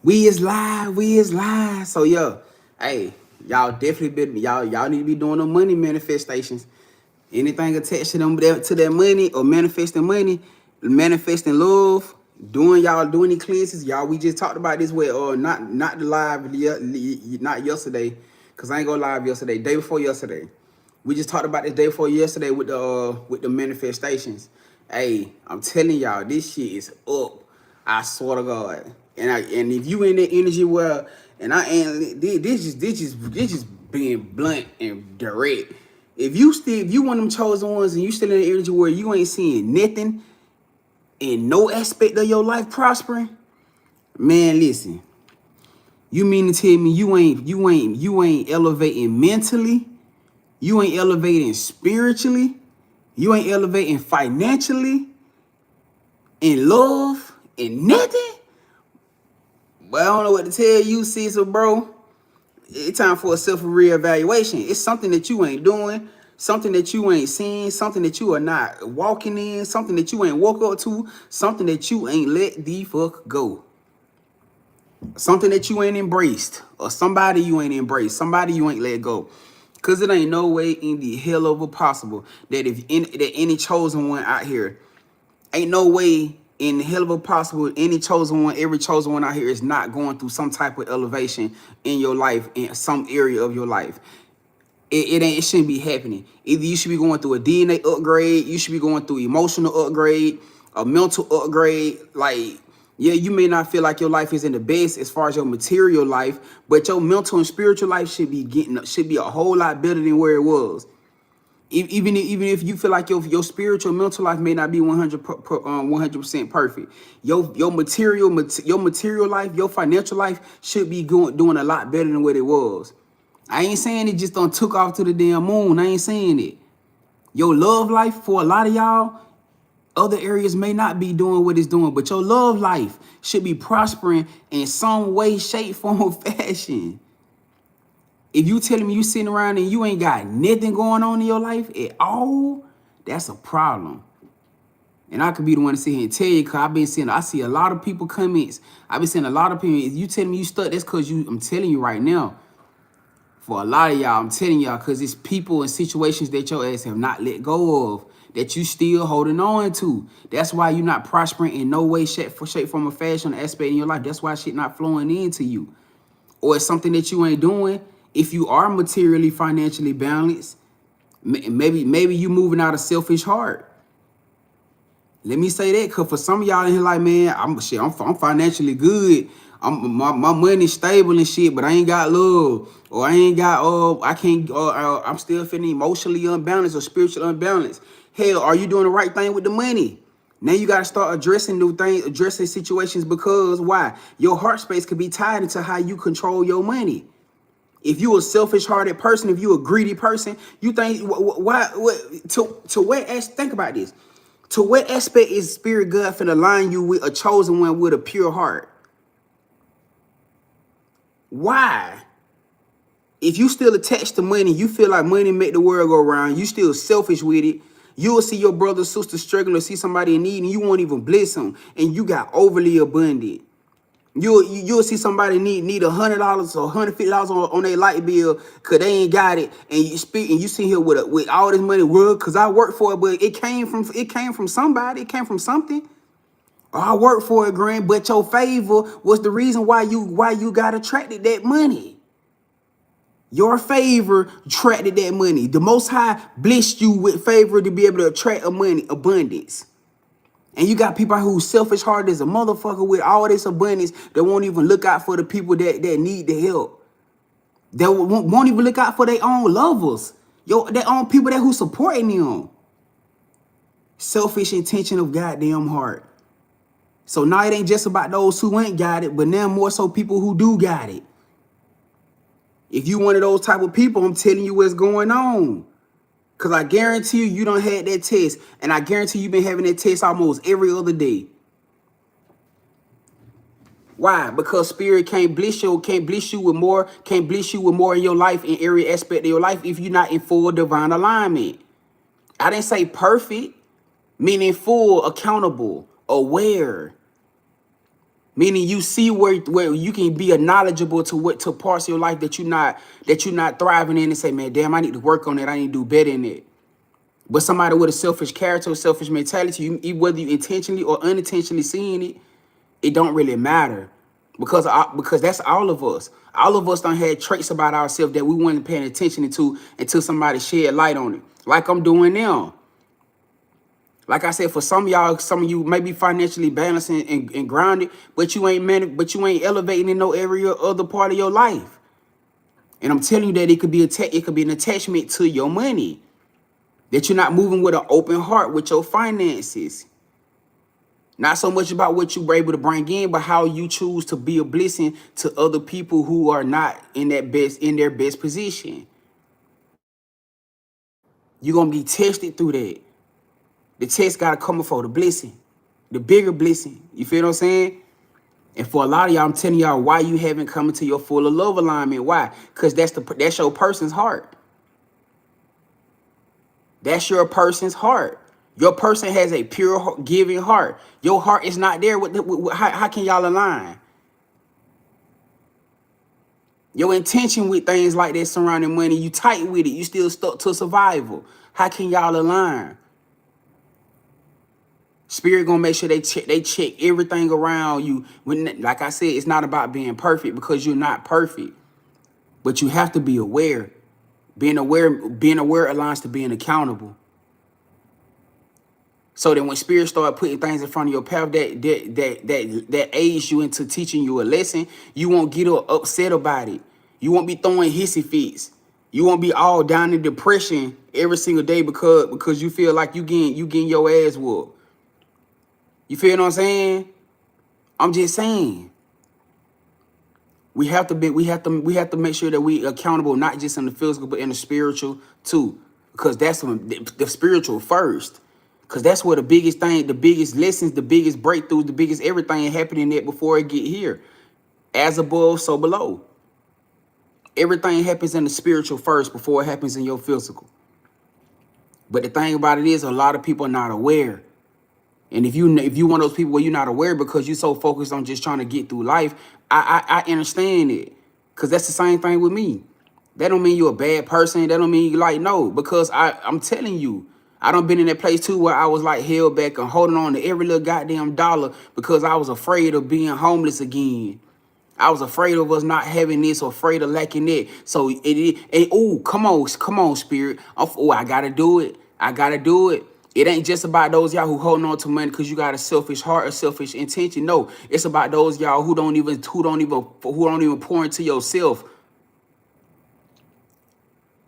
We is live. We is live. So yeah, hey, y'all definitely been y'all need to be doing the money manifestations. Anything attached to them to that money or manifesting love, doing the cleanses. Y'all, we just talked about this way or not the live not yesterday, cause I ain't go live yesterday, day before yesterday. We just talked about this day before yesterday with the manifestations. Hey, I'm telling y'all, this shit is up. I swear to God. And if you in that energy where and I ain't this just being blunt and direct. If you one of them chosen ones and you still in the energy where you ain't seeing nothing in no aspect of your life prospering, man, listen. You mean to tell me you ain't elevating mentally? You ain't elevating spiritually? You ain't elevating financially? In love? In nothing? But I don't know what to tell you, Cecil, bro. It's time for a self-reevaluation. It's something that you ain't doing, something that you ain't seeing, something that you are not walking in, something that you ain't woke up to, something that you ain't let the fuck go. Something that you ain't embraced, or somebody you ain't embraced, somebody you ain't let go. Cause it ain't no way in the hell of a possible that that any chosen one out here, ain't no way in the hell of a possible any chosen one, every chosen one out here is not going through some type of elevation in your life, in some area of your life. It shouldn't be happening. Either you should be going through a DNA upgrade, you should be going through emotional upgrade, a mental upgrade. Like, yeah, you may not feel like your life is in the best as far as your material life, but your mental and spiritual life should be a whole lot better than where it was. Even if you feel like your spiritual mental life may not be 100% perfect, your material life, your financial life should be doing a lot better than what it was. I ain't saying it just done took off to the damn moon. I ain't saying it. Your love life for a lot of y'all, other areas may not be doing what it's doing, but your love life should be prospering in some way, shape, form, or fashion. If you telling me you sitting around and you ain't got nothing going on in your life at all, that's a problem. And I could be the one to sit here and tell you, cause I see a lot of people comments. I've been seeing a lot of people. If you telling me you stuck, that's cause I'm telling you right now. For a lot of y'all, I'm telling y'all, cause it's people and situations that your ass have not let go of, that you still holding on to. That's why you're not prospering in no way, shape, form, or fashion aspect in your life. That's why shit not flowing into you. Or it's something that you ain't doing. If you are materially, financially balanced, maybe you moving out of selfish heart. Let me say that, cause for some of y'all in here, like, man, I'm financially good. My money's stable and shit, but I ain't got love, or I ain't got I can't, I'm still feeling emotionally unbalanced or spiritually unbalanced. Hell, are you doing the right thing with the money? Now you gotta start addressing new things, addressing situations, because why? Your heart space could be tied into how you control your money. If you a selfish-hearted person, if you a greedy person, you think to what think about this. To what aspect is spirit God finna align you with a chosen one with a pure heart? Why? If you still attached to money, you feel like money make the world go round, you still selfish with it, you will see your brother or sister struggling or see somebody in need and you won't even bless them, and you got overly abundant. You'll see somebody need $100 or $150 on their light bill because they ain't got it, and you see here with all this money, well, because I worked for it, but it came from somebody, it came from something. Or I worked for it, Grand, but your favor was the reason why you got attracted that money. Your favor attracted that money. The Most High blessed you with favor to be able to attract abundance. And you got people who's selfish hearted as a motherfucker with all this abundance that won't even look out for the people that need the help. That won't even look out for their own lovers. Their own people that who supporting them. Selfish intention of goddamn heart. So now it ain't just about those who ain't got it, but now more so people who do got it. If you one of those type of people, I'm telling you what's going on. Because I guarantee you don't had that test. And I guarantee you've been having that test almost every other day. Why? Because spirit can't bless you with more in your life, in every aspect of your life, if you're not in full divine alignment. I didn't say perfect, meaning full, accountable, aware. Meaning you see where you can be knowledgeable to parts of your life that you're not thriving in, and say, man, damn, I need to work on it. I need to do better in it. But somebody with a selfish character, selfish mentality, whether you intentionally or unintentionally seeing it, it don't really matter, because that's all of us. All of us done had traits about ourselves that we weren't paying attention to until somebody shed light on it, like I'm doing now. Like I said, for some of you may be financially balanced and grounded, but you ain't elevating in no area or other part of your life. And I'm telling you that it could be an attachment to your money, that you're not moving with an open heart with your finances. Not so much about what you were able to bring in, but how you choose to be a blessing to other people who are not in their best position. You're gonna be tested through that. The test gotta come before the blessing, the bigger blessing. You feel what I'm saying? And for a lot of y'all, I'm telling y'all why you haven't come into your full of love alignment. Why? Because that's your person's heart. That's your person's heart. Your person has a pure giving heart. Your heart is not there. How can y'all align? Your intention with things like that surrounding money, you tight with it. You still stuck to survival. How can y'all align? Spirit gonna make sure they check everything around you. Like I said, it's not about being perfect, because you're not perfect. But you have to be aware. Being aware aligns to being accountable. So that when Spirit start putting things in front of your path that aids you into teaching you a lesson, you won't get upset about it. You won't be throwing hissy fits. You won't be all down in depression every single day because you feel like you getting your ass whooped. You feel what I'm saying? I'm just saying. We have to make sure that we accountable, not just in the physical, but in the spiritual too. Because that's the spiritual first. Because that's where the biggest thing, the biggest lessons, the biggest breakthroughs, the biggest everything happening there before it get here. As above, so below. Everything happens in the spiritual first before it happens in your physical. But the thing about it is, a lot of people are not aware. And if you one of those people where you're not aware because you're so focused on just trying to get through life, I understand it. Because that's the same thing with me. That don't mean you're a bad person. That don't mean you no. Because I'm telling you, I done been in that place too where I was like held back and holding on to every little goddamn dollar because I was afraid of being homeless again. I was afraid of us not having this or afraid of lacking it. So come on, Spirit. I gotta do it. I gotta do it. It ain't just about those y'all who holding on to money because you got a selfish heart or selfish intention. No, it's about those y'all who don't even pour into yourself.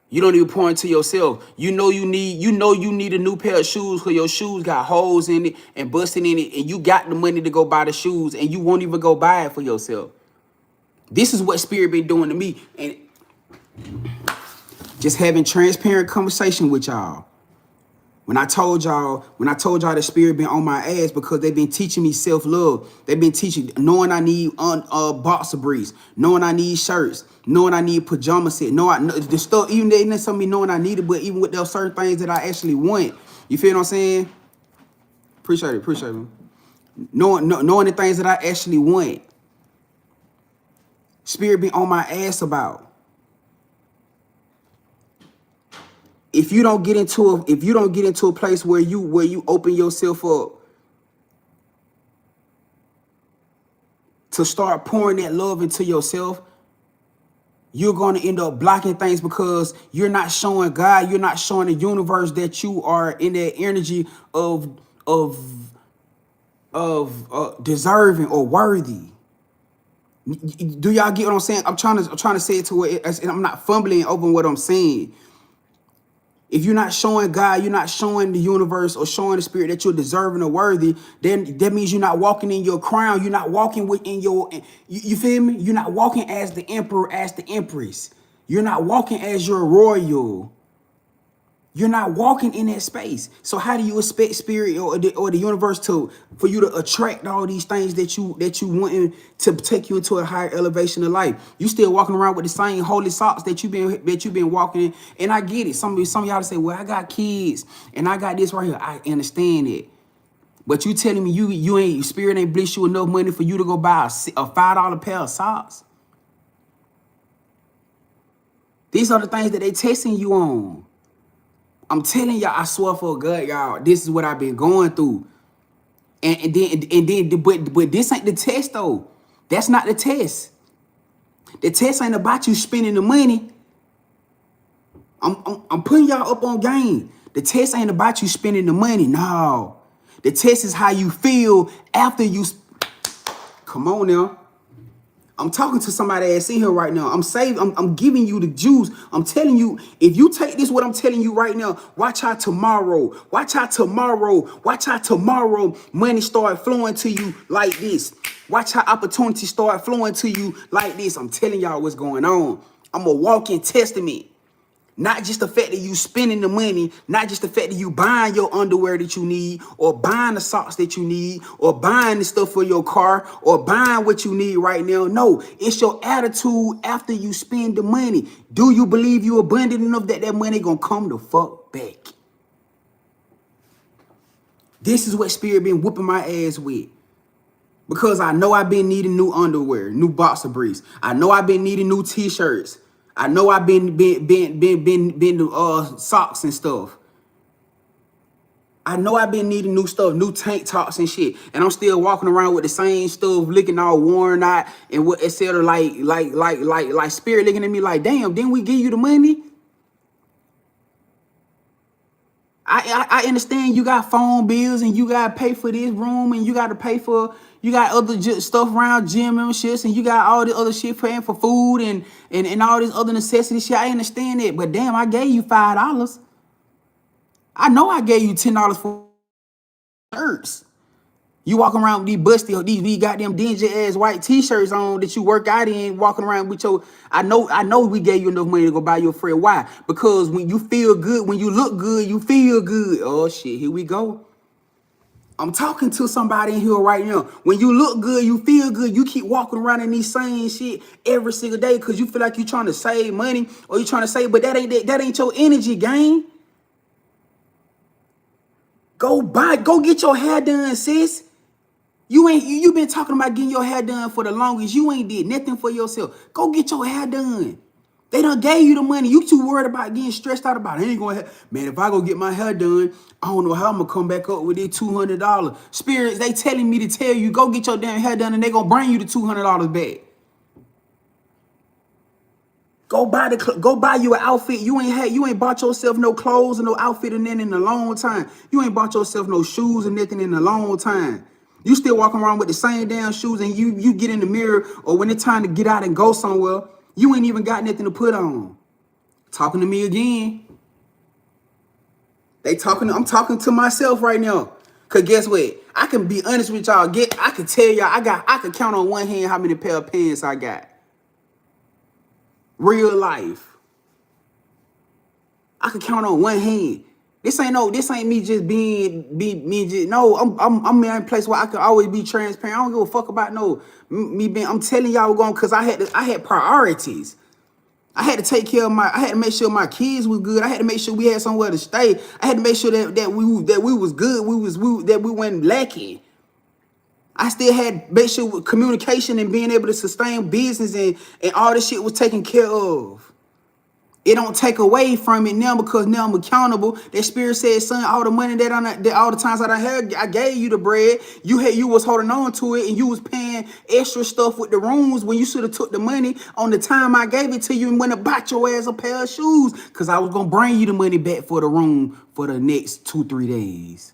You don't even pour into yourself. You know you need a new pair of shoes because your shoes got holes in it and busting in it, and you got the money to go buy the shoes, and you won't even go buy it for yourself. This is what Spirit been doing to me, and just having transparent conversation with y'all. When I told y'all the Spirit been on my ass because they've been teaching me self-love. They've been teaching, knowing I need boxer briefs, knowing I need shirts, knowing I need pajama set, the stuff, even they didn't tell me knowing I need it, but even with those certain things that I actually want. You feel what I'm saying? Appreciate it. Knowing the things that I actually want. Spirit be on my ass about. If you don't get into a place where you open yourself up to start pouring that love into yourself, you're going to end up blocking things because you're not showing God, you're not showing the universe that you are in that energy of deserving or worthy. Do y'all get what I'm saying? I'm trying to say it to where I'm not fumbling over what I'm saying. If you're not showing God, you're not showing the universe or showing the Spirit that you're deserving or worthy, then that means you're not walking in your crown. You're not walking within you feel me? You're not walking as the emperor, as the empress. You're not walking as your royal. You're not walking in that space. So how do you expect Spirit or the universe for you to attract all these things that you want to take you into a higher elevation of life? You still walking around with the same holy socks that you've been walking in. And I get it. Some of y'all say, well, I got kids and I got this right here. I understand it. But you telling me you ain't spirit ain't bless you enough money for you to go buy a $5 pair of socks? These are the things that they testing you on. I'm telling y'all, I swear for God, y'all, this is what I've been going through. And then, but this ain't the test though. That's not the test. The test ain't about you spending the money. I'm putting y'all up on game. The test ain't about you spending the money. No. The test is how you feel after you. Come on now. I'm talking to somebody that's in here right now. I'm giving you the juice. I'm telling you, if you take this, what I'm telling you right now, watch how tomorrow, money start flowing to you like this. Watch how opportunity start flowing to you like this. I'm telling y'all what's going on. I'm a walking testament. Not just the fact that you spending the money, not just the fact that you buying your underwear that you need, or buying the socks that you need, or buying the stuff for your car, or buying what you need right now. No, it's your attitude after you spend the money. Do you believe you abundant enough that that money gonna come the fuck back? This is what Spirit been whooping my ass with. Because I know I've been needing new underwear, new boxer briefs. I know I've been needing new t-shirts. I know I've been socks and stuff. I know I've been needing new stuff, new tank tops and shit. And I'm still walking around with the same stuff, looking all worn out and what etc. Like Spirit looking at me like, damn, didn't we give you the money? I understand you got phone bills and you got to pay for this room and you got to pay for, you got other stuff around gym memberships and you got all the other shit paying for food and all this other necessity shit. I understand it, but damn, I gave you $5. I know I gave you $10 for shirts. You walking around with these busty, these goddamn dingy ass white t-shirts on that you work out in, walking around with your. I know we gave you enough money to go buy your friend. Why? Because when you feel good, when you look good, you feel good. Oh shit, here we go. I'm talking to somebody in here right now. When you look good, you feel good. You keep walking around in these same shit every single day because you feel like you're trying to save money or you're trying to save, but that ain't your energy, gang. Go get your hair done, sis. You been talking about getting your hair done for the longest. You ain't did nothing for yourself. Go get your hair done. They done gave you the money. You too worried about getting stressed out about it. I ain't gonna man, if I go get my hair done, I don't know how I'm gonna come back up with it $200. Spirits, they telling me to tell you, go get your damn hair done and they gonna bring you the $200 back. Go buy you an outfit. You ain't bought yourself no clothes and no outfit and then in a long time. You ain't bought yourself no shoes and nothing in a long time. You still walking around with the same damn shoes and you get in the mirror or when it's time to get out and go somewhere, you ain't even got nothing to put on. Talking to me again. I'm talking to myself right now. Cause guess what? I can be honest with y'all. I can tell y'all I can count on one hand how many pair of pants I got. Real life. I can count on one hand. This ain't me just no, I'm in a place where I can always be transparent. I don't give a fuck about me being, I'm telling y'all going because I had priorities. I had to take care of I had to make sure my kids was good. I had to make sure we had somewhere to stay. I had to make sure that we was good. That we weren't lacking. I still had to make sure with communication and being able to sustain business and all this shit was taken care of. It don't take away from it now because now I'm accountable. That Spirit said, son, all the money that all the times that I had, I gave you the bread. You was holding on to it and you was paying extra stuff with the rooms when you should have took the money on the time I gave it to you and went and bought your ass a pair of shoes because I was going to bring you the money back for the room for the next 2-3 days.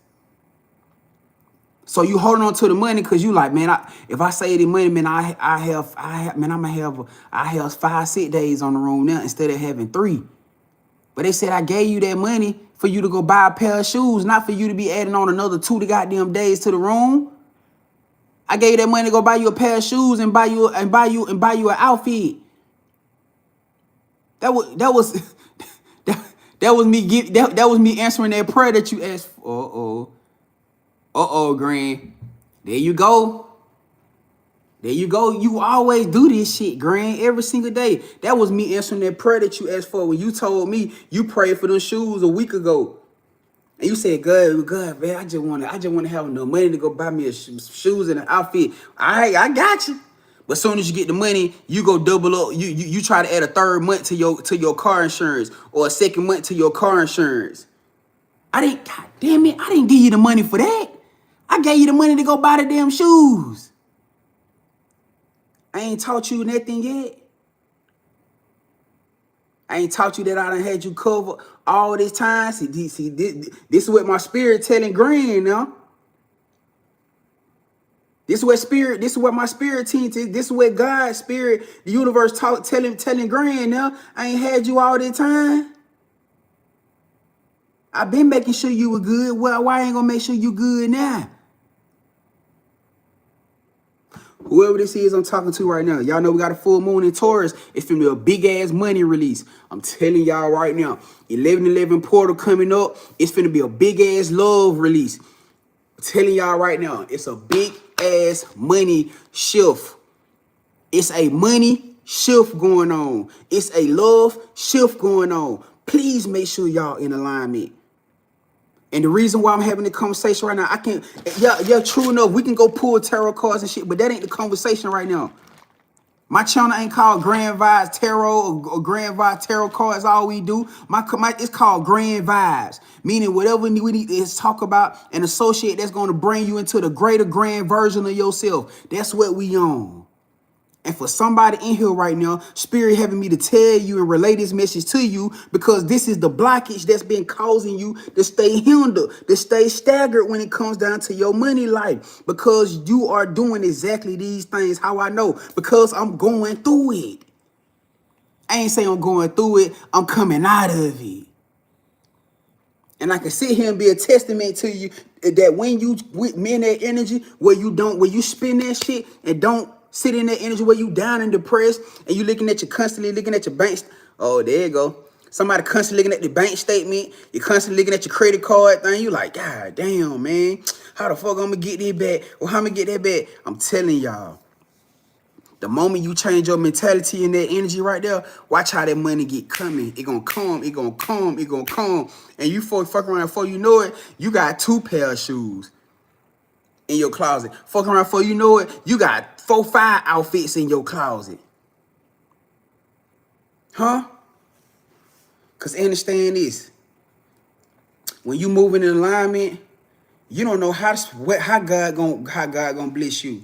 So you holding on to the money because you like, man, if I save the money, man, I have 5-6 days on the room now instead of having 3. But they said I gave you that money for you to go buy a pair of shoes, not for you to be adding on another 2 goddamn days to the room. I gave you that money to go buy you a pair of shoes and buy you an outfit. That was me answering that prayer that you asked for. Grand. There you go. You always do this shit, Grand, every single day. That was me answering that prayer that you asked for when you told me you prayed for them shoes a week ago. And you say, good, man, I just wanna have enough money to go buy me shoes and an outfit. I got you. But as soon as you get the money, you go double up. You try to add a third month to your car insurance or a second month to your car insurance. God damn it, I didn't give you the money for that. I gave you the money to go buy the damn shoes. I ain't taught you nothing yet. I ain't taught you that I done had you covered all this time. See, this is what my spirit telling Grand now. This is what my spirit team. This is what God's spirit, the universe telling Grand now. I ain't had you all this time. I've been making sure you were good. Well, why I ain't gonna make sure you good now? Whoever this is I'm talking to right now, y'all know we got a full moon in Taurus. It's gonna be a big ass money release. I'm telling y'all right now, 11/11 portal coming up. It's gonna be a big ass love release. I'm telling y'all right now, it's a big ass money shift. It's a money shift going on. It's a love shift going on. Please make sure y'all in alignment. And the reason why I'm having the conversation right now, I can't, yeah, true enough, we can go pull tarot cards and shit, but that ain't the conversation right now. My channel ain't called Grand Vibes Tarot or Grand Vibes Tarot cards, all we do. It's called Grand Vibes, meaning whatever we need to talk about and associate that's going to bring you into the greater grand version of yourself. That's what we on. And for somebody in here right now, Spirit having me to tell you and relay this message to you, because this is the blockage that's been causing you to stay hindered, to stay staggered when it comes down to your money life. Because you are doing exactly these things. How I know? Because I'm going through it. I ain't saying I'm going through it. I'm coming out of it. And I can sit here and be a testament to you that when you in that energy where you spend that shit and don't sit in that energy where you down and depressed and you constantly looking at your bank. Oh, there you go. Somebody constantly looking at the bank statement. You're constantly looking at your credit card thing. You like, God damn, man. How the fuck I'm gonna get this back? Or how I'm gonna get that back? I'm telling y'all. The moment you change your mentality and that energy right there, watch how that money get coming. It gonna come, it gonna come, it gonna come. And you fuck around before you know it, you got 2 pair of shoes in your closet. Fuck around before you know it, you got 4, 5 outfits in your closet. Huh? Cause understand this. When you moving in alignment, you don't know how God gonna bless you.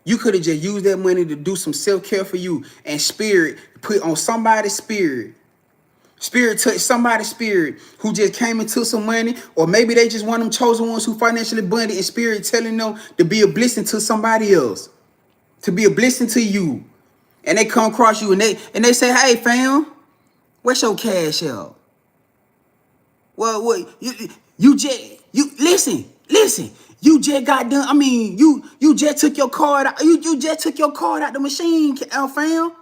You could have just used that money to do some self-care for you, and Spirit put on somebody's spirit. Spirit touched somebody's spirit who just came and took some money, or maybe they just one of them chosen ones who financially abundant, and Spirit telling them to be a blessing to somebody else, to be a blessing to you. And they come across you and they say, hey fam, where's your cash out? Well, you listen. You just got done. I mean, you just took your card out. You just took your card out the machine, fam.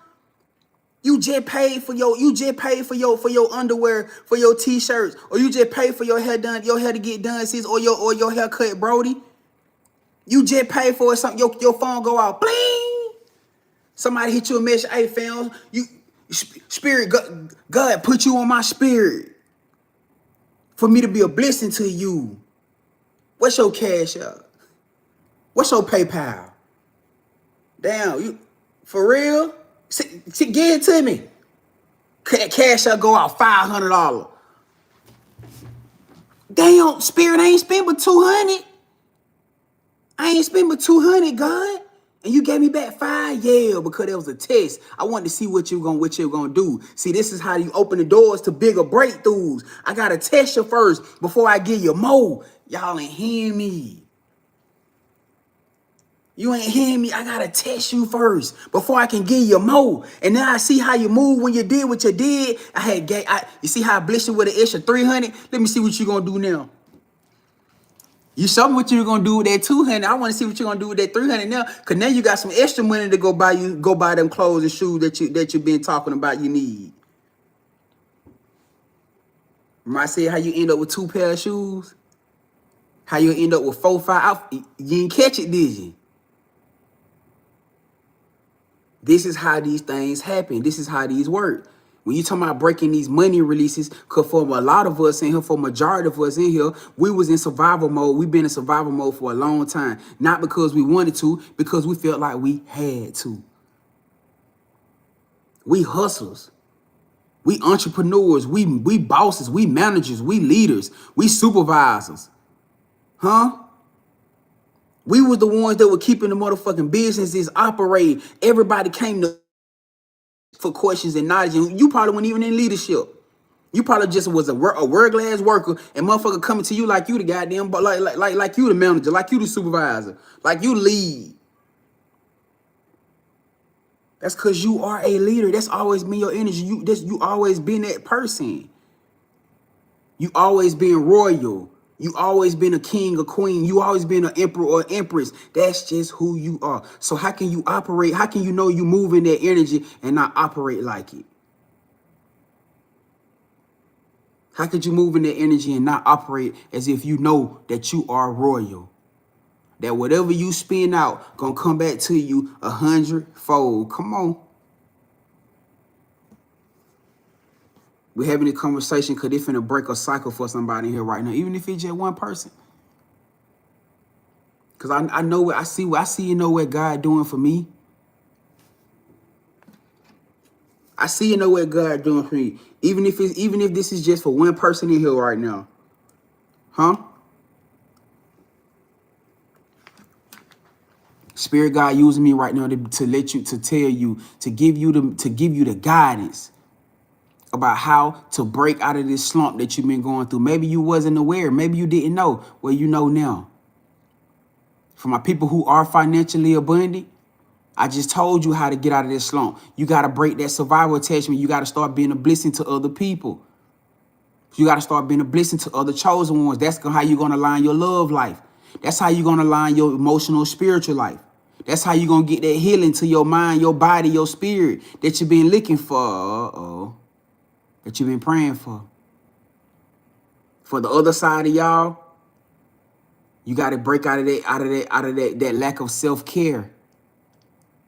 You just paid for your underwear, for your t-shirts, or you just paid for your hair to get done, sis, or your haircut, Brody. You just paid for it. Something your phone go out, bling. Somebody hit you a message, hey fam, Spirit, God put you on my spirit for me to be a blessing to you. What's your cash out? What's your PayPal? Damn, you for real? Give it to me. Cash out go out $500. Damn, Spirit, I ain't spent but $200. I ain't spent but $200, God. And you gave me back $5, yeah, because it was a test. I wanted to see what you're gonna do. See, this is how you open the doors to bigger breakthroughs. I gotta test you first before I give you more. Y'all ain't hearing me. You ain't hearing me. I gotta test you first before I can give you more. And now I see how you move when you did what you did. You see how I blessed you with an extra $300? Let me see what you gonna do now. You show me what you're gonna do with that $200. I want to see what you're gonna do with that $300 now, cause now you got some extra money to go buy them clothes and shoes that you've been talking about you need. Remember I said how you end up with 2 pair of shoes? How you end up with 4, 5 outfits? You didn't catch it, did you? This is how these things happen. This is how these work. When you talking about breaking these money releases, because for a lot of us in here, for a majority of us in here, we was in survival mode. We've been in survival mode for a long time. Not because we wanted to, because we felt like we had to. We hustlers. We entrepreneurs. We bosses. We managers. We leaders. We supervisors. Huh? We was the ones that were keeping the motherfucking businesses operating. Everybody came to for questions and knowledge, and you probably weren't even in leadership. You probably just was a word-glass worker, and motherfucker coming to you like you the goddamn, but like you the manager, like you the supervisor, like you lead. That's because you are a leader. That's always been your energy. You always been that person. You always been royal. You always been a king or queen. You always been an emperor or empress. That's just who you are. So how can you operate? How can you know you move in that energy and not operate like it? How could you move in that energy and not operate as if you know that you are royal? That whatever you spin out gonna come back to you 100-fold. Come on. We're having a conversation because they're finna break a cycle for somebody here right now, even if it's just one person. Because I know what I see you know what God doing for me. I see you know what God doing for me. Even if this is just for one person in here right now. Huh? Spirit God using me right now to tell you, to give you the guidance about how to break out of this slump that you've been going through. Maybe you wasn't aware. Maybe you didn't know. Well, you know now. For my people who are financially abundant, I just told you how to get out of this slump. You got to break that survival attachment. You got to start being a blessing to other people. You got to start being a blessing to other chosen ones. That's how you're going to align your love life. That's how you're going to align your emotional, spiritual life. That's how you're going to get that healing to your mind, your body, your spirit that you've been looking for. That you've been praying for. For the other side of y'all, you got to break out of that lack of self-care.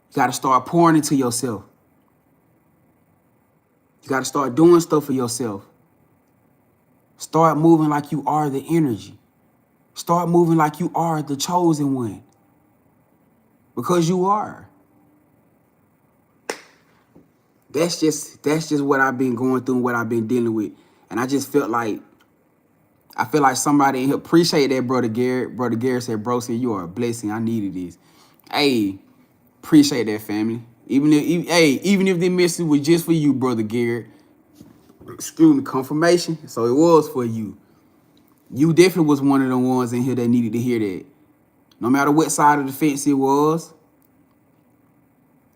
You got to start pouring into yourself. You got to start doing stuff for yourself. Start moving like you are the energy. Start moving like you are the chosen one. Because you are. That's just what I've been going through and what I've been dealing with. And I just felt like, somebody in here appreciate that, Brother Garrett. Brother Garrett said, bro, said you are a blessing. I needed this. Hey, appreciate that, family. Even if the message was just for you, Brother Garrett. Excuse me, confirmation. So it was for you. You definitely was one of the ones in here that needed to hear that. No matter what side of the fence it was.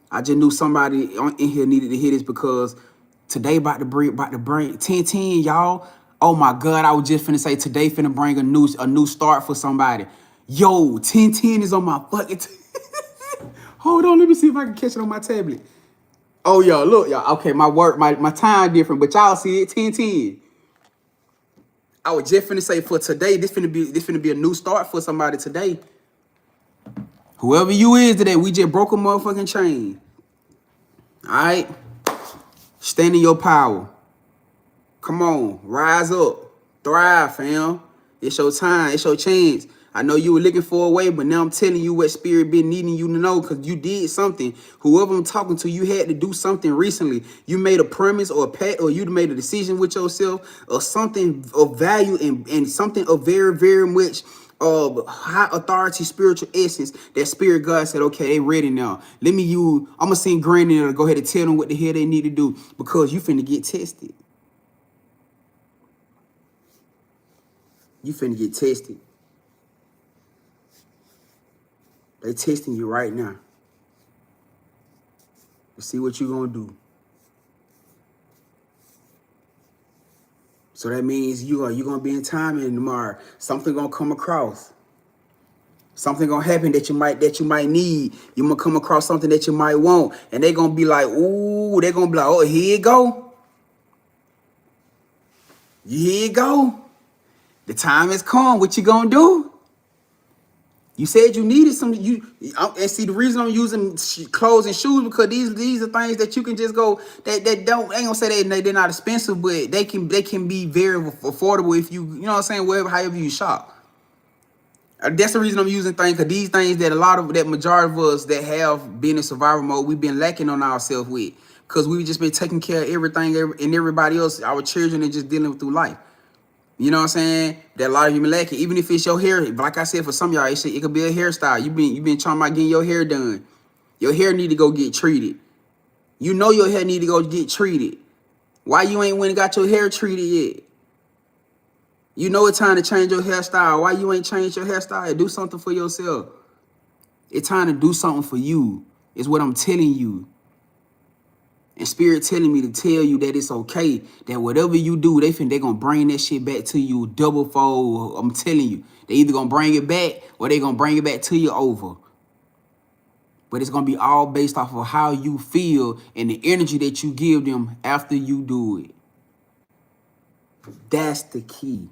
I just knew somebody in here needed to hear this because today about to bring 10-10, y'all. Oh my God, I was just finna say today finna bring a new start for somebody. Yo, 10-10 is on my fucking Hold on, let me see if I can catch it on my tablet. Oh, y'all, look, y'all. Okay, my time different, but y'all see it, 10-10. I was just finna say for today, this finna be a new start for somebody today. Whoever you is today, we just broke a motherfucking chain. All right? Stand in your power. Come on, rise up. Thrive, fam. It's your time. It's your chance. I know you were looking for a way, but now I'm telling you what spirit been needing you to know because you did something. Whoever I'm talking to, you had to do something recently. You made a promise or a pact, or you made a decision with yourself or something of value and something of very, very much high authority, spiritual essence. That spirit God said, okay, they ready now. I'm going to send Granny to go ahead and tell them what the hell they need to do because you finna get tested. You finna get tested. They testing you right now. Let's see what you gonna do. So that means you gonna be in timing tomorrow. Something gonna come across. Something gonna happen that you might need. You gonna come across something that you might want, and they gonna be like, ooh, they gonna be like, oh, here you go. Here you go. The time has come. What you gonna do? You said you needed some. And see the reason I'm using clothes and shoes because these are things that you can just go that don't ain't gonna say they're not expensive, but they can be very affordable if you know what I'm saying, wherever however you shop. That's the reason I'm using things, because these things that that majority of us that have been in survival mode, we've been lacking on ourselves with, because we've just been taking care of everything and everybody else, our children, and just dealing through life. You know what I'm saying? That a lot of you been lacking. Even if it's your hair, like I said, for some of y'all, it could be a hairstyle. You been talking about getting your hair done. Your hair need to go get treated. You know your hair need to go get treated. Why you ain't went and got your hair treated yet? You know it's time to change your hairstyle. Why you ain't changed your hairstyle? Do something for yourself. It's time to do something for you. Is what I'm telling you. And Spirit telling me to tell you that it's okay. That whatever you do, they gonna bring that shit back to you double fold. I'm telling you. They either gonna bring it back or they gonna bring it back to you over. But it's gonna be all based off of how you feel and the energy that you give them after you do it. That's the key.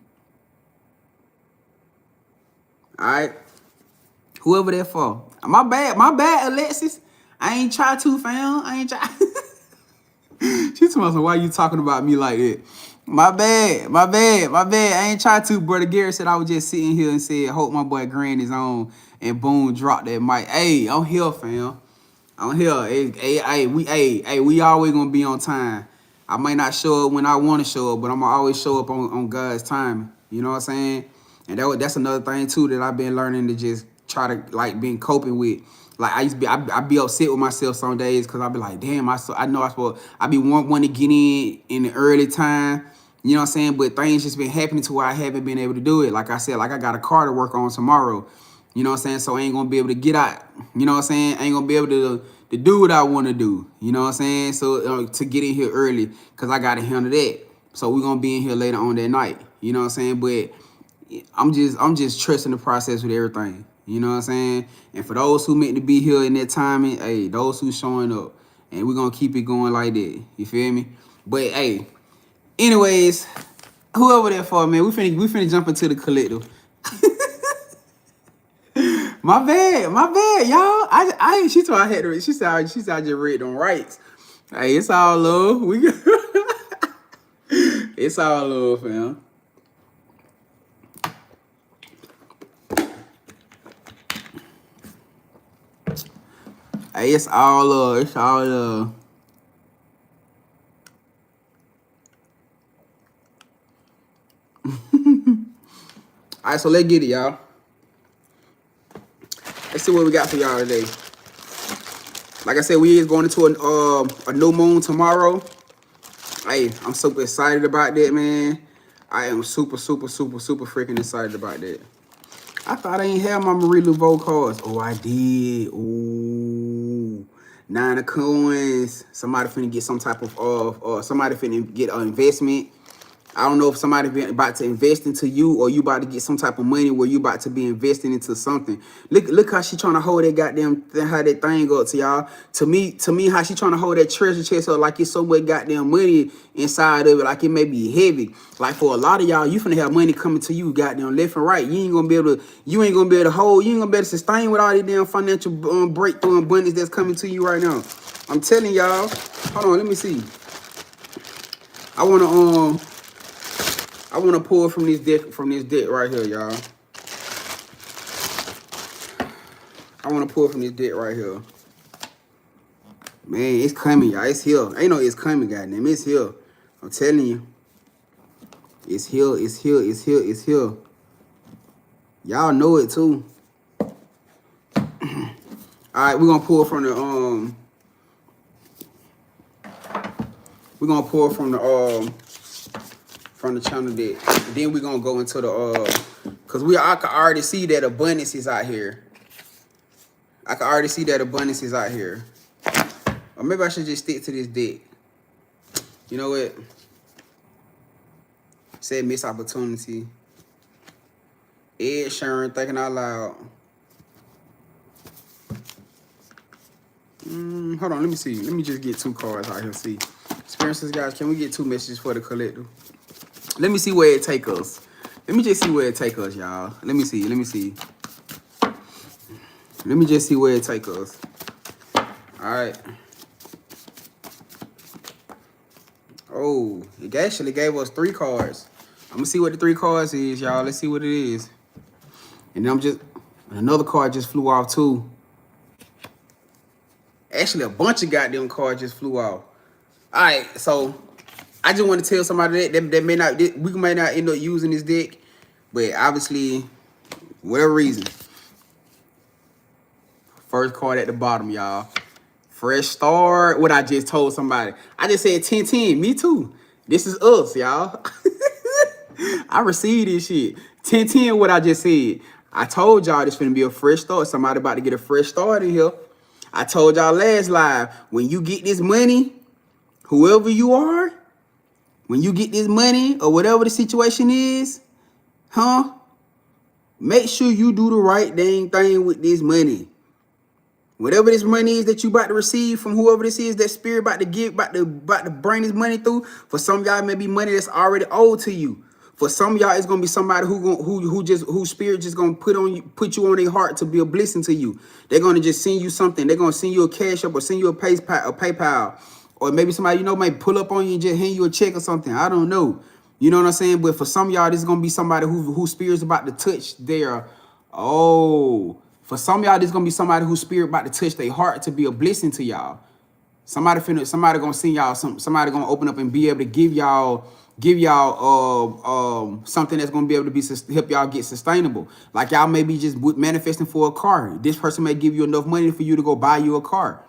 All right? Whoever that for. My bad, Alexis. I ain't try to, fam. I ain't try. She told me, why you talking about me like that? My bad. I ain't try to. Brother Gary said I was just sitting here and said, hope my boy Grand is on, and boom, drop that mic. Hey, I'm here, fam. I'm here. Hey, we always gonna be on time. I might not show up when I want to show up, but I'm gonna always show up on God's time. You know what I'm saying? And that's another thing too that I've been learning to just try to like been coping with. Like I be upset with myself some days because I be like, damn, I know I be want to get in the early time. You know what I'm saying? But things just been happening to where I haven't been able to do it. Like I said, like I got a car to work on tomorrow. You know what I'm saying? So I ain't gonna be able to get out. You know what I'm saying? I ain't gonna be able to do what I want to do. You know what I'm saying? So to get in here early, because I gotta handle that. So we're gonna be in here later on that night. You know what I'm saying? But I'm just trusting the process with everything. You know what I'm saying? And for those who meant to be here in that timing, hey, those who showing up. And we're gonna keep it going like that. You feel me? But hey, anyways, whoever that for, man, we finna jump into the collective. My bad, y'all. She told I had to. She said I just read them rights. Hey, it's all love. It's all love, fam. Hey, it's all love. It's all love. All right, so let's get it, y'all. Let's see what we got for y'all today. Like I said, we is going into a new moon tomorrow. Hey, I'm super excited about that, man. I am super freaking excited about that. I thought I ain't have my Marie Laveau cards. Oh, I did. Ooh. 9 of coins. Somebody finna get some type of somebody finna get an investment. I don't know if somebody been about to invest into you, or you about to get some type of money where you about to be investing into something. Look how she trying to hold that goddamn how that thing up to y'all. To me, how she trying to hold that treasure chest up like it's so much goddamn money inside of it, like it may be heavy. Like for a lot of y'all, you finna have money coming to you goddamn left and right. You ain't gonna be able to hold, you ain't gonna be able to sustain with all these damn financial breakthrough and abundance that's coming to you right now. I'm telling y'all. Hold on, let me see. I wanna pull from this deck right here, y'all. I wanna pull from this deck right here. Man, it's coming, y'all. It's here. Ain't no it's coming, goddamn. It's here. I'm telling you. It's here. It's here. It's here. It's here. Y'all know it too. All right, we're gonna pull from the We're gonna pull from the channel deck. And then we're gonna go into the cause I can already see that abundance is out here. I can already see that abundance is out here. Or maybe I should just stick to this deck. You know what? Said missed opportunity. Ed Sheeran, thinking out loud. Hold on, let me see. Let me just get 2 cards out here. See. Experiences, guys. Can we get 2 messages for the collective? Let me see where it take us. Let me just see where it take us, y'all. Let me see. Let me just see where it takes us. All right. Oh, it actually gave us 3 cards. I'm gonna see what the 3 cards is, y'all. Let's see what it is. And then another card just flew off too. Actually, a bunch of goddamn cards just flew off. All right, so I just want to tell somebody that may not, we might not end up using this deck, but obviously, whatever reason. First card at the bottom, y'all. Fresh start. What I just told somebody. I just said 10-10. Me too. This is us, y'all. I received this shit. 10-10 what I just said. I told y'all this finna be a fresh start. Somebody about to get a fresh start in here. I told y'all last live, when you get this money, whoever you are, when you get this money or whatever the situation is, make sure you do the right dang thing with this money. Whatever this money is that you about to receive from whoever this is, that spirit about to give, about to bring this money through. For some of y'all, it may be money that's already owed to you. For some of y'all, it's gonna be somebody whose spirit just gonna put you on their heart to be a blessing to you. They're gonna just send you something. They're gonna send you a Cashapp or send you a PayPal, or maybe somebody might pull up on you and just hand you a check or something. I don't know. You know what I'm saying? But for some of y'all, this is gonna be somebody whose spirit's about to touch their For some of y'all, this is gonna be somebody whose spirit about to touch their heart to be a blessing to y'all. Somebody gonna send y'all somebody gonna open up and be able to give y'all something that's gonna be able to help y'all get sustainable. Like y'all may be just manifesting for a car. This person may give you enough money for you to go buy you a car.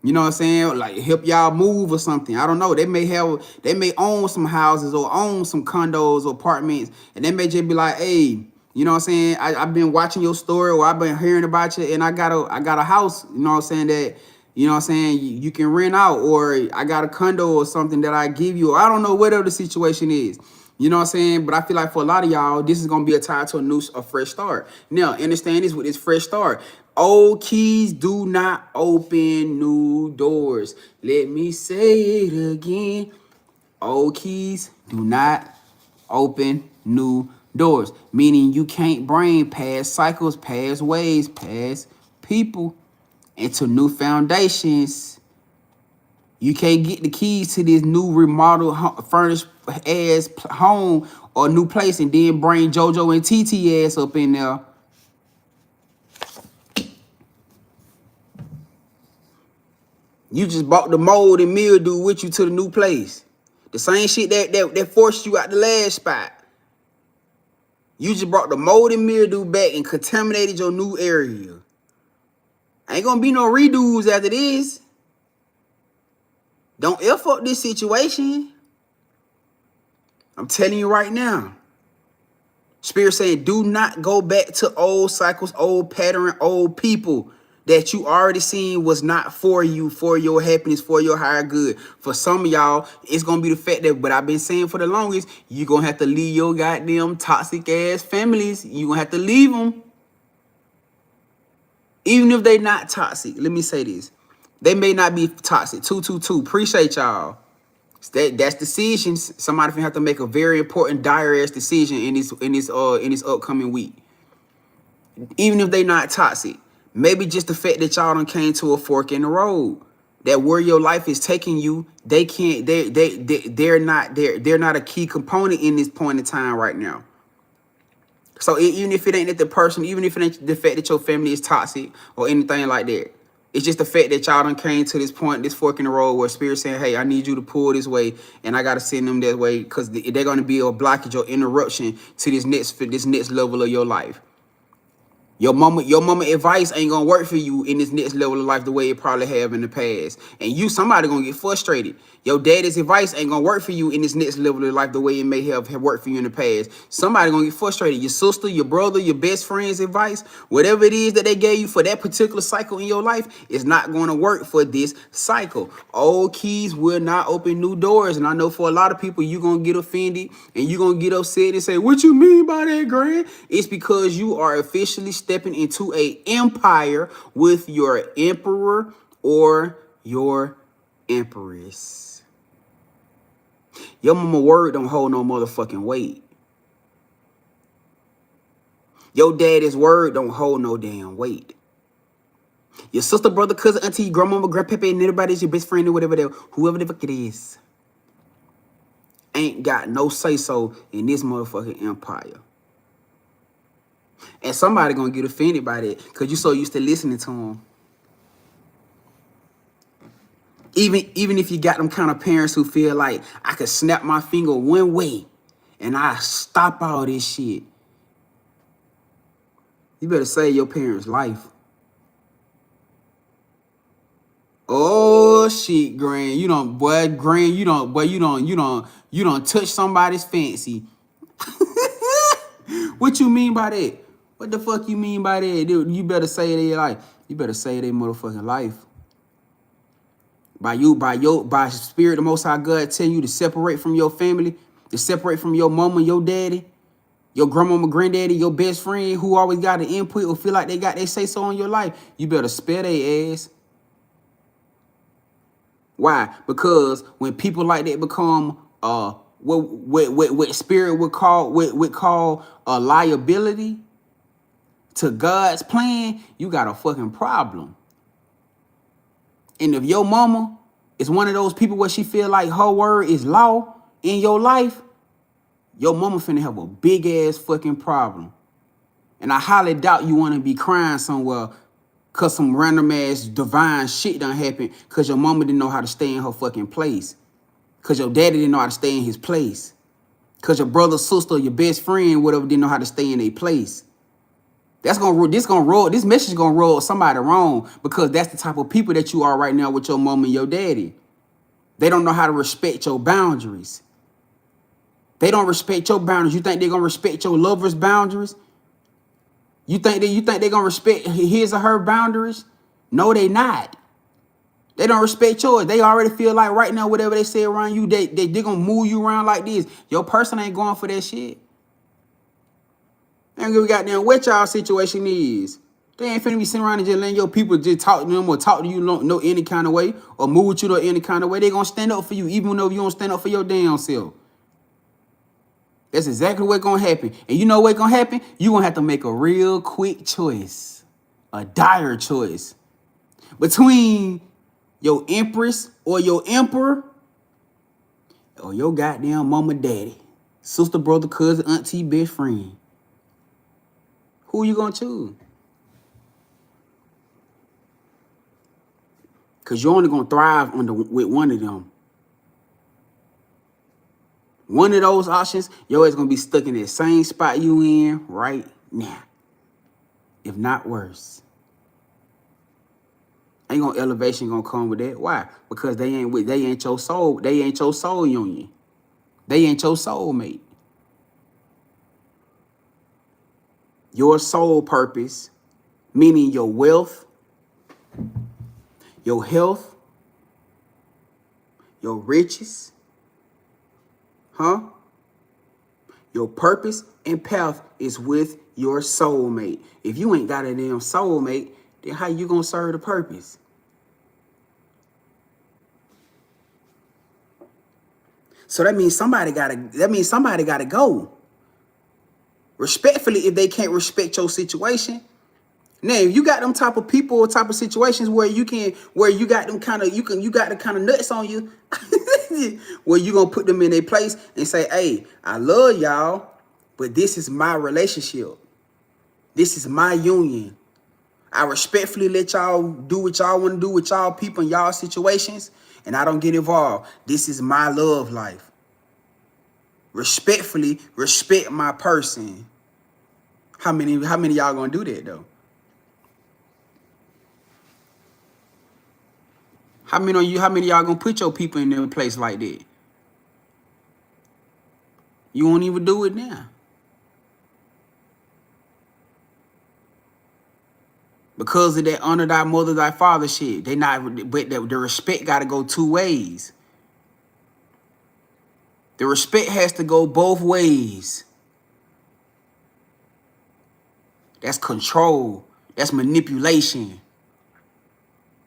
You know what I'm saying? Like help y'all move or something. I don't know. They may own some houses or own some condos or apartments, and they may just be like, hey, you know what I'm saying? I've been watching your story, or I've been hearing about you, and I got a house, you know what I'm saying, that, you know what I'm saying, you can rent out, or I got a condo or something that I give you. I don't know, whatever the situation is. You know what I'm saying? But I feel like for a lot of y'all, this is gonna be a tie to a fresh start. Now, understand this with this fresh start. Old keys do not open new doors. Let me say it again. Old keys do not open new doors, meaning you can't bring past cycles, past ways, past people into new foundations. You can't get the keys to this new remodeled, furnished ass home or new place and then bring JoJo and TT ass up in there. You just bought the mold and mildew with you to the new place. The same shit that forced you out the last spot. You just brought the mold and mildew back and contaminated your new area. Ain't gonna be no redos after this. Don't F up this situation. I'm telling you right now. Spirit saying, do not go back to old cycles, old pattern, old people that you already seen was not for you, for your happiness, for your higher good. For some of y'all, it's going to be the fact that, but I've been saying for the longest, you're going to have to leave your goddamn toxic ass families. You're going to have to leave them. Even if they not toxic. Let me say this. They may not be toxic. 222. Appreciate y'all. That's decisions. Somebody finna have to make a very important, dire ass decision in this upcoming week. Even if they not toxic, maybe just the fact that y'all done came to a fork in the road. That where your life is taking you, they're not a key component in this point in time right now. So even if it ain't that the person, even if it ain't the fact that your family is toxic or anything like that. It's just the fact that y'all done came to this point, this fork in the road where Spirit's saying, hey, I need you to pull this way and I got to send them that way because they're going to be a blockage or interruption to this next level of your life. Your mama advice ain't gonna work for you in this next level of life the way it probably have in the past. And somebody gonna get frustrated. Your daddy's advice ain't gonna work for you in this next level of life the way it may have worked for you in the past. Somebody gonna get frustrated. Your sister, your brother, your best friend's advice, whatever it is that they gave you for that particular cycle in your life is not gonna work for this cycle. Old keys will not open new doors. And I know for a lot of people, you gonna get offended and you gonna get upset and say, what you mean by that, Grand? It's because you are officially stepping into an empire with your emperor or your empress. Your mama word don't hold no motherfucking weight. Your daddy's word don't hold no damn weight. Your sister, brother, cousin, auntie, grandmama, grandpapa, and everybody's your best friend or whatever whoever the fuck it is, ain't got no say-so in this motherfucking empire. And somebody gonna get offended by that because you so used to listening to them. Even if you got them kind of parents who feel like I could snap my finger one way and I stop all this shit, you better save your parents' life. Oh shit, Grand, you don't touch somebody's fancy. What you mean by that? What the fuck you mean by that, dude? You better save their life. You better save their motherfucking life. By spirit, the Most High God telling you to separate from your family, to separate from your mama, your daddy, your grandmama, granddaddy, your best friend who always got an input or feel like they got their say so in your life. You better spare their ass. Why? Because when people like that become what spirit would call a liability to God's plan, you got a fucking problem. And if your mama is one of those people where she feel like her word is law in your life, your mama finna have a big ass fucking problem. And I highly doubt you want to be crying somewhere because some random ass divine shit done happened because your mama didn't know how to stay in her fucking place. Because your daddy didn't know how to stay in his place. Because your brother, sister, your best friend, whatever, didn't know how to stay in their place. This message is gonna roll somebody wrong because that's the type of people that you are right now with your mom and your daddy. They don't know how to respect your boundaries. They don't respect your boundaries. You think they're gonna respect your lover's boundaries? You think they're gonna respect his or her boundaries? No, they not. They don't respect yours. They already feel like right now, whatever they say around you, they're gonna move you around like this. Your person ain't going for that shit. They ain't gonna goddamn what y'all situation is. They ain't finna be sitting around and just letting your people just talk to them or talk to you no any kind of way or move with you no any kind of way. They gonna stand up for you even though you don't stand up for your damn self. That's exactly what's gonna happen. And you know what's gonna happen? You gonna have to make a real quick choice, a dire choice between your empress or your emperor or your goddamn mama, daddy, sister, brother, cousin, auntie, best friend. Who you gonna choose? Because you're only gonna thrive with one of them. One of those options, your ass gonna be stuck in that same spot you in right now. If not worse. Ain't gonna elevation gonna come with that. Why? Because they ain't your soul. They ain't your soul union. They ain't your soulmate. Your soul purpose, meaning your wealth, your health, your riches, your purpose and path is with your soulmate. If you ain't got a damn soulmate, then how you gonna serve the purpose? So that means somebody gotta go. Respectfully, if they can't respect your situation. Now, if you got them type of people or type of situations where you got them kind of, you got the kind of nuts on you, where you gonna put them in their place and say, hey, I love y'all, but this is my relationship. This is my union. I respectfully let y'all do what y'all want to do with y'all people in y'all situations, and I don't get involved. This is my love life. Respectfully, respect my person. How many y'all gonna do that though? How many y'all gonna put your people in a place like that? You won't even do it now. Because of that honor thy mother, thy father shit. But the respect gotta go two ways. The respect has to go both ways. That's control. That's manipulation.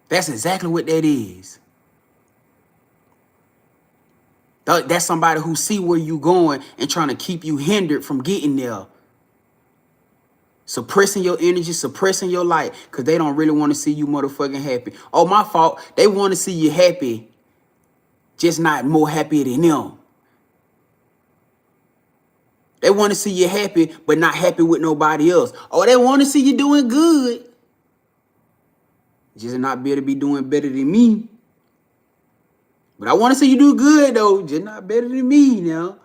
That's exactly what that is. That's somebody who see where you going and trying to keep you hindered from getting there. Suppressing your energy, suppressing your light, because they don't really want to see you motherfucking happy. Oh, my fault. They want to see you happy, just not more happy than them. They want to see you happy, but not happy with nobody else. Oh, they want to see you doing good, just not be able to be doing better than me. But I want to see you do good, though, just not better than me now.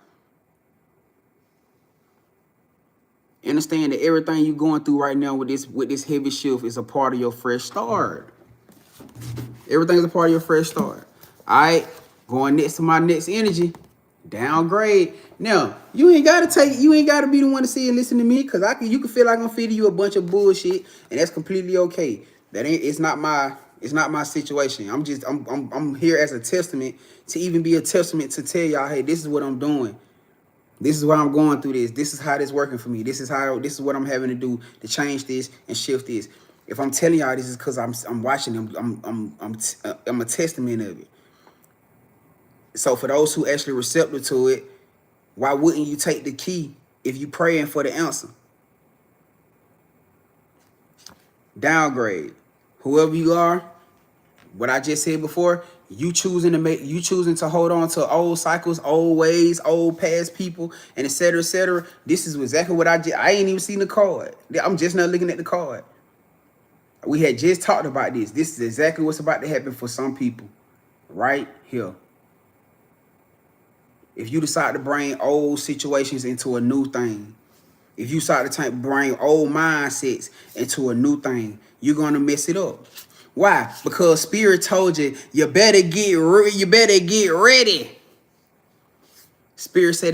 Understand that everything you're going through right now with this heavy shift is a part of your fresh start. Everything is a part of your fresh start. All right, going next to my next energy, downgrade. Now, you ain't gotta be the one to see and listen to me, because you can feel like I'm feeding you a bunch of bullshit, and that's completely okay. It's not my situation. I'm here as a testament, to even be a testament to tell y'all, hey, this is what I'm doing. This is why I'm going through this. This is how this working for me. This is what I'm having to do to change this and shift this. If I'm telling y'all this, is because I'm watching them. I'm a testament of it. So for those who actually receptive to it, why wouldn't you take the key if you praying for the answer? Downgrade. Whoever you are, what I just said before, you choosing to hold on to old cycles, old ways, old past people, and et cetera, et cetera. This is exactly what I ain't even seen the card. I'm just not looking at the card. We had just talked about this. This is exactly what's about to happen for some people right here. If you decide to bring old situations into a new thing, if you decide to bring old mindsets into a new thing, you're going to mess it up. Why? Because Spirit told you, you better get ready. Spirit say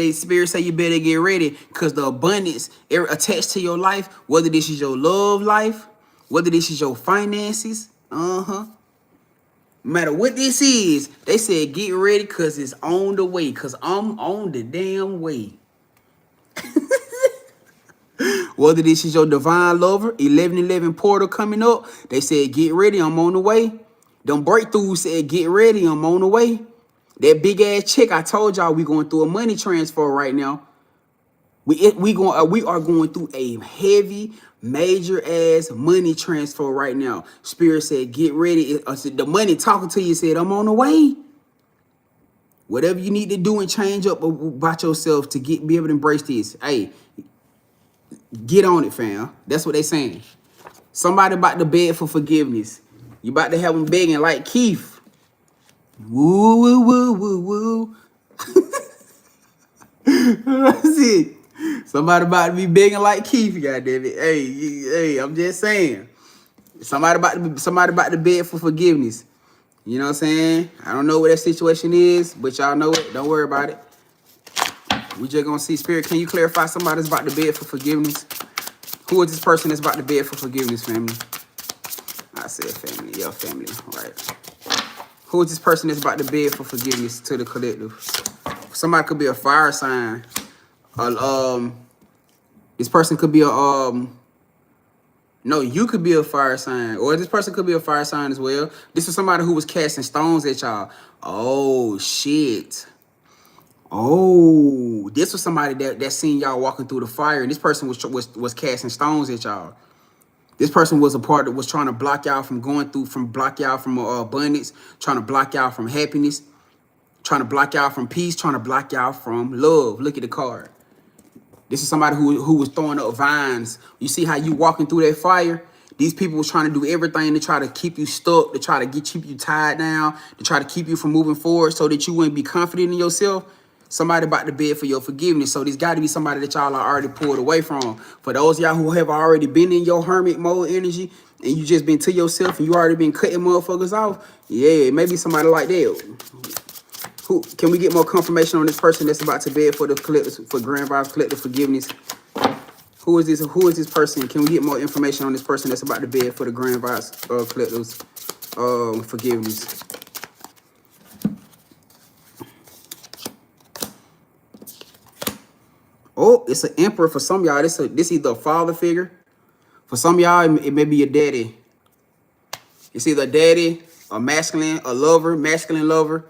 you better get ready, because the abundance attached to your life, whether this is your love life, whether this is your finances, no matter what this is, they said get ready, because it's on the way, because I'm on the damn way. Whether this is your divine lover, 1111 portal coming up, they said, get ready, I'm on the way. Them breakthroughs said, get ready, I'm on the way. That big ass check, I told y'all we going through a money transfer right now. We are going through a heavy, major ass money transfer right now. Spirit said, get ready. The money talking to you said, I'm on the way. Whatever you need to do and change up about yourself to be able to embrace this. Hey, get on it, fam. That's what they saying. Somebody about to beg for forgiveness. You about to have them begging like Keith. Woo, woo, woo, woo, woo. That's it. Somebody about to be begging like Keith, goddammit. Hey, I'm just saying. Somebody about to beg for forgiveness. You know what I'm saying? I don't know what that situation is, but y'all know it. Don't worry about it. We just gonna see. Spirit, can you clarify somebody's about to beg for forgiveness? Who is this person that's about to beg for forgiveness, family? I said family. Yeah, family. All right. Who is this person that's about to beg for forgiveness to the collective? Somebody could be a fire sign. This person could be no, you could be a fire sign, or this person could be a fire sign as well. This is somebody who was casting stones at y'all. Oh shit. Oh, this was somebody that seen y'all walking through the fire, and this person was casting stones at y'all. This person was a part that was trying to block y'all from block y'all from abundance, trying to block y'all from happiness, trying to block y'all from peace, trying to block y'all from love. Look at the card. This is somebody who was throwing up vines. You see how you walking through that fire? These people was trying to do everything to try to keep you stuck, to try to keep you tied down, to try to keep you from moving forward so that you wouldn't be confident in yourself. Somebody about to beg for your forgiveness. So there's got to be somebody that y'all are already pulled away from. For those of y'all who have already been in your hermit mode energy and you just been to yourself and you already been cutting motherfuckers off, yeah, maybe somebody like that. Who can we get more confirmation on this person that's about to beg for the collective, for Grand Vibes Collective forgiveness? Who is this? Who is this person? Can we get more information on this person that's about to beg for the Grand Vibes Collective's forgiveness? Oh, it's an emperor for some of y'all. This either a father figure. For some of y'all, it may be a daddy. It's either a daddy, a masculine, a lover, masculine lover.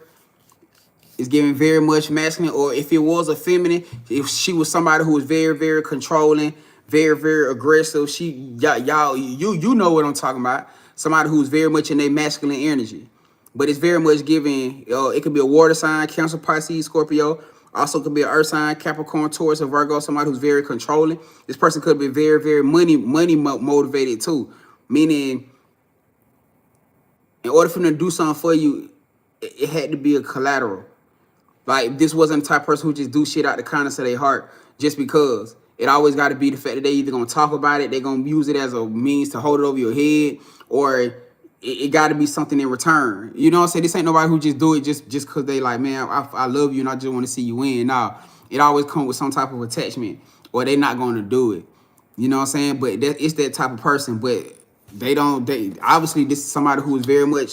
Is giving very much masculine, or if it was a feminine, if she was somebody who was very, very controlling, very, very aggressive. You know what I'm talking about. Somebody who's very much in their masculine energy, but it's very much giving. It could be a water sign, Cancer, Pisces, Scorpio. Also could be an earth sign, Capricorn, Taurus, or Virgo. Somebody who's very controlling. This person could be very, very money motivated too. Meaning, in order for them to do something for you, it had to be a collateral. Like, this wasn't the type of person who just do shit out the kindness of their heart just because. It always got to be the fact that they either going to talk about it, they're going to use it as a means to hold it over your head, or it got to be something in return. You know what I'm saying? This ain't nobody who just do it just because they like, man, I love you and I just want to see you win. Nah, it always comes with some type of attachment, or they not going to do it. You know what I'm saying? But it's that type of person. But they obviously, this is somebody who is very much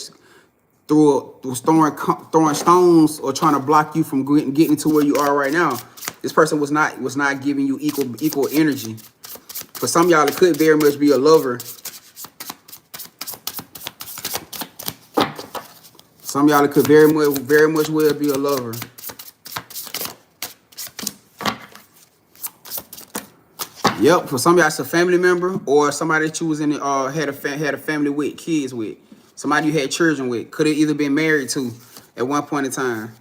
throwing stones or trying to block you from getting to where you are right now. This person was not giving you equal energy. For some of y'all, it could very much be a lover. Some of y'all, it could very much well be a lover. Yep. For some of y'all, it's a family member or somebody that you was in had a family with, kids with. Somebody you had children with. Could have either been married to at one point in time.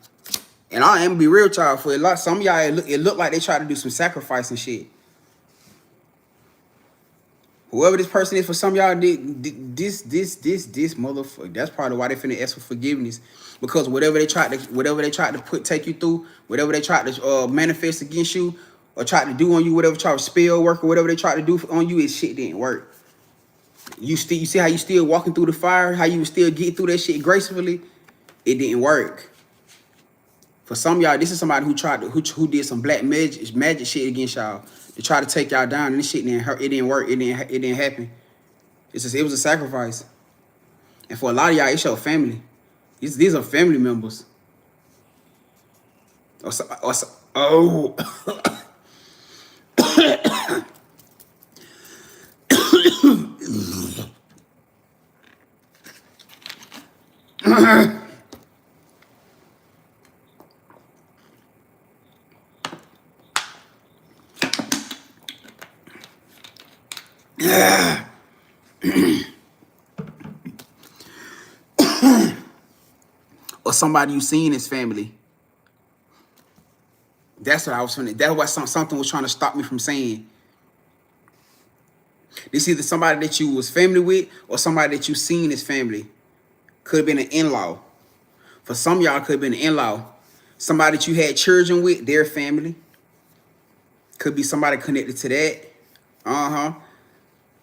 And I am gonna be real, child. For a lot, some of y'all, it looked like they tried to do some sacrifice and shit. Whoever this person is, for some of y'all, this motherfucker. That's probably why they finna ask for forgiveness, because whatever they tried to take you through, whatever they tried to manifest against you or tried to do on you, whatever tried to spell work or whatever they tried to do on you, it shit didn't work. You see how you still walking through the fire, how you still get through that shit gracefully. It didn't work. For some of y'all, this is somebody who did some black magic shit against y'all to try to take y'all down, and this shit didn't hurt. It didn't work. It didn't happen. It was a sacrifice. And for a lot of y'all, it's your family. These are family members. Oh. Or somebody you seen as family. That's what I was finna. That's what something was trying to stop me from saying. This either somebody that you was family with or somebody that you seen as family. Could have been an in-law. For some of y'all, could have been an in-law. Somebody that you had children with, their family. Could be somebody connected to that.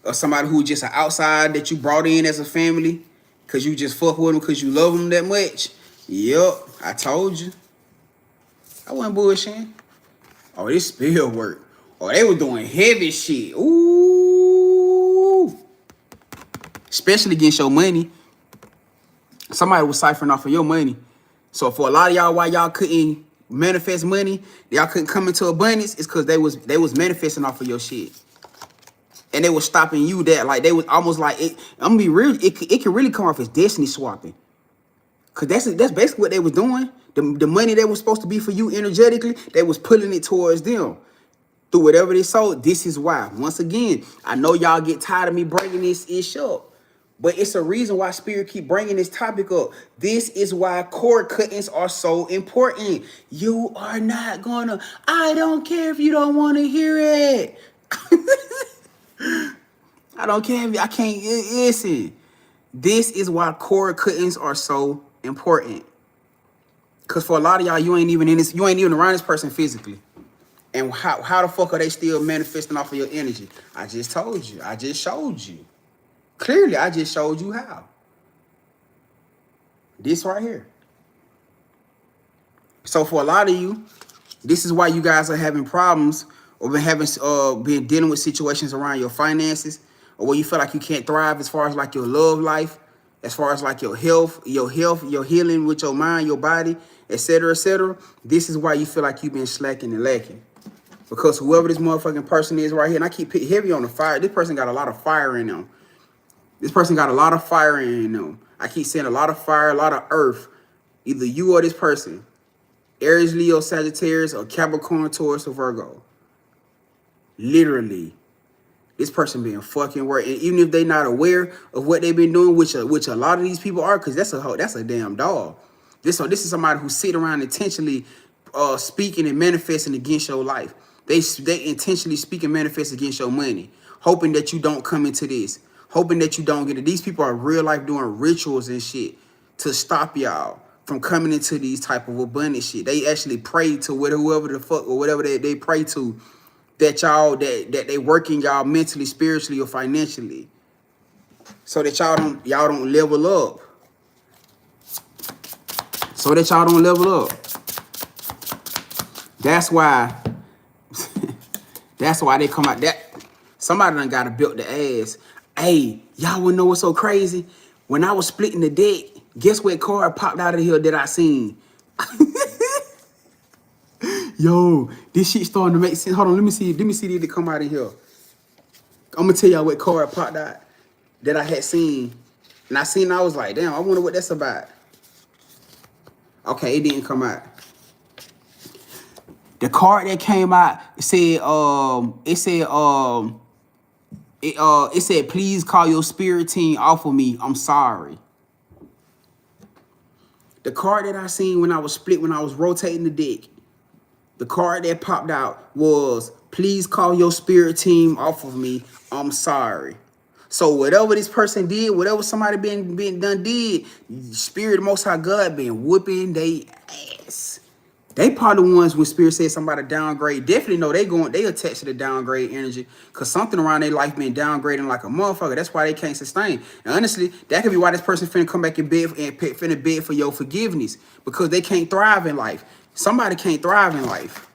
Or somebody who just an outside that you brought in as a family because you just fuck with them because you love them that much. Yup, I told you. I wasn't bullshitting. Oh, this spill work. Oh, they were doing heavy shit. Ooh. Especially against your money. Somebody was ciphering off of your money. So for a lot of y'all, why y'all couldn't manifest money, y'all couldn't come into abundance, it's because they was manifesting off of your shit. And they was stopping you that. Like, they was almost like, I'm gonna be real, it can really come off as destiny swapping. Cause that's basically what they was doing. The money that was supposed to be for you energetically, they was pulling it towards them. Through whatever they sold. This is why. Once again, I know y'all get tired of me bringing this ish up. But it's a reason why Spirit keep bringing this topic up. This is why cord cuttings are so important. You are not gonna, I don't care if you don't want to hear it. I don't care if I can't listen. This is why cord cuttings are so important. Because for a lot of y'all, you ain't even around this person physically. And how the fuck are they still manifesting off of your energy? I just told you. I just showed you. Clearly, I just showed you how. This right here. So for a lot of you, this is why you guys are having problems or been dealing with situations around your finances, or where you feel like you can't thrive as far as like your love life, as far as like your health, your healing with your mind, your body, etc., etc. This is why you feel like you've been slacking and lacking. Because whoever this motherfucking person is right here, and I keep hitting heavy on the fire, this person got a lot of fire in them. This person got a lot of fire in them. I keep saying a lot of fire, a lot of earth. Either you or this person. Aries, Leo, Sagittarius, or Capricorn, Taurus, or Virgo. Literally. This person being fucking worked. And even if they not aware of what they've been doing, which a lot of these people are, because that's a this dog. This is somebody who sit around intentionally speaking and manifesting against your life. They intentionally speak and manifest against your money, hoping that you don't come into this, hoping that you don't get it. These people are real life doing rituals and shit to stop y'all from coming into these type of abundant shit. They actually pray to whoever the fuck or whatever they pray to, that they working y'all mentally, spiritually, or financially, so that y'all don't level up. So that y'all don't level up. That's why they come out. That somebody done got to build the ass. Hey, y'all wanna know what's so crazy? When I was splitting the deck, guess what card popped out of here that I seen? Yo, this shit starting to make sense. Hold on, let me see if it come out of here. I'm gonna tell y'all what card popped out that I had seen. And I was like, damn, I wonder what that's about. Okay, it didn't come out. The card that came out, it said, please call your spirit team off of me. I'm sorry. The card that I seen when I was rotating the deck, the card that popped out was, please call your spirit team off of me. I'm sorry. So whatever this person did, whatever somebody been done did, Spirit Most High God been whooping they ass. They probably the ones when Spirit said somebody downgrade. Definitely know they attached to the downgrade energy, because something around their life been downgrading like a motherfucker. That's why they can't sustain. And honestly, that could be why this person finna come back in bed and finna beg for your forgiveness, because they can't thrive in life. Somebody can't thrive in life.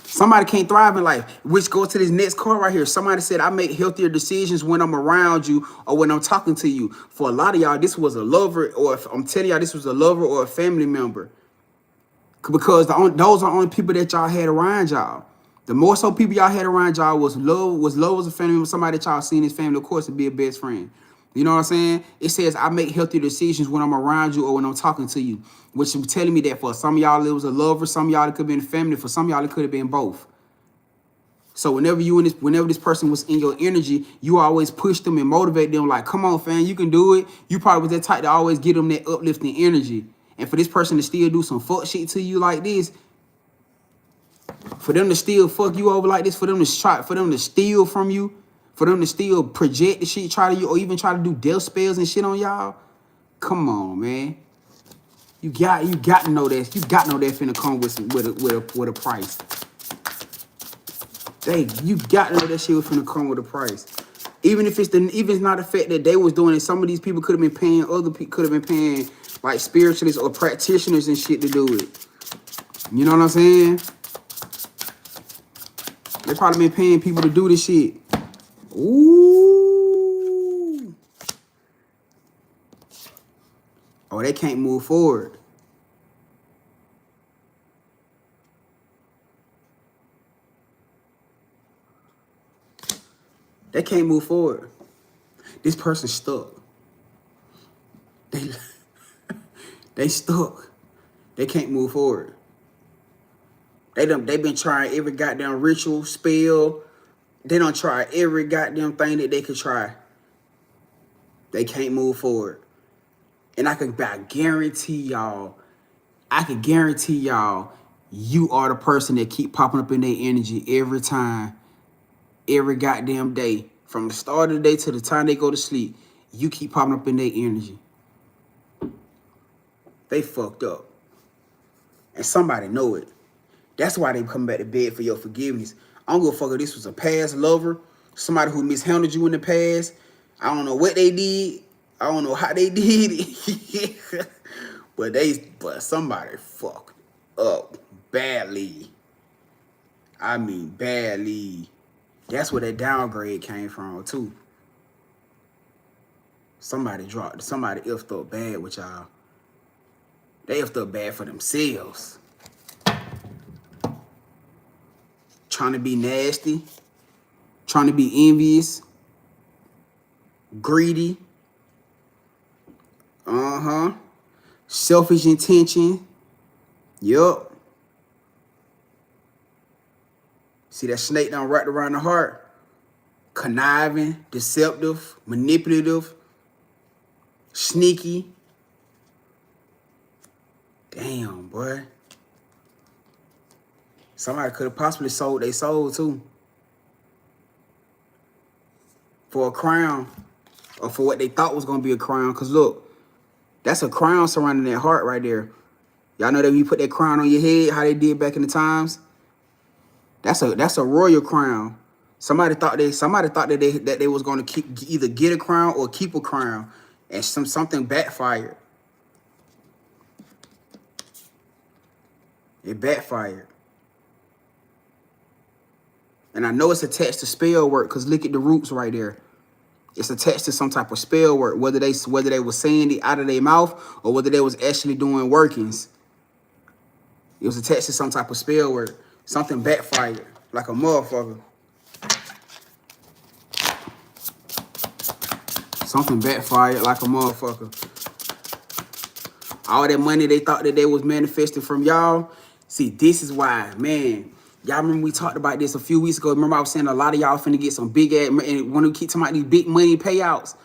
Somebody can't thrive in life, which goes to this next card right here. Somebody said, I make healthier decisions when I'm around you or when I'm talking to you. For a lot of y'all, this was a lover, or I'm telling y'all, this was a lover or a family member. Because those are only people that y'all had around y'all. The more so people y'all had around y'all was love as a family member, somebody that y'all seen his family, of course, to be a best friend. You know what I'm saying? It says, I make healthy decisions when I'm around you or when I'm talking to you. Which is telling me that for some of y'all, it was a lover. Some of y'all, it could have been family. For some of y'all, it could have been both. So whenever this person was in your energy, you always push them and motivate them like, come on, fam, you can do it. You probably was that type to always give them that uplifting energy. And for this person to still do some fuck shit to you like this, for them to still fuck you over like this, for them to steal from you, for them to still project the shit, try to, or even try to do death spells and shit on y'all. Come on, man. You got to know that. You got to know that finna come with a price. You got to know that shit was finna come with a price. Even if it's not the fact that they was doing it, some of these people could have been paying like spiritualists or practitioners and shit to do it. You know what I'm saying? They probably been paying people to do this shit. Ooh. Oh, they can't move forward. They can't move forward. This person's stuck. They stuck. They can't move forward. They've been trying every goddamn ritual, spell. They done try every goddamn thing that they could try. They can't move forward. And I could guarantee y'all, you are the person that keep popping up in their energy every time, every goddamn day. From the start of the day to the time they go to sleep, you keep popping up in their energy. They fucked up. And somebody know it. That's why they come back to bed for your forgiveness. I don't give a fuck if this was a past lover, somebody who mishandled you in the past. I don't know what they did. I don't know how they did it. but somebody fucked up badly. I mean badly. That's where that downgrade came from too. Somebody effed up bad with y'all. They effed up bad for themselves. Trying to be nasty, trying to be envious, greedy, selfish intention, yup. See that snake down wrapped around the heart? Conniving, deceptive, manipulative, sneaky. Damn, boy. Somebody could have possibly sold their soul too. For a crown. Or for what they thought was going to be a crown. Because look, that's a crown surrounding that heart right there. Y'all know that when you put that crown on your head, how they did back in the times? That's a royal crown. Somebody thought that they was going to either get a crown or keep a crown. And something backfired. It backfired. And I know it's attached to spell work because look at the roots right there. It's attached to some type of spell work, whether they were saying it out of their mouth or whether they was actually doing workings. It was attached to some type of spell work. Something backfired like a motherfucker. Something backfired like a motherfucker. All that money they thought that they was manifesting from y'all. See, this is why, man. Y'all remember we talked about this a few weeks ago. Remember I was saying a lot of y'all finna get some big ass, and when we keep talking about these big money payouts,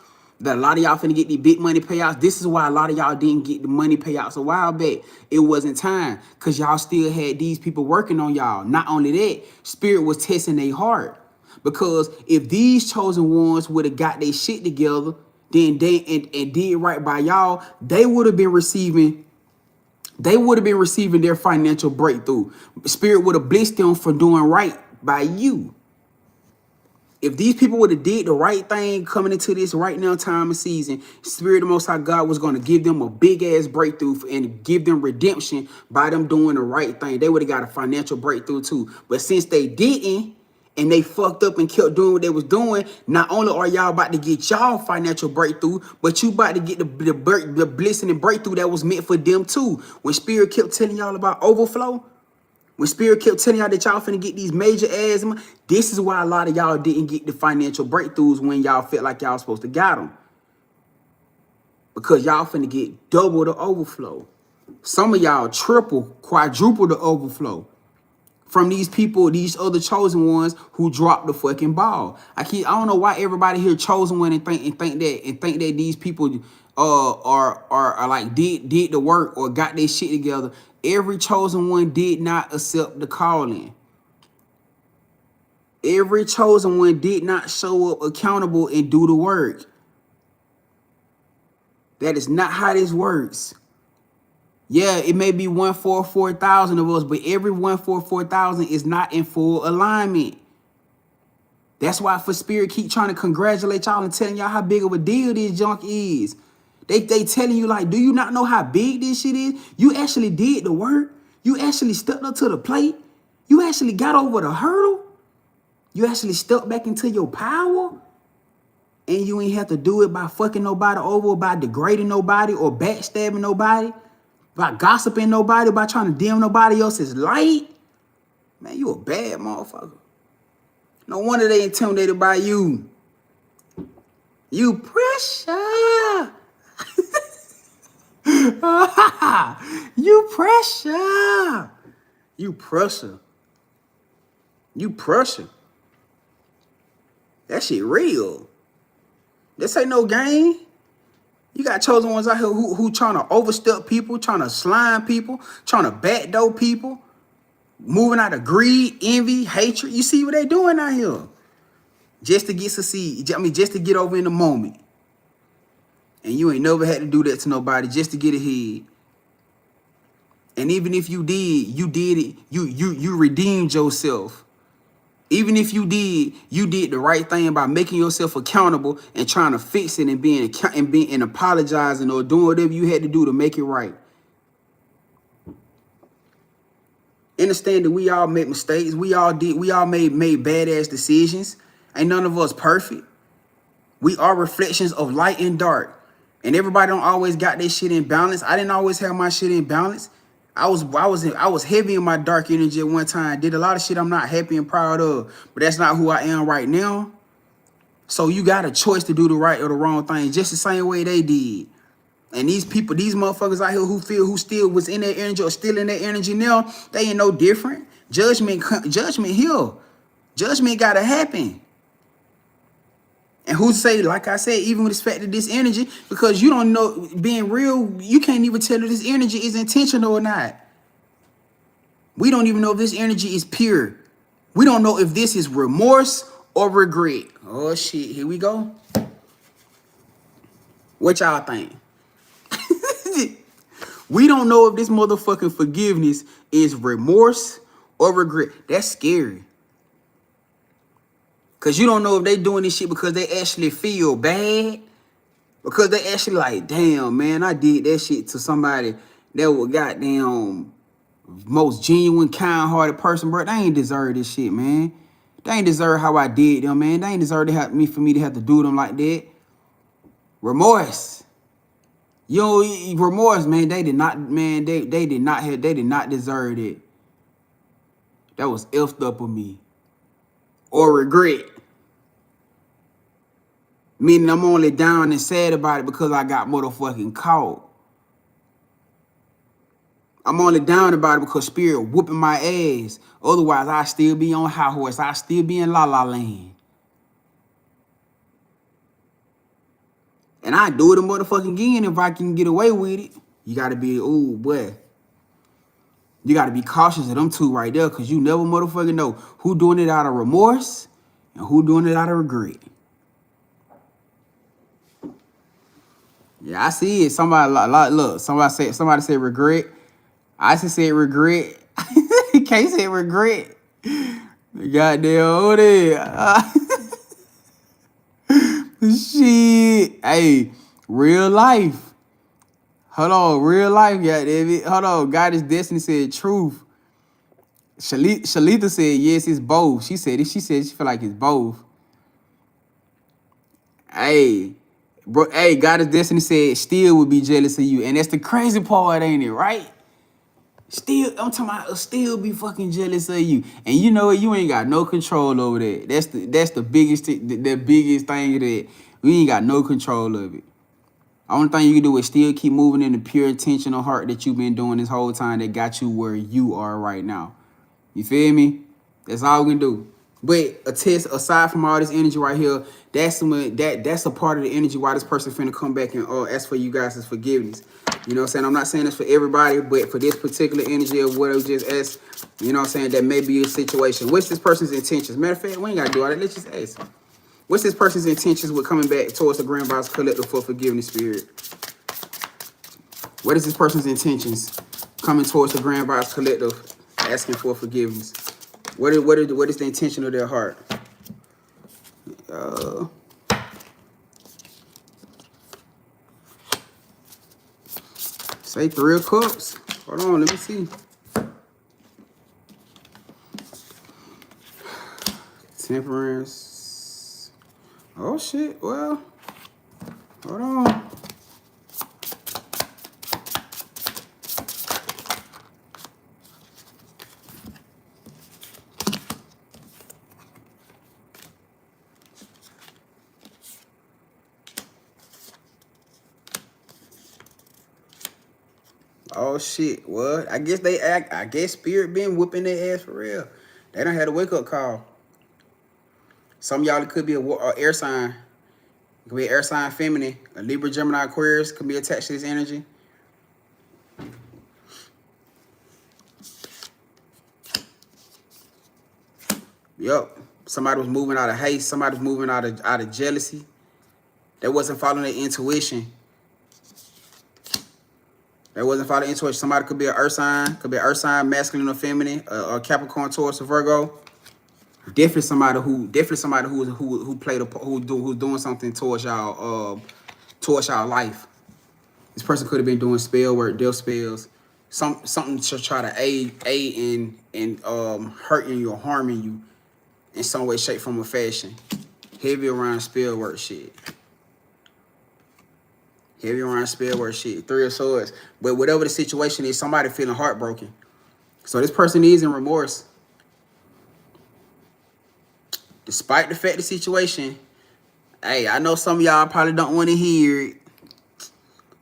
that a lot of y'all finna get these big money payouts. This is why a lot of y'all didn't get the money payouts a while back. It wasn't time because y'all still had these people working on y'all. Not only that, Spirit was testing their heart. Because if these chosen ones would have got their shit together, then and did right by y'all, they would have been receiving their financial breakthrough. Spirit would have blessed them for doing right by you. If these people would have did the right thing coming into this right now time of season, Spirit of the Most High God was going to give them a big ass breakthrough and give them redemption by them doing the right thing. They would have got a financial breakthrough too. But since they didn't, and they fucked up and kept doing what they was doing, not only are y'all about to get y'all financial breakthrough, but you about to get the blessing and breakthrough that was meant for them too. When Spirit kept telling y'all about overflow, when Spirit kept telling y'all that y'all finna get these major ass, this is why a lot of y'all didn't get the financial breakthroughs when y'all felt like y'all supposed to got them. Because y'all finna get double the overflow. Some of y'all triple, quadruple the overflow from these people, these other chosen ones who dropped the fucking ball. I don't know why everybody here chosen one and think that these people are like did the work or got their shit together. Every chosen one did not accept the calling. Every chosen one did not show up accountable and do the work. That is not how this works. Yeah, it may be 1 for 4,000 of us, but every 1 for 4,000 is not in full alignment. That's why for Spirit keep trying to congratulate y'all and telling y'all how big of a deal this junk is. They telling you like, do you not know how big this shit is? You actually did the work. You actually stepped up to the plate. You actually got over the hurdle. You actually stepped back into your power. And you ain't have to do it by fucking nobody over, by degrading nobody or backstabbing nobody, by gossiping nobody, by trying to dim nobody else's light. Man, you a bad motherfucker. No wonder they intimidated by you. You pressure. You pressure. You pressure. You pressure. That shit real. This ain't no game. You got chosen ones out here who trying to overstep people, trying to slime people, trying to backdoor people, moving out of greed, envy, hatred. You see what they doing out here? Just to get succeed. I mean, just to get over in the moment. And you ain't never had to do that to nobody just to get ahead. And even if you did it. You redeemed yourself. Even if you did the right thing by making yourself accountable and trying to fix it and being apologizing or doing whatever you had to do to make it right. Understand that we all make mistakes. We all made badass decisions. Ain't none of us perfect. We are reflections of light and dark. And everybody don't always got their shit in balance. I didn't always have my shit in balance. I was heavy in my dark energy at one time. Did a lot of shit I'm not happy and proud of. But that's not who I am right now. So you got a choice to do the right or the wrong thing, just the same way they did. And these people, these motherfuckers out here who still was in their energy or still in their energy now, they ain't no different. Judgment here. Judgment gotta happen. And who say, like I said, even with respect to this energy, because you don't know, being real, you can't even tell if this energy is intentional or not. We don't even know if this energy is pure. We don't know if this is remorse or regret. Oh shit, here we go. What y'all think? We don't know if this motherfucking forgiveness is remorse or regret. That's scary. Because you don't know if they doing this shit because they actually feel bad. Because they actually like, damn, man, I did that shit to somebody that was goddamn most genuine, kind-hearted person, bro. They ain't deserve this shit, man. They ain't deserve how I did them, man. They ain't deserve for me to have to do them like that. Remorse. Yo, remorse, man. They did not, man. They did not deserve it. That was effed up of me. Or regret. Meaning I'm only down and sad about it because I got motherfucking caught. I'm only down about it because spirit whooping my ass. Otherwise, I still be on high horse. I still be in la la land. And I do it a motherfucking again if I can get away with it. You gotta be, ooh, boy. You gotta be cautious of them two right there, because you never motherfucking know who doing it out of remorse and who doing it out of regret. Yeah, I see it. Somebody look. Somebody said regret. I just said regret. Can't say regret. Goddamn, oh there. Shit. Hey, real life. Hold on, real life, goddamn. Hold on. Goddess Destiny said truth. Shalita said yes, it's both. She said she feel like it's both. Hey. Bro, hey, Goddess Destiny said still would be jealous of you. And that's the crazy part, ain't it, right? Still, I'm talking about still be fucking jealous of you. And you know what? You ain't got no control over that. That's the biggest biggest thing that we ain't got no control of it. Only thing you can do is still keep moving in the pure intentional heart that you've been doing this whole time that got you where you are right now. You feel me? That's all we can do. But a test, aside from all this energy right here, that's a part of the energy why this person finna come back and ask for you guys' forgiveness. You know what I'm saying? I'm not saying this for everybody, but for this particular energy of what I just asked, you know what I'm saying, that may be a situation. What's this person's intentions? Matter of fact, we ain't gotta do all that. Let's just ask. What's this person's intentions with coming back towards the Grandvibes Collective for forgiveness spirit? What is this person's intentions coming towards the Grandvibes Collective asking for forgiveness? What is the intention of their heart? Say 3 of Cups. Hold on, let me see. Temperance. Oh shit. Well, hold on. Oh shit, what? I guess spirit been whooping their ass for real. They done had a wake-up call. Some of y'all, it could be a air sign. It could be an air sign feminine. A Libra, Gemini, Aquarius could be attached to this energy. Yup. Somebody was moving out of haste. Somebody was moving out of jealousy. They wasn't following their intuition. Somebody could be an earth sign, masculine or feminine, or Capricorn, Taurus, or Virgo. Definitely somebody who's doing something towards y'all life. This person could have been doing spell work, death spells, something to try to aid in hurting you or harming you in some way, shape, form, or fashion. Heavy around spell work shit. Heavy around spell work shit. 3 of Swords. But whatever the situation is, somebody feeling heartbroken. So this person is in remorse. Despite the fact the situation, hey, I know some of y'all probably don't want to hear it.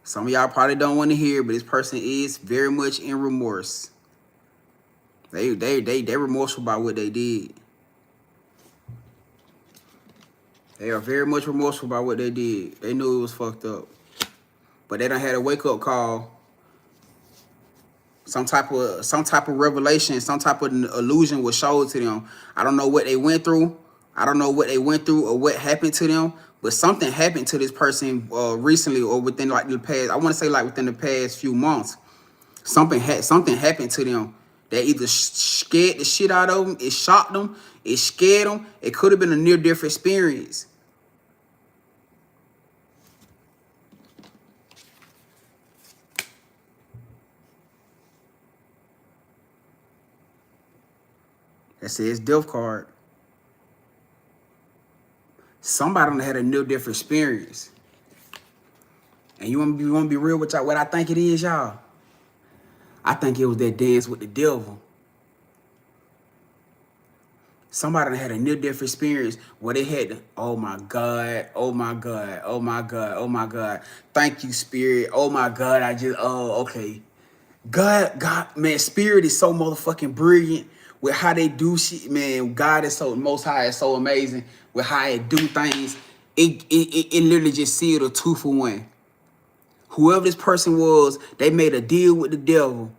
Some of y'all probably don't want to hear it, but this person is very much in remorse. They remorseful about what they did. They are very much remorseful about what they did. They knew it was fucked up. But they done had a wake-up call. Some type of revelation, some type of illusion was showed to them. I don't know what they went through. I don't know what they went through or what happened to them, but something happened to this person recently or within like the past, I want to say like within the past few months. Something happened to them that either scared the shit out of them, it shocked them, it scared them. It could have been a near-death experience. That says death card. Somebody done had a near-death experience. And you want to be real with y'all? What I think it is, y'all? I think it was that dance with the devil. Somebody done had a near-death experience where they had to, oh my God, oh my God, oh my God, oh my God. Thank you, Spirit. Oh my God, okay. God, man, Spirit is so motherfucking brilliant with how they do shit, man. God is so, Most High is so amazing with how it do things. It literally just sealed a 2-for-1. Whoever this person was, they made a deal with the devil.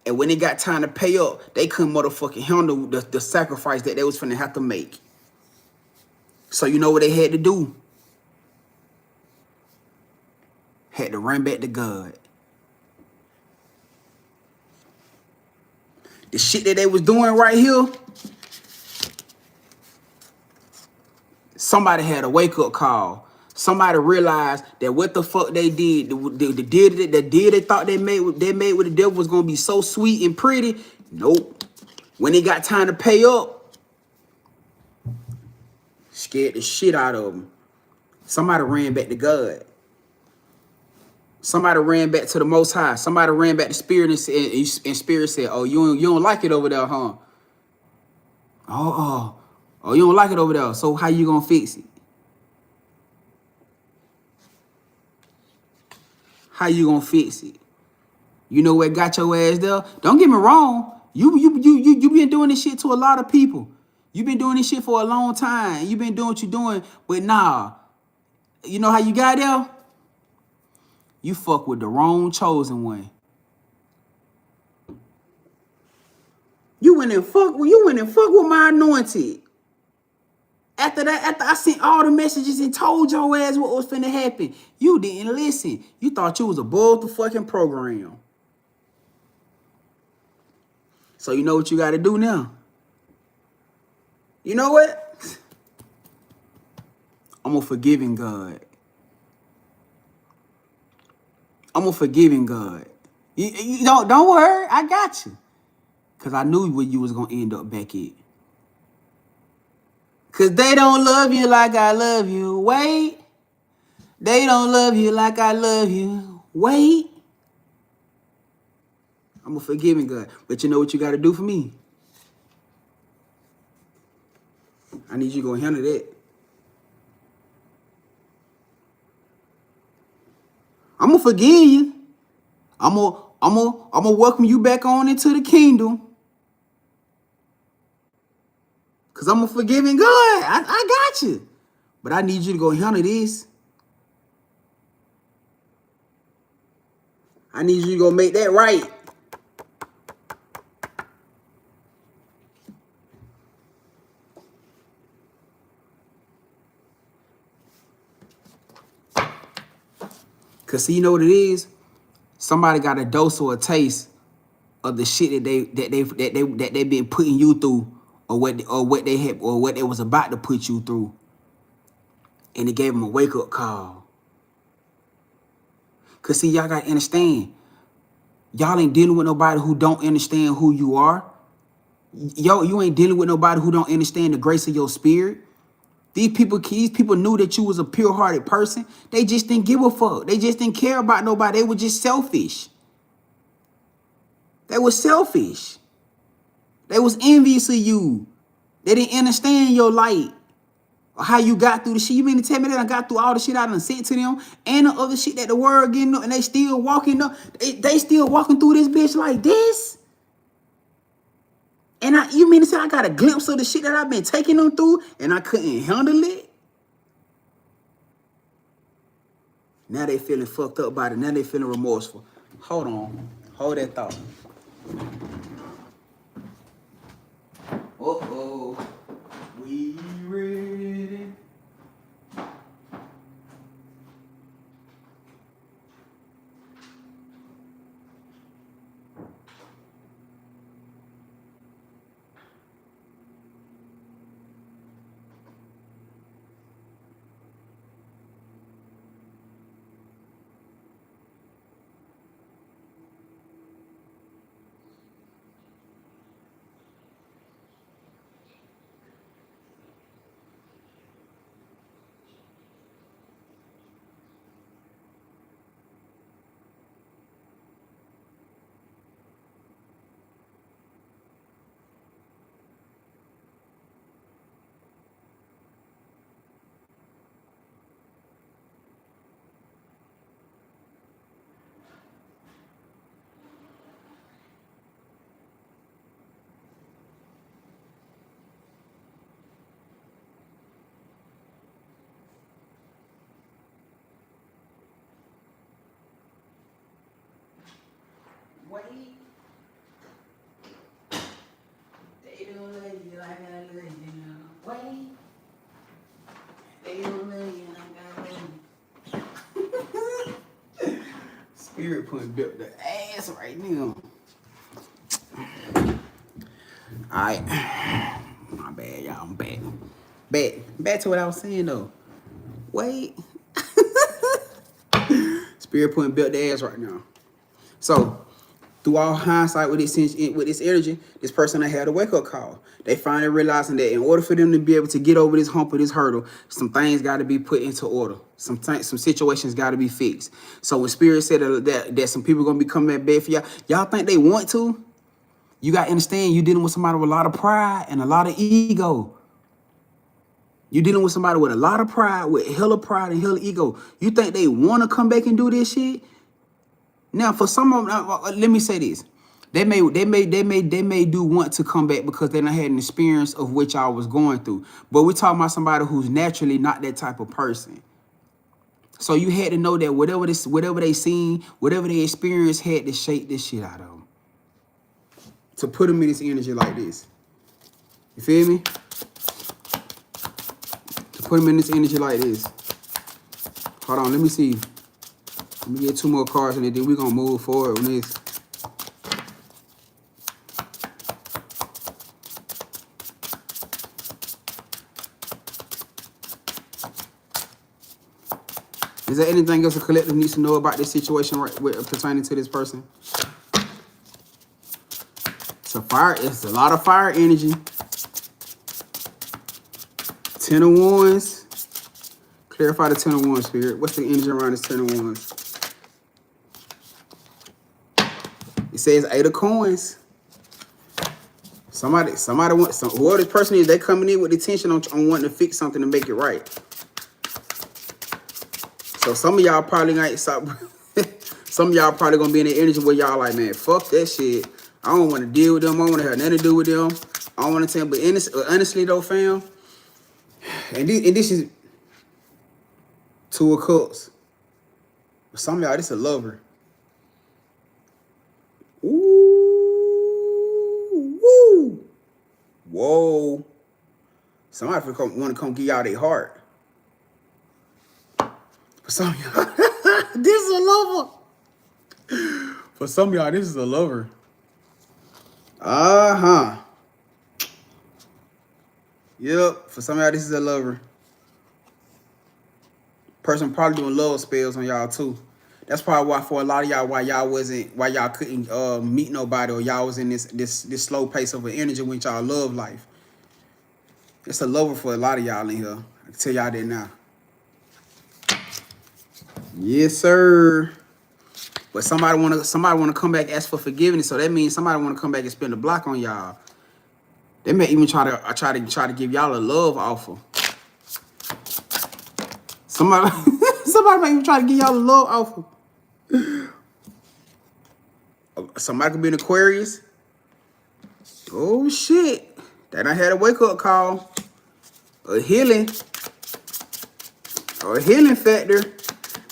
And when it got time to pay up, they couldn't motherfucking handle the sacrifice that they was finna have to make. So you know what they had to do? Had to run back to God. The shit that they was doing right here, somebody had a wake-up call. Somebody realized that what the fuck they did, the deal they thought they made with the devil was gonna be so sweet and pretty. Nope. When it got time to pay up, scared the shit out of them. Somebody ran back to God. Somebody ran back to the Most High. Somebody ran back to Spirit and Spirit said, "Oh, you don't like it over there, huh? Oh, you don't like it over there. So how you gonna fix it? How you gonna fix it? You know what got your ass there? Don't get me wrong. You been doing this shit to a lot of people. You been doing this shit for a long time. You been doing what you doing, but nah. You know how you got there? You fuck with the wrong chosen one. You went and fuck with my anointed. After I sent all the messages and told your ass what was finna happen, you didn't listen. You thought you was above the fucking program. So you know what you got to do now? You know what? I'm a forgiving God. I'm a forgiving God. You don't worry, I got you. Because I knew where you was going to end up back at. Because they don't love you like I love you. Wait. They don't love you like I love you. Wait. I'm a forgiving God. But you know what you got to do for me? I need you to go handle that. I'm going to forgive you. I'm gonna welcome you back on into the kingdom. Because I'm a forgiving God. I got you. But I need you to go handle this. I need you to go make that right. Because see, you know what it is? Somebody got a dose or a taste of the shit that they been putting you through, or what they was about to put you through, and it gave them a wake up call. Cause see, y'all gotta understand, y'all ain't dealing with nobody who don't understand who you are. You ain't dealing with nobody who don't understand the grace of your spirit. These people knew that you was a pure-hearted person. They just didn't give a fuck. They just didn't care about nobody. They were just selfish. They were selfish. They was envious of you. They didn't understand your light or how you got through the shit. You mean to tell me that I got through all the shit I done sent to them and the other shit that the world getting up, and they still walking up. They still walking through this bitch like this? And you mean to say I got a glimpse of the shit that I've been taking them through and I couldn't handle it? Now they feeling fucked up about it. Now they feeling remorseful. Hold on. Hold that thought. Uh-oh. We ready? Wait. They don't love you like I love you now. Wait. They don't love you like I love you. Spirit putting built the ass right now. Alright. My bad, y'all. I'm back. Back to what I was saying though. Wait. Spirit putting built the ass right now. So through all hindsight with this energy, this person had a wake-up call. They finally realizing that in order for them to be able to get over this hump or this hurdle, some things got to be put into order. Some situations got to be fixed. So when Spirit said that some people going to be coming at bed for y'all think they want to? You got to understand, you dealing with somebody with a lot of pride and a lot of ego. You dealing with somebody with a lot of pride, with hella pride and hella ego. You think they want to come back and do this shit? Now, for some of them, let me say this: they may do want to come back because they done had an experience of what y'all was going through. But we're talking about somebody who's naturally not that type of person. So you had to know that whatever they seen, whatever they experienced, had to shake this shit out of them to put them in this energy like this. You feel me? To put them in this energy like this. Hold on, let me see. Let me get 2 more cards and then we're going to move forward on this. Is there anything else the collective needs to know about this situation pertaining to this person? It's a lot of fire energy. 10 of Wands. Clarify the 10 of Wands, Spirit. What's the energy around this 10 of Wands? It says 8 of Coins. Somebody wants whoever this person is, they coming in with the tension on wanting to fix something to make it right. So some of y'all probably gonna some of y'all probably gonna be in the energy where y'all like, man, fuck that shit. I don't want to deal with them. I don't want to have nothing to do with them. I don't want to tell them. But honestly though, fam, and this is 2 of Cups. For some of y'all, this is a lover. Ooh, woo, whoa. Somebody want to come give y'all their heart. For some of y'all, this is a lover. For some of y'all, this is a lover. Yep. For some of y'all, this is a lover. Person probably doing love spells on y'all too. That's probably why for a lot of y'all, why y'all couldn't meet nobody, or y'all was in this slow pace of an energy with y'all love life. It's a lover for a lot of y'all in here. I can tell y'all that now. Yes, sir. But somebody wanna come back, ask for forgiveness. So that means somebody wanna come back and spin the block on y'all. They may even try to give y'all a love offer. Somebody might even try to give y'all a love offer. Somebody could be an Aquarius. Oh shit. Then I had a wake-up call. A healing factor.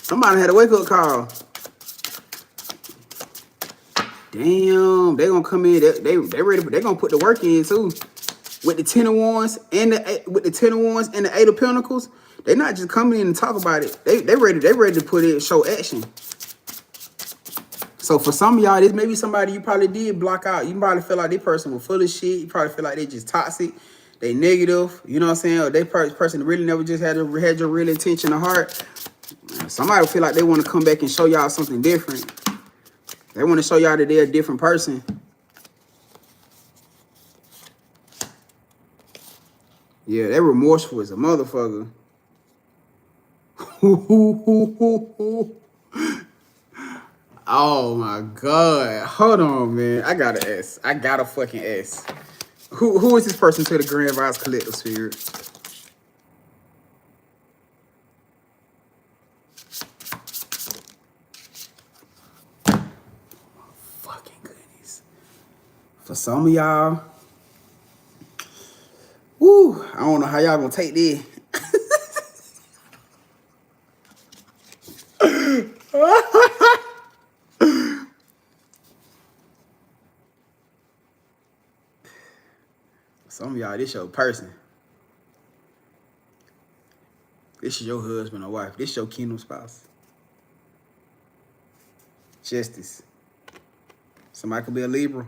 Somebody had a wake up call. Damn, they gonna come in. They ready. They gonna put the work in too. With the 10 of Wands and the 8 of Pentacles, they not just coming in and talk about it. They ready. They ready to put it, show action. So for some of y'all, this may be somebody you probably did block out. You probably feel like this person was full of shit. You probably feel like they just toxic. They negative. You know what I'm saying? Or they person really never just had your real intention of heart. Somebody feel like they want to come back and show y'all something different. They want to show y'all that they're a different person. Yeah, they're remorseful as a motherfucker. Oh my God. Hold on, man. I got an S. I got a fucking S. Who is this person to the Grand Vibes Collective Spirit? Fucking goodness. For some of y'all, woo, I don't know how y'all gonna take this. Some of y'all, this your person. This is your husband or wife. This your kingdom spouse. Justice. Somebody could be a Libra.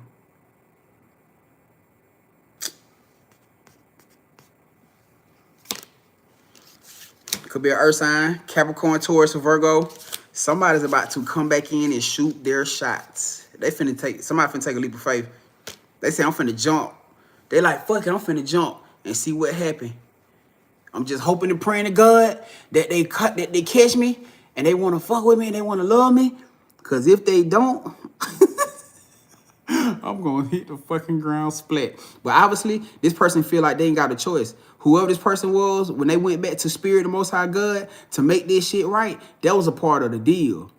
Could be an Earth sign, Capricorn, Taurus, or Virgo. Somebody's about to come back in and shoot their shots. Somebody finna take a leap of faith. They say, I'm finna jump. They like, fuck it, I'm finna jump and see what happened. I'm just hoping and praying to God that they catch me and they want to fuck with me and they want to love me. Because if they don't, I'm going to hit the fucking ground splat. But obviously, this person feel like they ain't got a choice. Whoever this person was, when they went back to Spirit, the Most High God, to make this shit right, that was a part of the deal.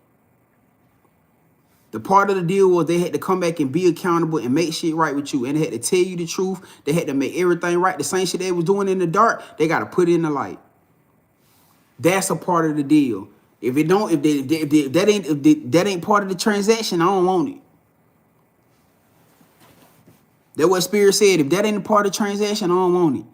The part of the deal was they had to come back and be accountable and make shit right with you. And they had to tell you the truth. They had to make everything right. The same shit they was doing in the dark, they got to put it in the light. That's a part of the deal. If that ain't part of the transaction, I don't want it. That's what Spirit said. If that ain't a part of the transaction, I don't want it.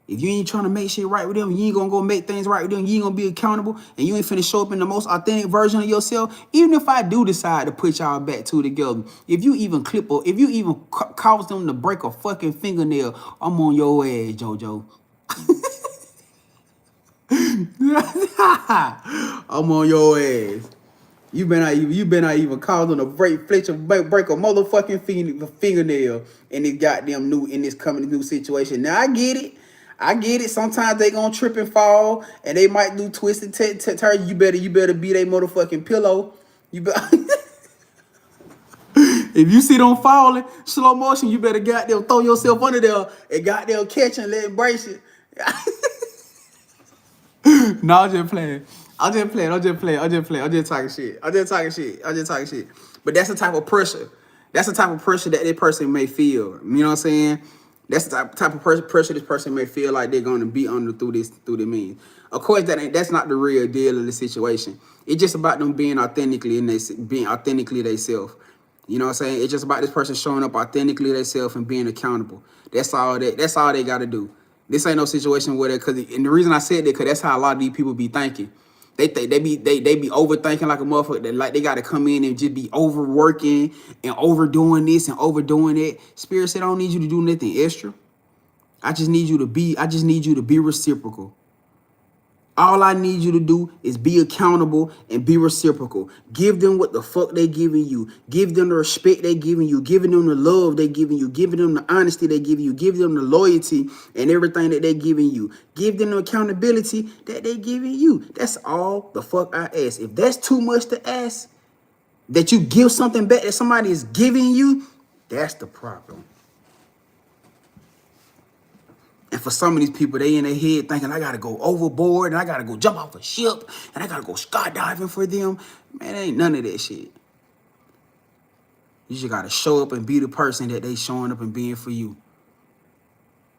If you ain't trying to make shit right with them, you ain't gonna go make things right with them, you ain't gonna be accountable, and you ain't finna show up in the most authentic version of yourself, even if I do decide to put y'all back two together, if you even cause them to break a fucking fingernail, I'm on your ass, JoJo. I'm on your ass. You better not even cause them to break a motherfucking fingernail in this goddamn new situation. Now I get it. Sometimes they gonna trip and fall, and they might do twist and turn. You better be their motherfucking pillow. You better. If you see them falling slow motion, you better goddamn throw yourself under there and goddamn catch and let it brace it. No, I'm just playing. I'm just talking shit. But that's the type of pressure. That's the type of pressure that person may feel. You know what I'm saying? That's the type of pressure this person may feel like they're going to be under through the means. Of course, that's not the real deal of the situation. It's just about them being authentically themselves. You know what I'm saying? It's just about this person showing up authentically themselves and being accountable. That's all they got to do. This ain't no situation where and the reason I said that, because that's how a lot of these people be thinking. They be overthinking like a motherfucker. Like they gotta come in and just be overworking and overdoing this and overdoing it. Spirit said, I don't need you to do nothing extra. I just need you to be reciprocal. All I need you to do is be accountable and be reciprocal. Give them what the fuck they giving you. Give them the respect they giving you. Giving them the love they giving you. Giving them the honesty they giving you. Giving them the loyalty and everything that they giving you. Give them the accountability that they giving you. That's all the fuck I ask. If that's too much to ask, that you give something back that somebody is giving you, that's the problem. And for some of these people, they in their head thinking, I got to go overboard and I got to go jump off a ship and I got to go skydiving for them. Man, ain't none of that shit. You just got to show up and be the person that they showing up and being for you.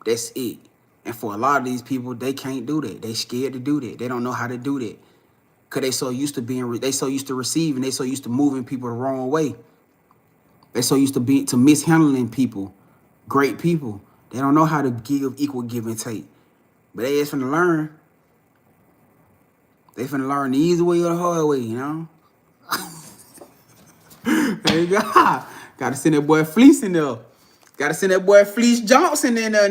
That's it. And for a lot of these people, they can't do that. They scared to do that. They don't know how to do that. Cause they so used to they so used to receiving, they so used to moving people the wrong way. They so used to mishandling people, great people. They don't know how to give equal give and take. But they just finna learn. They finna learn the easy way or the hard way, you know? There you go. Gotta send that boy Fleece in there. Gotta send that boy Fleece Johnson in there.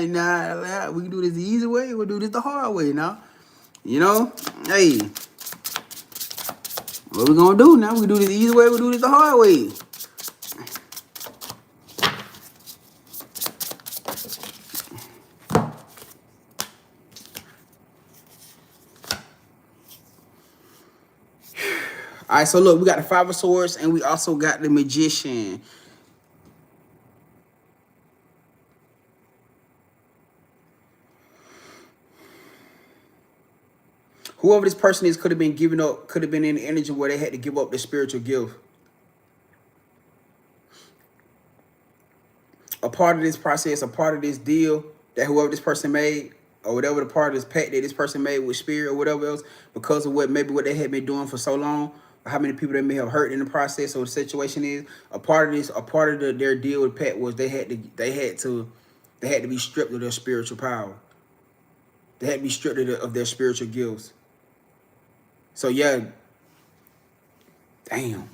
Nah. We can do this the easy way, we'll do this the hard way now. You know? Hey. What we gonna do now? We do this the easy way, we'll do this the hard way. All right, so look, we got the Five of Swords and we also got the Magician. Whoever this person is could have been giving up, could have been in the energy where they had to give up their spiritual gift. A part of this process, a part of this deal that whoever this person made, or whatever the part of this pact that this person made with spirit or whatever else, because of what they had been doing for so long, or how many people they may have hurt in the process or the situation is, a part of their deal with pact was they had to be stripped of their spiritual power. They had to be stripped of their spiritual gifts. So yeah, damn.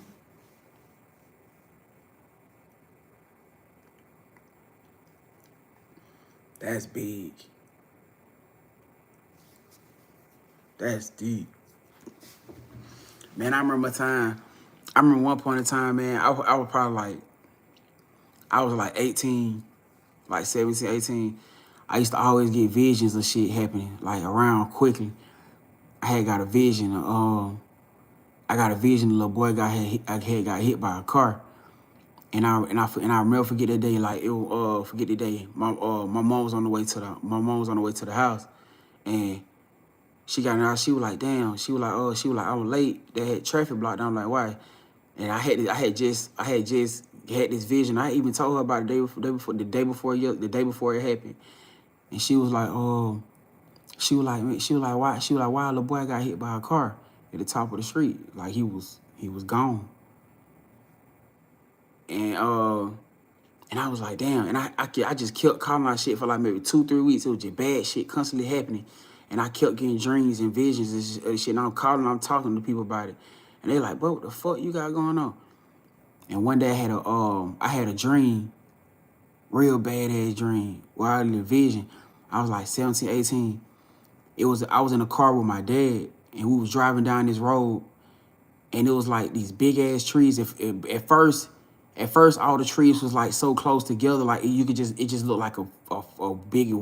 That's big. That's deep. Man, I remember one point in time, man, I was probably I was like 18, like 17, 18. I used to always get visions of shit happening, like around quickly. I had got a vision. I got a vision. The little boy got hit by a car, and I I'll never forget that day. Like forget the day. My mom was on the way to the house, and she got out. She was like, damn. She was like, I was late. They had traffic blocked. I'm like, why? And I had just had this vision. I even told her about the day before it happened, and she was like, She was like, why? She was like, why? Little boy got hit by a car at the top of the street. Like he was gone. And I was like, damn. And I just kept calling my shit for like maybe 2-3 weeks. It was just bad shit constantly happening. And I kept getting dreams and visions and shit. And I'm calling, I'm talking to people about it. And they like, bro, what the fuck you got going on? And one day I had a dream, real badass dream, where I had a vision. I was like 17, 18. I was in a car with my dad, and we was driving down this road, and it was like these big ass trees. At first, all the trees was like so close together, like it just looked like a big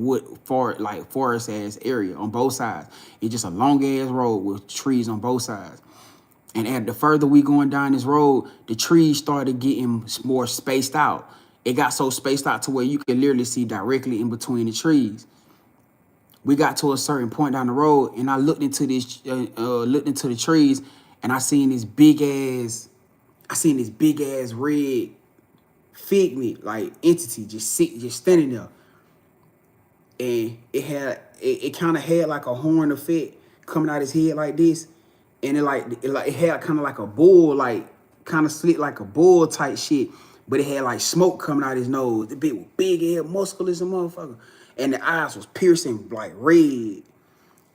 forest ass area on both sides. It's just a long ass road with trees on both sides. And the further we going down this road, the trees started getting more spaced out. It got so spaced out to where you could literally see directly in between the trees. We got to a certain point down the road, and I looked into the trees, and I seen this big ass red figment, like entity, just standing there, and it kind of had like a horn effect coming out his head like this, and it had kind of like a bull, like kind of slit like a bull type shit, but it had like smoke coming out his nose. The big head, muscular as a motherfucker. And the eyes was piercing like red,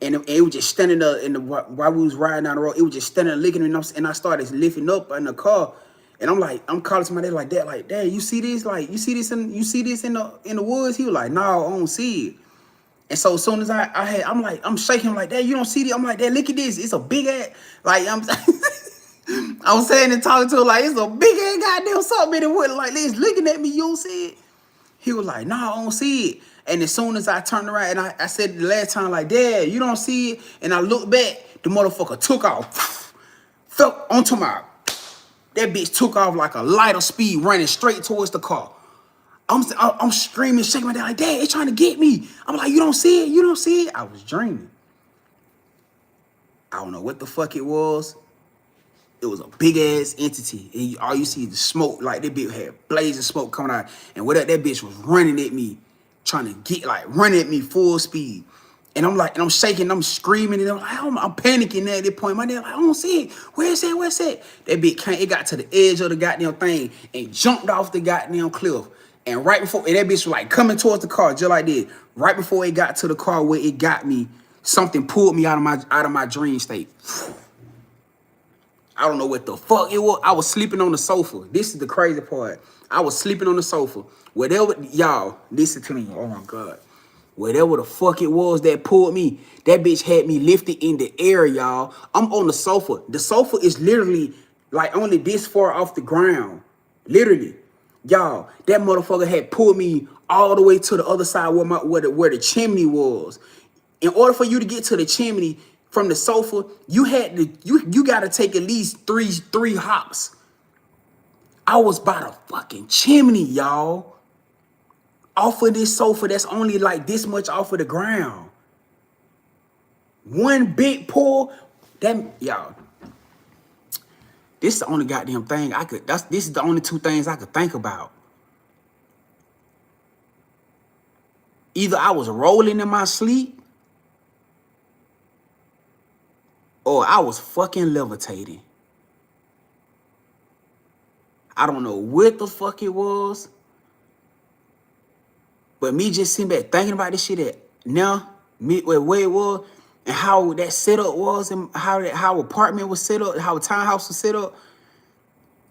and it was just standing there. While we was riding down the road, it was just standing there looking at me, and I started lifting up in the car, and I'm calling somebody like, Dad, you see this? Like, you see this in the woods? He was like, no, I don't see it. And so as soon as I'm shaking, like, Dad, you don't see it? I'm like, Dad, look at this. It's a big ass, like I was saying and talking to him like, it's a big ass goddamn something in the wood like this, looking at me. You don't see it? He was like, no, I don't see it. And as soon as I turned around, and I said the last time, like, Dad, you don't see it? And I looked back, the motherfucker took off. Fell onto that bitch took off like a lighter speed, running straight towards the car. I'm screaming, shaking my dad, like, Dad, it's trying to get me. I'm like, you don't see it? You don't see it? I was dreaming. I don't know what the fuck it was. It was a big ass entity. And all you see is the smoke, like that bitch had blazing smoke coming out. And that bitch was running at me, running at me full speed. And I'm like, and I'm shaking, I'm screaming, and I'm panicking at that point. My dad like, I don't see it. Where's that? Where's that? That bitch came, it got to the edge of the goddamn thing and jumped off the goddamn cliff. And right before, and that bitch was like coming towards the car, just like that. Right before it got to the car where it got me, something pulled me out of my dream state. I don't know what the fuck it was. I was sleeping on the sofa. This is the crazy part. I was sleeping on the sofa. Whatever, y'all, listen to me. Oh my God. Whatever the fuck it was that pulled me, that bitch had me lifted in the air, y'all. I'm on the sofa. The sofa is literally like only this far off the ground. Literally. Y'all, that motherfucker had pulled me all the way to the other side where the chimney was. In order for you to get to the chimney from the sofa, you gotta take at least three hops. I was by the fucking chimney, y'all. Off of this sofa that's only like this much off of the ground. One big pull, y'all. This is the only goddamn thing this is the only two things I could think about. Either I was rolling in my sleep or I was fucking levitating. I don't know what the fuck it was. But me just sitting back thinking about this shit where it was and how that setup was and how apartment was set up, how a townhouse was set up.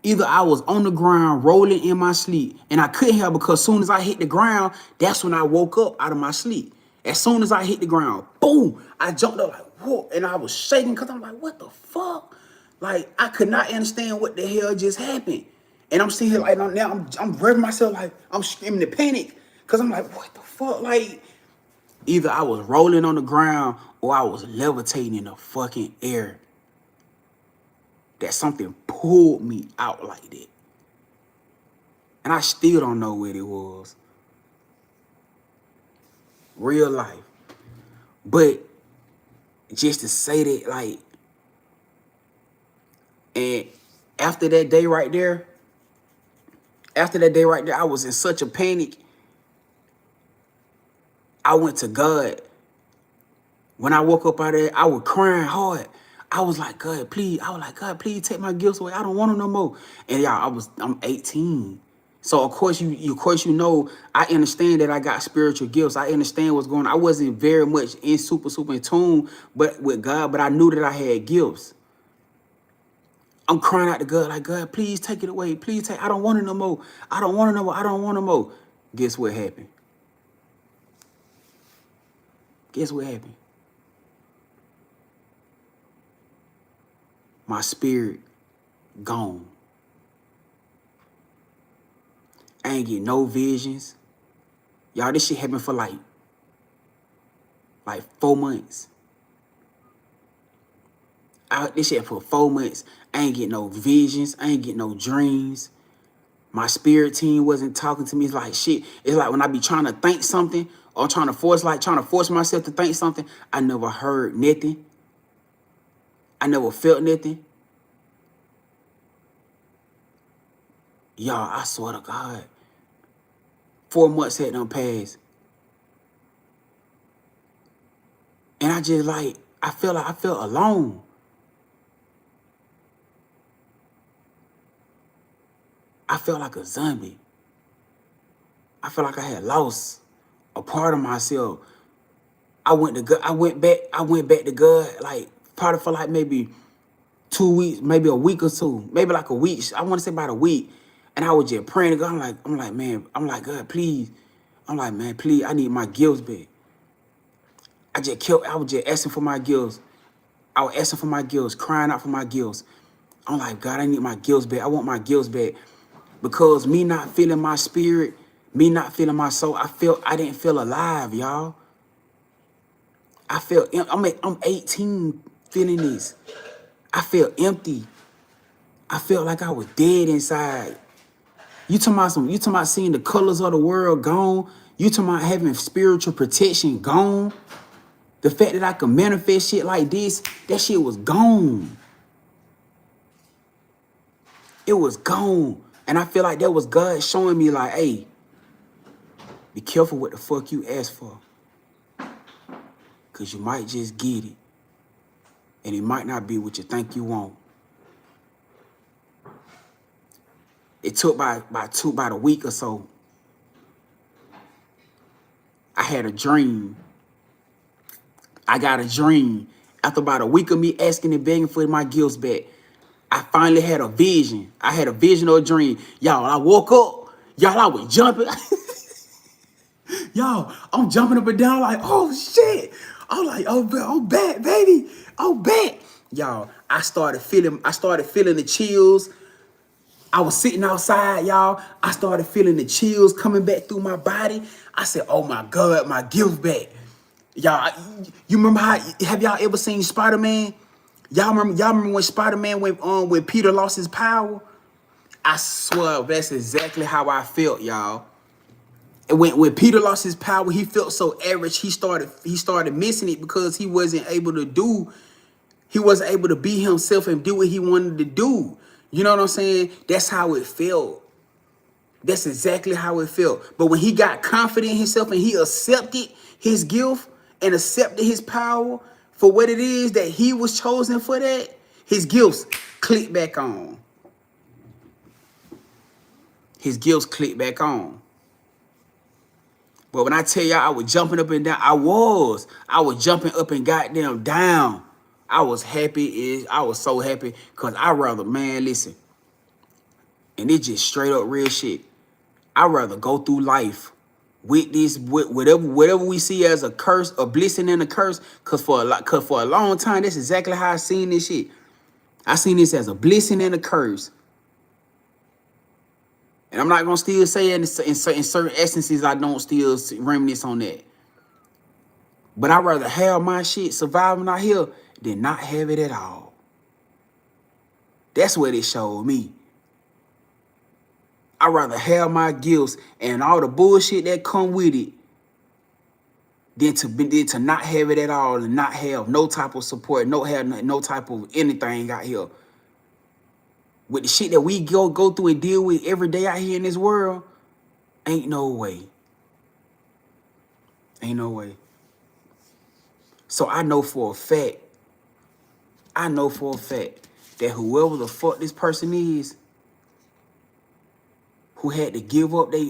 Either I was on the ground rolling in my sleep and I couldn't help because as soon as I hit the ground, that's when I woke up out of my sleep. As soon as I hit the ground, boom, I jumped up like, whoa, and I was shaking because I'm like, what the fuck? Like, I could not understand what the hell just happened. And I'm sitting here like, now I'm revving myself like, I'm screaming in panic. Because I'm like, what the fuck? Like, either I was rolling on the ground or I was levitating in the fucking air. That something pulled me out like that. And I still don't know what it was. Real life. But just to say that, like, and after that day right there, I was in such a panic. I went to God. When I woke up out of there, I was crying hard. I was like, God, please. I was like, God, please take my gifts away. I don't want them no more. And y'all, I'm 18. So of course you know, I understand that I got spiritual gifts. I understand what's going on. I wasn't very much in super in tune, but with God, but I knew that I had gifts. I'm crying out to God, like, God, please take it away. Please I don't want it no more. I don't want it no more. I don't want it no more. Guess what happened? Guess what happened? My spirit gone. I ain't get no visions. Y'all, this shit happened for like 4 months. This shit for 4 months. I ain't get no visions. I ain't get no dreams. My spirit team wasn't talking to me. It's like shit. It's like when I be trying to think something or trying to force myself to think something, I never heard nothing. I never felt nothing. Y'all, I swear to God, 4 months had done passed. And I just I felt alone. I felt like a zombie. I felt like I had lost a part of myself. I went back to God, like probably for like maybe 2 weeks, maybe a week or two, maybe like a week. I want to say about a week. And I was just praying to God. I'm like, man, God, please. I'm like, man, please, I need my gifts back. I was just asking for my gifts. I was asking for my gifts, crying out for my gifts. I'm like, God, I need my gifts back. I want my gifts back. Because me not feeling my spirit, me not feeling my soul, I didn't feel alive, y'all. I'm 18 feeling this. I felt empty. I felt like I was dead inside. You talking about seeing the colors of the world gone? You talking about having spiritual protection gone? The fact that I could manifest shit like this, that shit was gone. It was gone. And I feel like that was God showing me like, hey, be careful what the fuck you ask for. because you might just get it. And it might not be what you think you want. It took about a week or so. I had a dream. I got a dream. After about a week of me asking and begging for my gifts back, I finally had a vision. I had a vision or a dream. Y'all, I woke up. Y'all, I was jumping. Y'all, I'm jumping up and down like, oh, shit. I'm like, oh, back, baby. Oh, back. Y'all, I started feeling the chills. I was sitting outside, y'all. I started feeling the chills coming back through my body. I said, oh, my God, my gift back. Y'all, you remember have y'all ever seen Spider-Man? Y'all remember when Spider-Man when Peter lost his power? I swear that's exactly how I felt, y'all. And when Peter lost his power, he felt so average. He started missing it because he wasn't able to be himself and do what he wanted to do. You know what I'm saying? That's how it felt. That's exactly how it felt. But when he got confident in himself and he accepted his gift and accepted his power for what it is that he was chosen for, that his gifts clicked back on. His gifts clicked back on. But when I tell y'all I was jumping up and down, I was jumping up and goddamn down. I was happy. I was so happy because man, listen. And it's just straight up real shit. I'd rather go through life with whatever we see as a curse, a blessing and a curse. Cause for a long time, that's exactly how I seen this shit. I seen this as a blessing and a curse. And I'm not gonna still say in certain essences I don't still reminisce on that. But I'd rather have my shit surviving out here than not have it at all. That's what it showed me. I'd rather have my gifts and all the bullshit that come with it than to not have it at all and not have no type of support, no type of anything out here. With the shit that we go through and deal with every day out here in this world, ain't no way. Ain't no way. So I know for a fact that whoever the fuck this person is, who had to give up their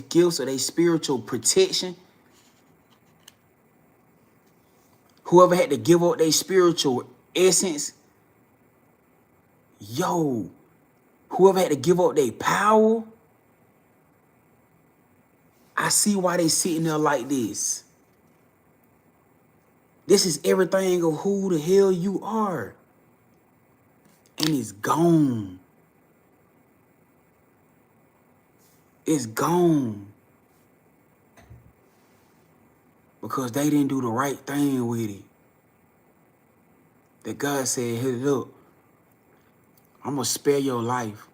gifts or their spiritual protection, whoever had to give up their spiritual essence, whoever had to give up their power, I see why they sitting there like this. This is everything of who the hell you are. And it's gone. It's gone. Because they didn't do the right thing with it. That God said, hey, look, I'm going to spare your life.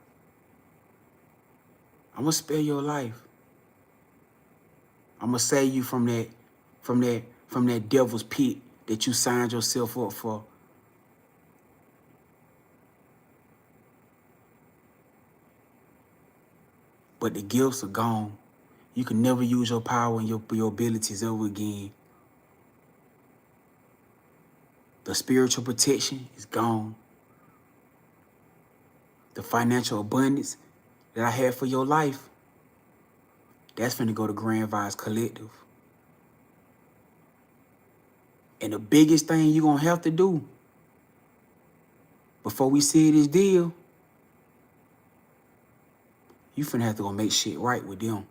I'm going to spare your life. I'm going to save you from that devil's pit that you signed yourself up for. But the gifts are gone. You can never use your power and your abilities ever again. The spiritual protection is gone. The financial abundance that I had for your life, that's finna go to Grandvibes Collective. And the biggest thing you're gonna have to do before we see this deal, you finna have to go make shit right with them.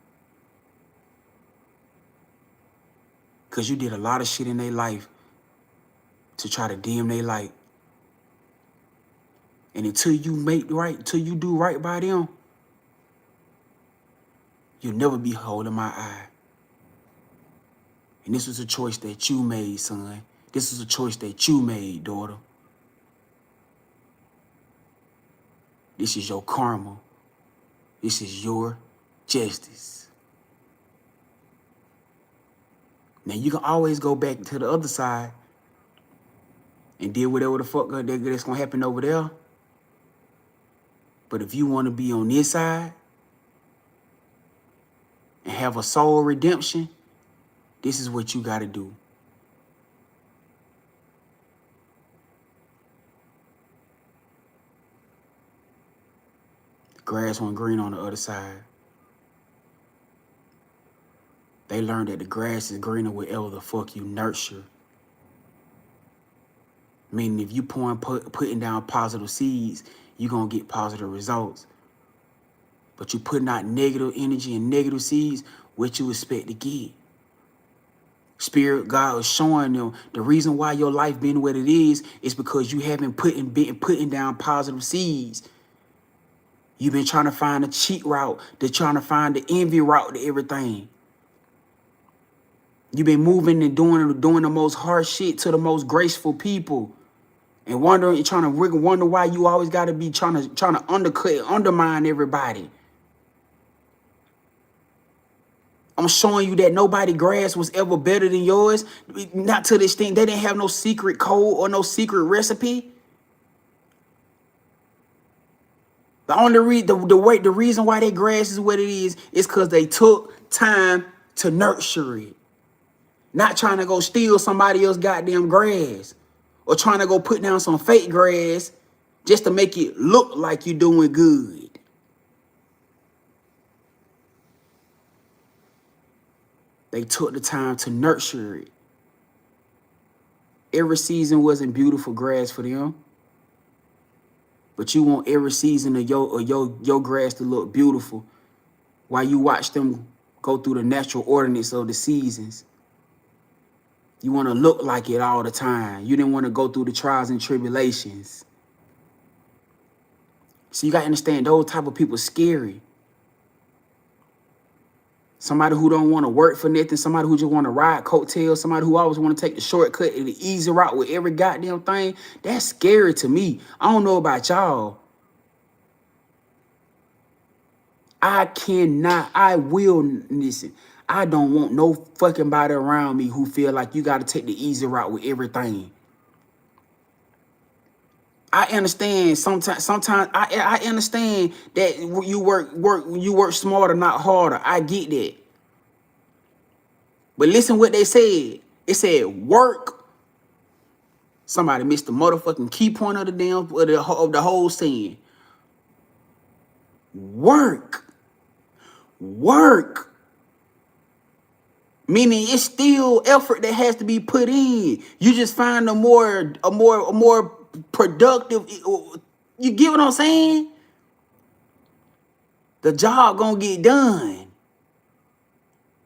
Because you did a lot of shit in their life to try to dim their light. And until you do right by them, you'll never be holding my eye. And this was a choice that you made, son. This was a choice that you made, daughter. This is your karma. This is your justice. Now, you can always go back to the other side and deal with whatever the fuck that's going to happen over there. But if you want to be on this side and have a soul redemption, this is what you got to do. grass wasn't green on the other side. They learned that the grass is greener wherever the fuck you nurture. Meaning if you putting down positive seeds, you're going to get positive results. But you putting out negative energy and negative seeds, what you expect to get? Spirit God is showing them the reason why your life been what it is because you haven't been putting down positive seeds. You've been trying to find a cheat route. They're trying to find the envy route to everything. You've been moving and doing the most hard shit to the most graceful people. And wonder why you always got to be trying to undermine everybody. I'm showing you that nobody's grass was ever better than yours. Not to this thing. They didn't have no secret code or no secret recipe. The reason why their grass is what it is because they took time to nurture it. Not trying to go steal somebody else's goddamn grass. Or trying to go put down some fake grass just to make it look like you're doing good. They took the time to nurture it. Every season wasn't beautiful grass for them. But you want every season of your grass to look beautiful while you watch them go through the natural ordinance of the seasons. You want to look like it all the time. You didn't want to go through the trials and tribulations. So you got to understand, those type of people scary. Somebody who don't want to work for nothing. Somebody who just want to ride coattails. Somebody who always want to take the shortcut and the easy route with every goddamn thing. That's scary to me. I don't know about y'all. Listen, I don't want no fucking body around me who feel like you got to take the easy route with everything. I understand sometimes I understand that you work smarter, not harder. I get that. But listen what they said. It said work. Somebody missed the motherfucking key point of the whole scene. Work. Meaning it's still effort that has to be put in. You just find a more productive. You get what I'm saying? The job gonna get done.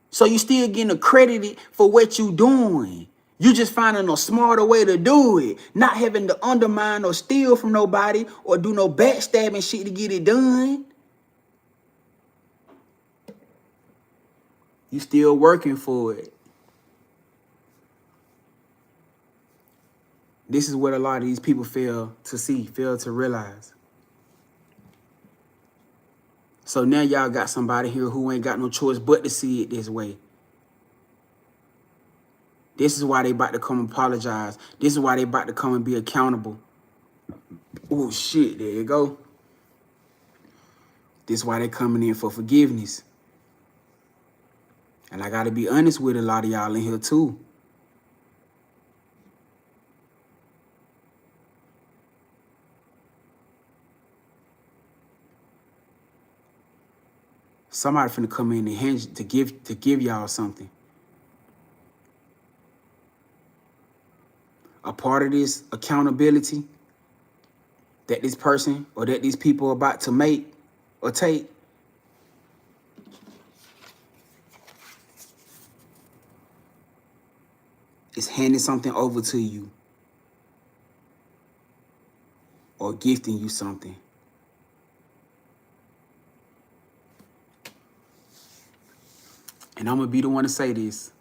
So you still getting accredited for what you doing. You just finding a smarter way to do it. Not having to undermine or steal from nobody or do no backstabbing shit to get it done. You still working for it. This is what a lot of these people fail to realize. So now y'all got somebody here who ain't got no choice but to see it this way. This is why they about to come apologize. This is why they about to come and be accountable. Oh, shit, there you go. This is why they coming in for forgiveness. And I got to be honest with a lot of y'all in here, too. Somebody finna come in and to give y'all something. A part of this accountability that this person or that these people are about to make or take is handing something over to you or gifting you something. And I'm going to be the one to say this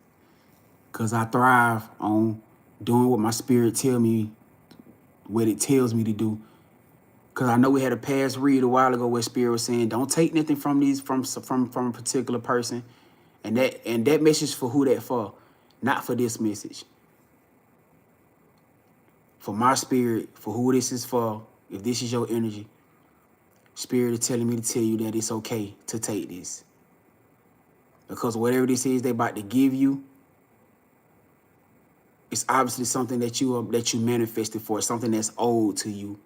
because I thrive on doing what my spirit tell me, what it tells me to do. Because I know we had a past read a while ago where Spirit was saying, don't take nothing from a particular person. And that message for who that for, not for this message. For my spirit, for who this is for, if this is your energy, Spirit is telling me to tell you that it's okay to take this. Because whatever this is they about to give you, it's obviously something that you manifested for, something that's owed to you.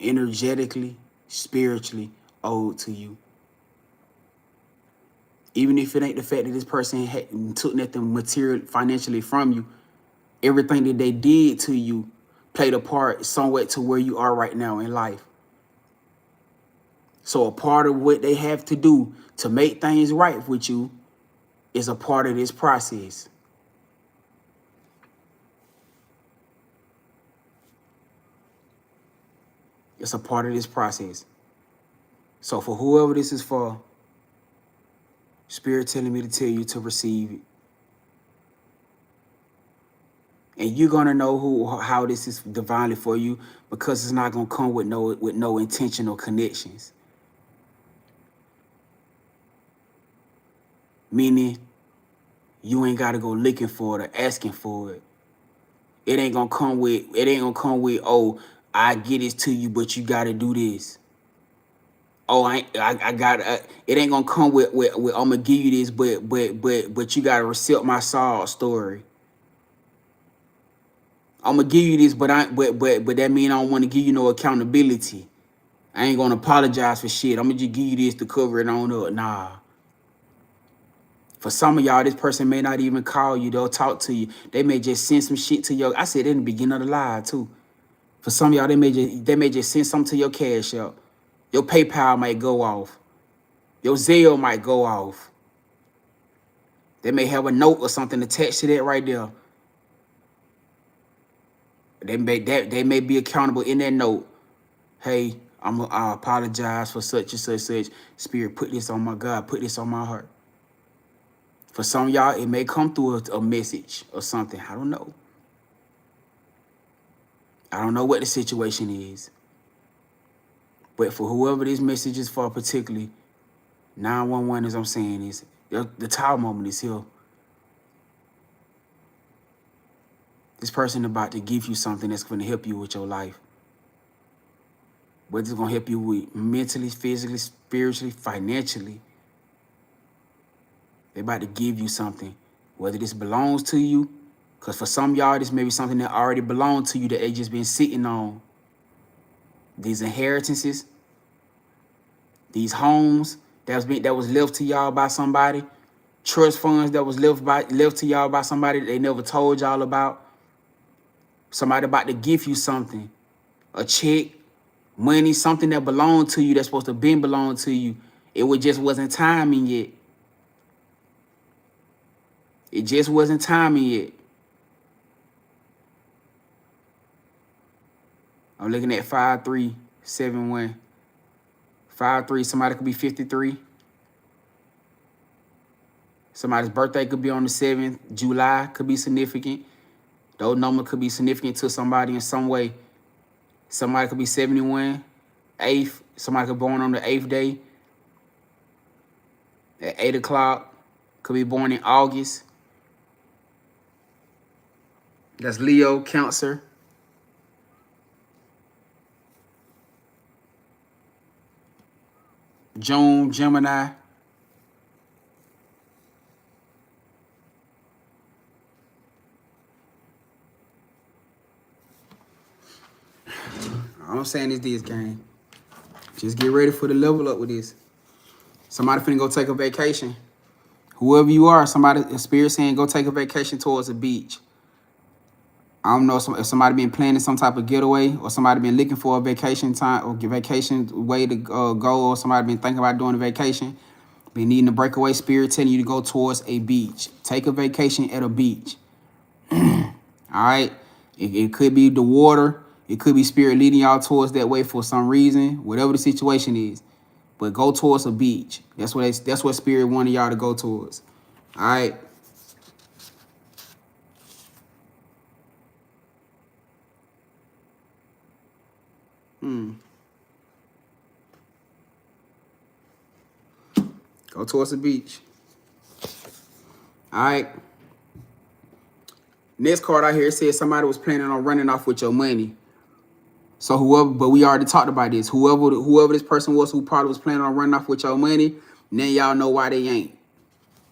energetically, spiritually owed to you. Even if it ain't the fact that this person took nothing material financially from you, everything that they did to you played a part somewhat to where you are right now in life. So a part of what they have to do to make things right with you is a part of this process. It's a part of this process. So for whoever this is for, Spirit telling me to tell you to receive it. And you're gonna know how this is divinely for you, because it's not gonna come with no intentional connections. Meaning you ain't gotta go looking for it or asking for it. It ain't gonna come with, oh, I get this to you, but you gotta do this. Oh, I got it ain't gonna come with I'm gonna give you this, but you gotta accept my sorrow story. I'm gonna give you this, but that mean I don't want to give you no accountability. I ain't gonna apologize for shit. I'm gonna just give you this to cover it on up. Nah. For some of y'all, this person may not even call you. They'll talk to you. They may just send some shit to your. I said in the beginning of the live too. For some of y'all, they may just send something to your Cash App. Your PayPal might go off. Your Zelle might go off. They may have a note or something attached to that right there. They may be accountable in that note. Hey, I apologize for such and such. Spirit, put this on my God. Put this on my heart. For some of y'all, it may come through a message or something. I don't know. I don't know what the situation is. But for whoever this message is for particularly, 911, as I'm saying, is the Tower moment is here. This person about to give you something that's going to help you with your life. Whether it's going to help you with mentally, physically, spiritually, financially. They're about to give you something. Whether this belongs to you, because for some of y'all, this may be something that already belonged to you that they just been sitting on. These inheritances, these homes that was left to y'all by somebody, trust funds that was left to y'all by somebody that they never told y'all about. Somebody about to give you something, a check, money, something that belonged to you that's supposed to been belong to you. It just wasn't timing yet. It just wasn't timing yet. I'm looking at 5371. 53, somebody could be 53. Somebody's birthday could be on the 7th. July could be significant. Those numbers could be significant to somebody in some way. Somebody could be 71, 8th. Somebody could be born on the 8th day at 8 o'clock. Could be born in August. That's Leo, Cancer. June, Gemini. All I'm saying is this, gang. Just get ready for the level up with this. Somebody finna go take a vacation. Whoever you are, somebody, Spirit saying go take a vacation towards a beach. I don't know if somebody been planning some type of getaway, or somebody been looking for a vacation time or vacation way to go, or somebody been thinking about doing a vacation. Been needing a breakaway. Spirit telling you to go towards a beach. Take a vacation at a beach. All right. It could be the water. It could be Spirit leading y'all towards that way for some reason, whatever the situation is. But go towards a beach. That's what Spirit wanted y'all to go towards. All right. Go towards the beach. All right. Next card out here says somebody was planning on running off with your money. So but we already talked about this. Whoever this person was who probably was planning on running off with your money, now y'all know why they ain't.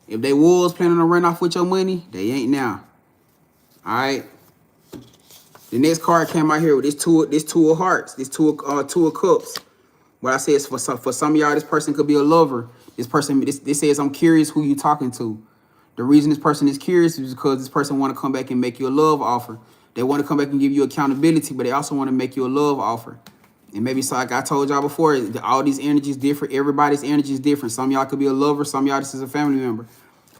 If they was planning on running off with your money, they ain't now. All right. The next card came out here with this two of hearts, this two of cups. What I say is for some of y'all, this person could be a lover. This says, I'm curious who you talking to. The reason this person is curious is because this person want to come back and make you a love offer. They want to come back and give you accountability, but they also want to make you a love offer. And maybe, so like I told y'all before, all these energies different. Everybody's energy is different. Some of y'all could be a lover. Some of y'all, this is a family member.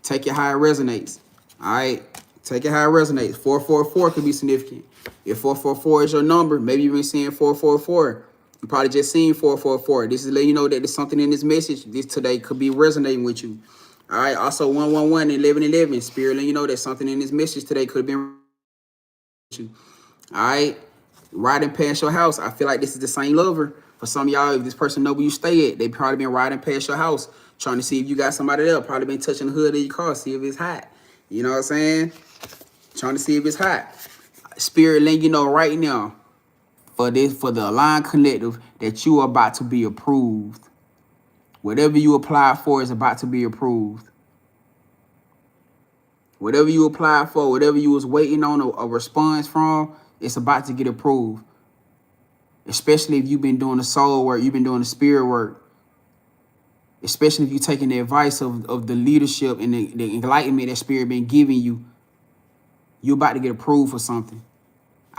Take it how it resonates. All right? Take it how it resonates. 444 could be significant. If 444 is your number, maybe you've been seeing 444. You probably just seen 444. This is letting you know that there's something in this message this today could be resonating with you. All right. Also, 111 and 1111. Spirit letting you know that something in this message today could have been with you. All right. Riding past your house. I feel like this is the same lover. For some of y'all, if this person know where you stay at, they probably been riding past your house, trying to see if you got somebody there. Probably been touching the hood of your car, see if it's hot. You know what I'm saying? Trying to see if it's hot. Spirit letting you know right now, for the Aligned Collective, that you are about to be approved. Whatever you apply for is about to be approved. Whatever you apply for, whatever you was waiting on a response from, it's about to get approved. Especially if you've been doing the soul work, you've been doing the spirit work. Especially if you're taking the advice of the leadership and the enlightenment that spirit been giving you. You're about to get approved for something.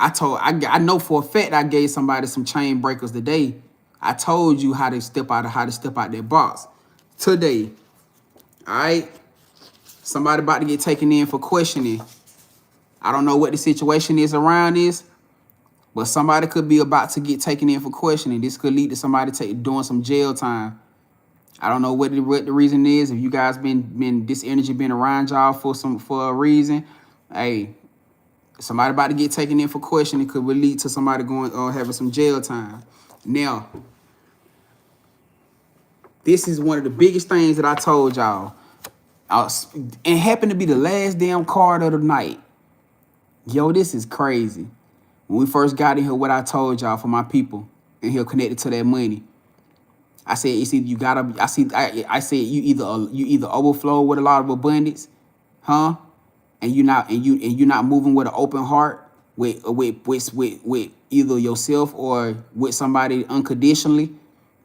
I know for a fact I gave somebody some chain breakers today. I told you how to step out that box today. All right. Somebody about to get taken in for questioning. I don't know what the situation is around this, but somebody could be about to get taken in for questioning. This could lead to somebody doing some jail time. I don't know what the reason is. If you guys been this energy been around y'all for a reason, hey, somebody about to get taken in for questioning could lead to somebody going having some jail time. Now, this is one of the biggest things that I told y'all. And happened to be the last damn card of the night. Yo, this is crazy. When we first got in here, what I told y'all for my people and here connected to that money. I said, it's either you gotta. I said you either overflow with a lot of abundance, huh? And you're not moving with an open heart with either yourself or with somebody unconditionally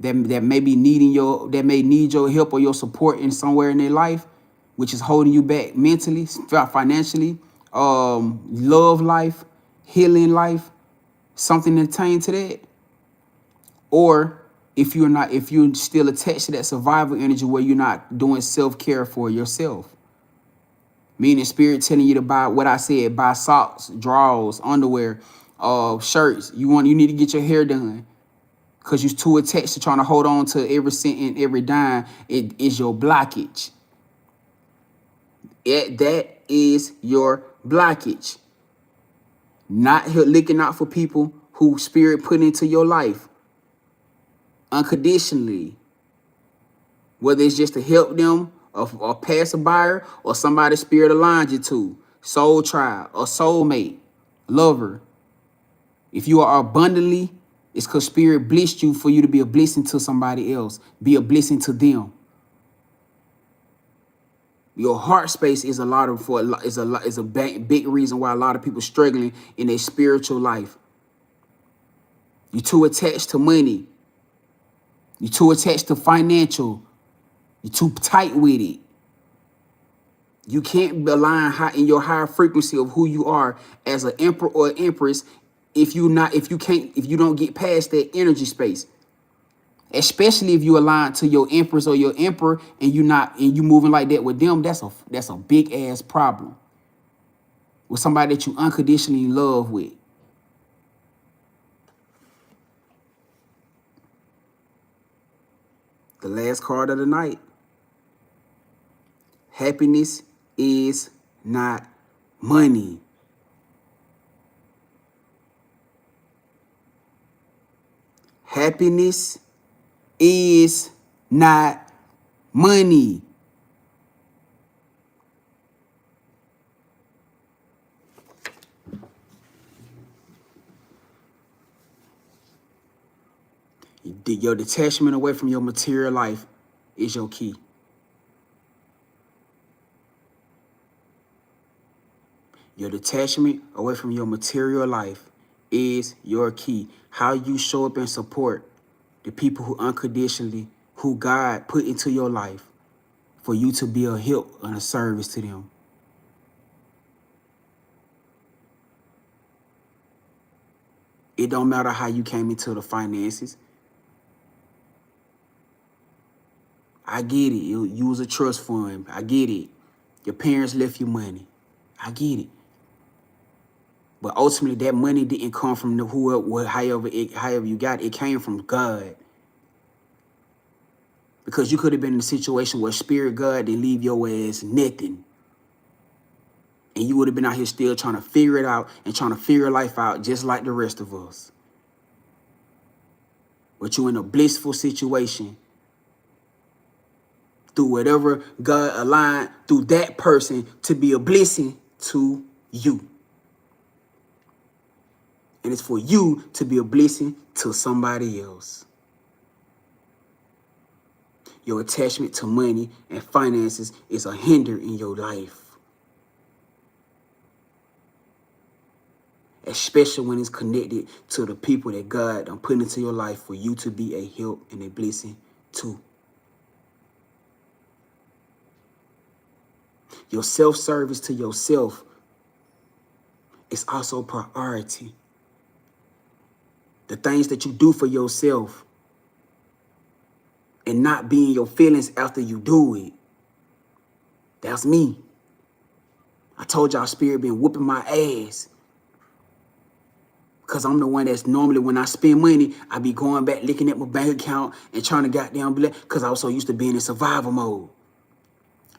that may need your help or your support in somewhere in their life, which is holding you back mentally, financially, love life, healing life, something to attain to that. Or if you're still attached to that survival energy where you're not doing self-care for yourself. Meaning spirit telling you to buy what I said, buy socks, drawers, underwear, shirts. You need to get your hair done. Because you're too attached to trying to hold on to every cent and every dime. It is your blockage. That is your blockage. Not looking out for people who spirit put into your life unconditionally. Whether it's just to help them, or passerby, or somebody spirit aligned you to, soul tribe, or soulmate, lover. If you are abundantly, it's because spirit blessed you for you to be a blessing to somebody else, be a blessing to them. Your heart space is a big reason why a lot of people struggling in their spiritual life. You're too attached to money. You're too attached to financial. You're too tight with it. You can't align high in your higher frequency of who you are as an emperor or an empress if you don't get past that energy space. Especially if you align to your empress or your emperor and you moving like that with them, that's a big ass problem. With somebody that you unconditionally love with. The last card of the night. Happiness is not money. Happiness is not money. Your detachment away from your material life is your key. Your detachment away from your material life is your key. How you show up and support the people who unconditionally, who God put into your life for you to be a help and a service to them. It don't matter how you came into the finances. I get it. You use a trust fund. I get it. Your parents left you money. I get it. But ultimately, that money didn't come from however you got it. It came from God. Because you could have been in a situation where Spirit God didn't leave your ass nothing. And you would have been out here still trying to figure it out and trying to figure life out just like the rest of us. But you're in a blissful situation through whatever God aligned through that person to be a blessing to you. And it's for you to be a blessing to somebody else. Your attachment to money and finances is a hinder in your life. Especially when it's connected to the people that God done put into your life for you to be a help and a blessing to. Your self-service to yourself is also priority. The things that you do for yourself and not being your feelings after you do it. That's me. I told y'all Spirit been whooping my ass. Because I'm the one that's normally, when I spend money, I be going back, looking at my bank account and trying to goddamn because I was so used to being in survival mode.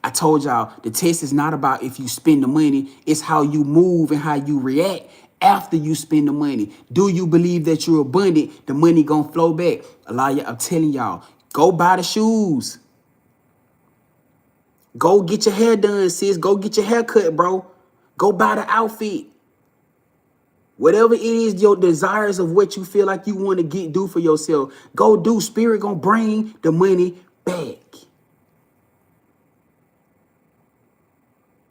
I told y'all the test is not about if you spend the money, it's how you move and how you react after you spend the money. Do you believe that you're abundant? The money gonna flow back. A lot of y'all, I'm telling y'all, go buy the shoes. Go get your hair done, sis. Go get your hair cut, bro. Go buy the outfit. Whatever it is, your desires of what you feel like you want to do for yourself, go do. Spirit gonna bring the money back.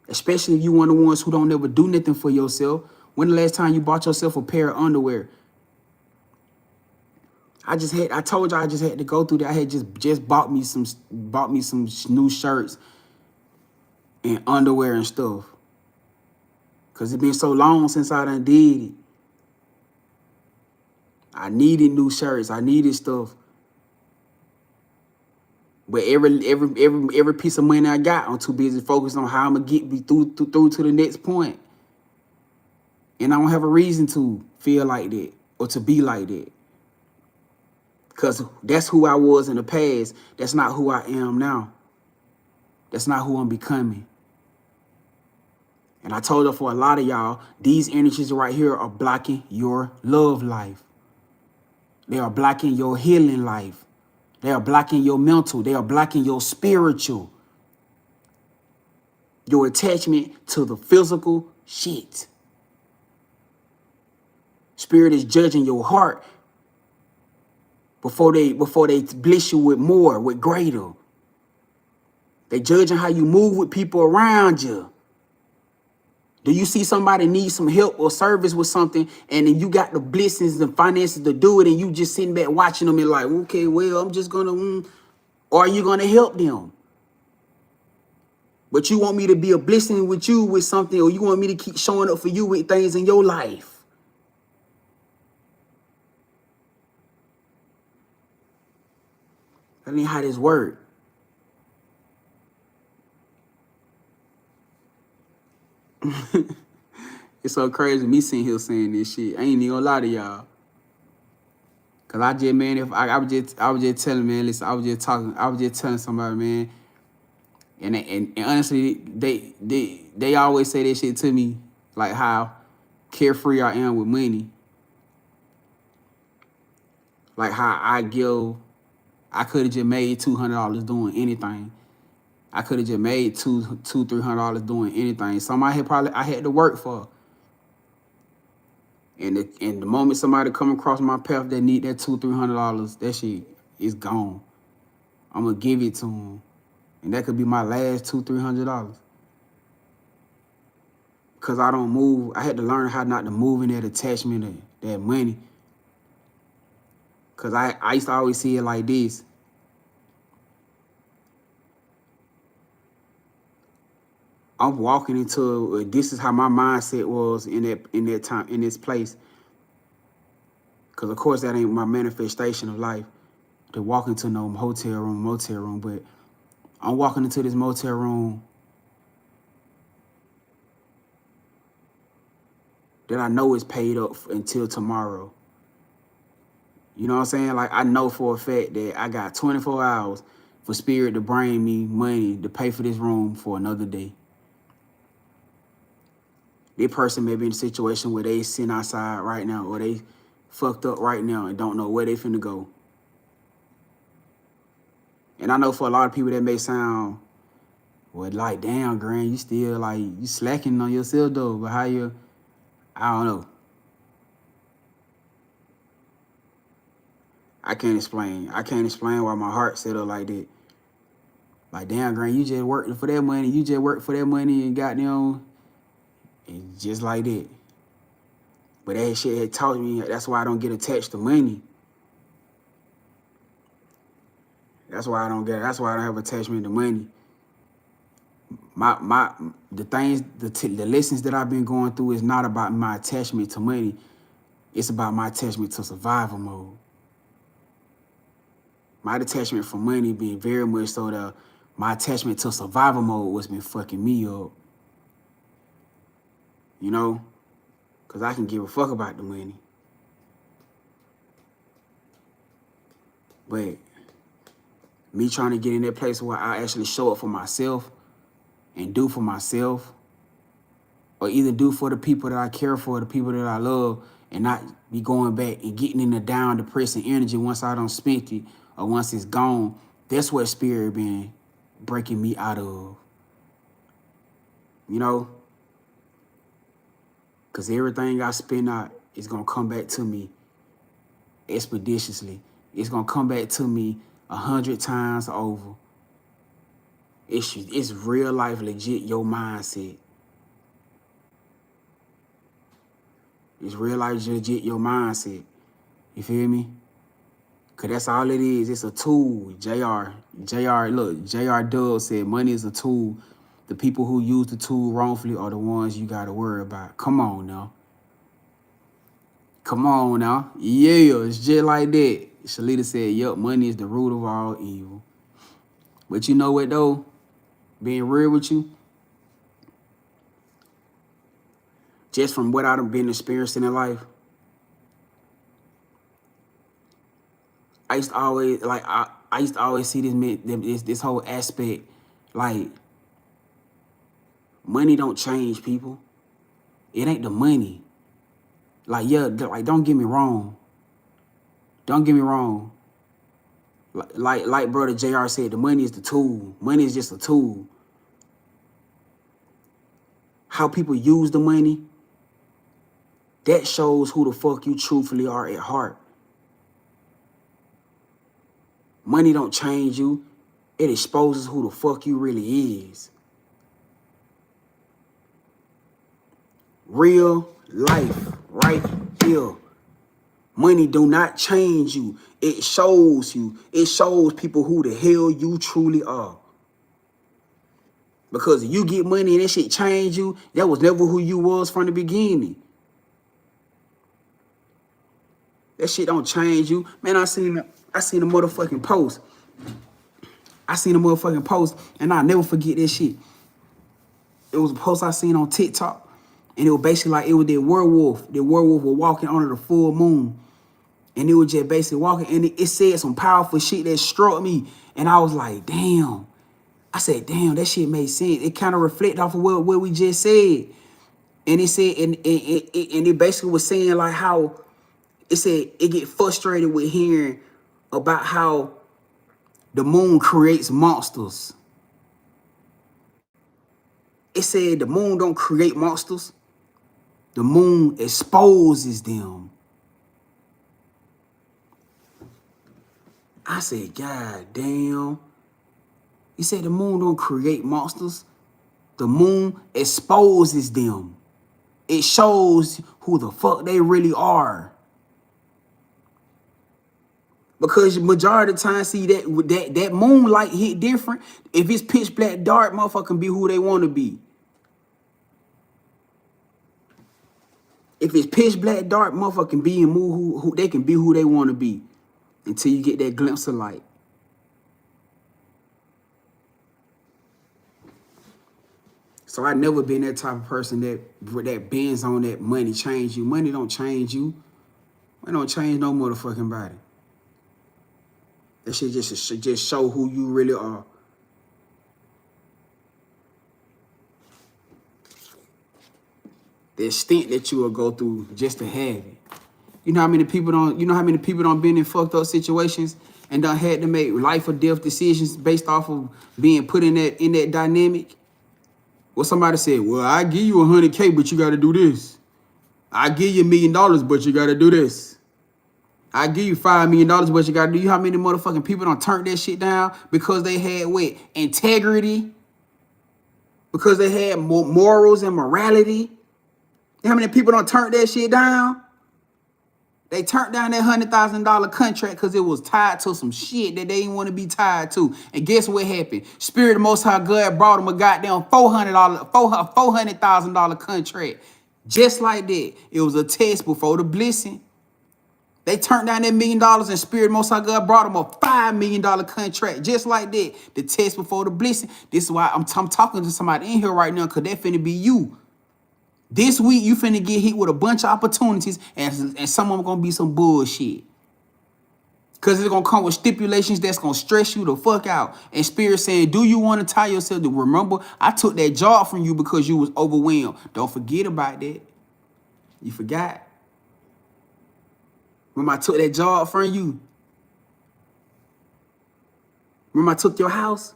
Especially if you one of the ones who don't ever do nothing for yourself. When the last time you bought yourself a pair of underwear? I told you I just had to go through that. I had just bought me some new shirts and underwear and stuff. Cause it's been so long since I done did it. I needed new shirts. I needed stuff. But every piece of money I got, I'm too busy focused on how I'm gonna get through to the next point. And I don't have a reason to feel like that or to be like that. Because that's who I was in the past. That's not who I am now. That's not who I'm becoming. And I told her, for a lot of y'all, these energies right here are blocking your love life. They are blocking your healing life. They are blocking your mental. They are blocking your spiritual. Your attachment to the physical shit. Spirit is judging your heart before they bless you with more, with greater. They judging how you move with people around you. Do you see somebody need some help or service with something, and then you got the blessings and finances to do it, and you just sitting back watching them and like, okay, well, I'm just gonna, or are you gonna help them? But you want me to be a blessing with you with something, or you want me to keep showing up for you with things in your life? That ain't how this works. It's so crazy me sitting here saying this shit. I ain't even gonna lie to y'all. Cause I just, man, if I was just telling, man, listen, I was just telling somebody, man. And honestly, they always say that shit to me, like how carefree I am with money. Like how I could have just made $200 doing anything. I could have just made $300 doing anything. Some I had to work for. And the moment somebody come across my path that need that $200-$300, that shit is gone. I'm gonna give it to them, and that could be my last $200-$300. Because I don't move. I had to learn how not to move in that attachment, that money. Cause I used to always see it like this. I'm walking into this is how my mindset was in that time, in this place. Cause of course that ain't my manifestation of life to walk into no hotel room, motel room, but I'm walking into this motel room that I know is paid up until tomorrow. You know what I'm saying? Like, I know for a fact that I got 24 hours for Spirit to bring me money to pay for this room for another day. This person may be in a situation where they sitting outside right now, or they fucked up right now and don't know where they finna go. And I know for a lot of people that may sound, well, like, damn, Grand, you still, like, you slacking on yourself, though. But how you, I don't know. I can't explain. I can't explain why my heart set up like that. Like, damn, Grand, you just worked for that money. You just worked for that money and got them, and just like that. But that shit had taught me, that's why I don't get attached to money. That's why I don't have attachment to money. The lessons that I've been going through is not about my attachment to money. It's about my attachment to survival mode. My attachment for money being very much so that my attachment to survival mode was been fucking me up. You know? Because I can give a fuck about the money. But me trying to get in that place where I actually show up for myself and do for myself, or either do for the people that I care for, the people that I love, and not be going back and getting in the down, depressing energy once I done spent it or once it's gone. That's what Spirit been breaking me out of. You know? Because everything I spend out is going to come back to me expeditiously. It's going to come back to me 100 times over. It's real life, legit, your mindset. It's real life, legit, your mindset. You feel me? Because that's all it is. It's a tool. Look, J.R. Dub said money is a tool. The people who use the tool wrongfully are the ones you got to worry about. Come on now. Come on now. Yeah, it's just like that. Shalita said, yup, money is the root of all evil. But you know what, though? Being real with you, just from what I've been experiencing in life, I used to always, like, I used to always see this whole aspect, like, money don't change people. It ain't the money. Like, yeah, like, don't get me wrong. Don't get me wrong. Like brother JR said, the money is the tool. Money is just a tool. How people use the money, that shows who the fuck you truthfully are at heart. Money don't change you. It exposes who the fuck you really is. Real life, right here. Money do not change you. It shows you. It shows people who the hell you truly are. Because if you get money and that shit change you, that was never who you was from the beginning. That shit don't change you. Man, I seen a motherfucking post. And I'll never forget this shit. It was a post I seen on TikTok. And it was basically like, it was that werewolf. The werewolf was walking under the full moon. And it was just basically walking. And it said some powerful shit that struck me. And I was like, damn. I said, damn, that shit made sense. It kind of reflected off of what we just said. And it said, and it basically was saying like how, it said it get frustrated with hearing about how the moon creates monsters. It said the moon don't create monsters. The moon exposes them. I said, God damn. He said the moon don't create monsters. The moon exposes them. It shows who the fuck they really are. Because majority of the time, see that moonlight hit different. If it's pitch black dark, motherfucker can be who they want to be. If it's pitch black dark, motherfucker can be and move who they can be who they want to be until you get that glimpse of light. So I never been that type of person that bends on that money change you. Money don't change you. Money don't change no motherfucking body. That shit just show who you really are. The extent that you will go through just to have it. You know how many people don't been in fucked up situations and done had to make life or death decisions based off of being put in that dynamic? Well, somebody said, well, I give you 100K, but you got to do this. I give you $1 million, but you got to do this. I give you $5 million, but you got to do. You know how many motherfucking people don't turn that shit down because they had what? Integrity? Because they had morals and morality? You know how many people don't turn that shit down? They turned down that $100,000 contract because it was tied to some shit that they didn't want to be tied to. And guess what happened? Spirit of Most High God brought them a goddamn $400,000 contract. Just like that. It was a test before the blessing. They turned down that $1 million and Spirit of Most High God brought them a $5 million contract. Just like that. The test before the blessing. This is why I'm talking to somebody in here right now, because that finna be you. This week, you finna get hit with a bunch of opportunities, and some of them gonna be some bullshit. Because it's gonna come with stipulations that's gonna stress you the fuck out. And Spirit saying, do you want to tie yourself to remember, I took that job from you because you was overwhelmed. Don't forget about that. You forgot. Remember I took that job from you. Remember I took your house?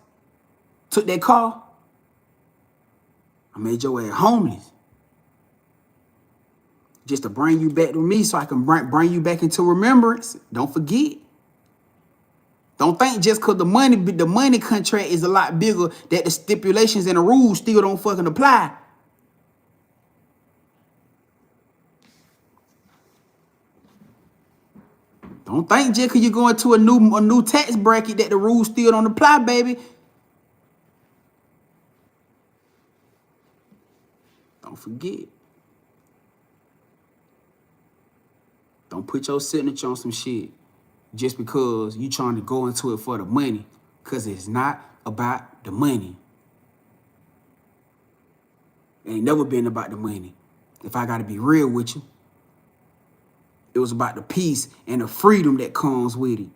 Took that car? I made your ass homeless. Just to bring you back to me so I can bring you back into remembrance. Don't forget. Don't think just because the money contract is a lot bigger that the stipulations and the rules still don't fucking apply. Don't think just because you're going to a new tax bracket that the rules still don't apply, baby. Don't forget. Don't put your signature on some shit just because you trying to go into it for the money, because it's not about the money. It ain't never been about the money. If I got to be real with you, it was about the peace and the freedom that comes with it.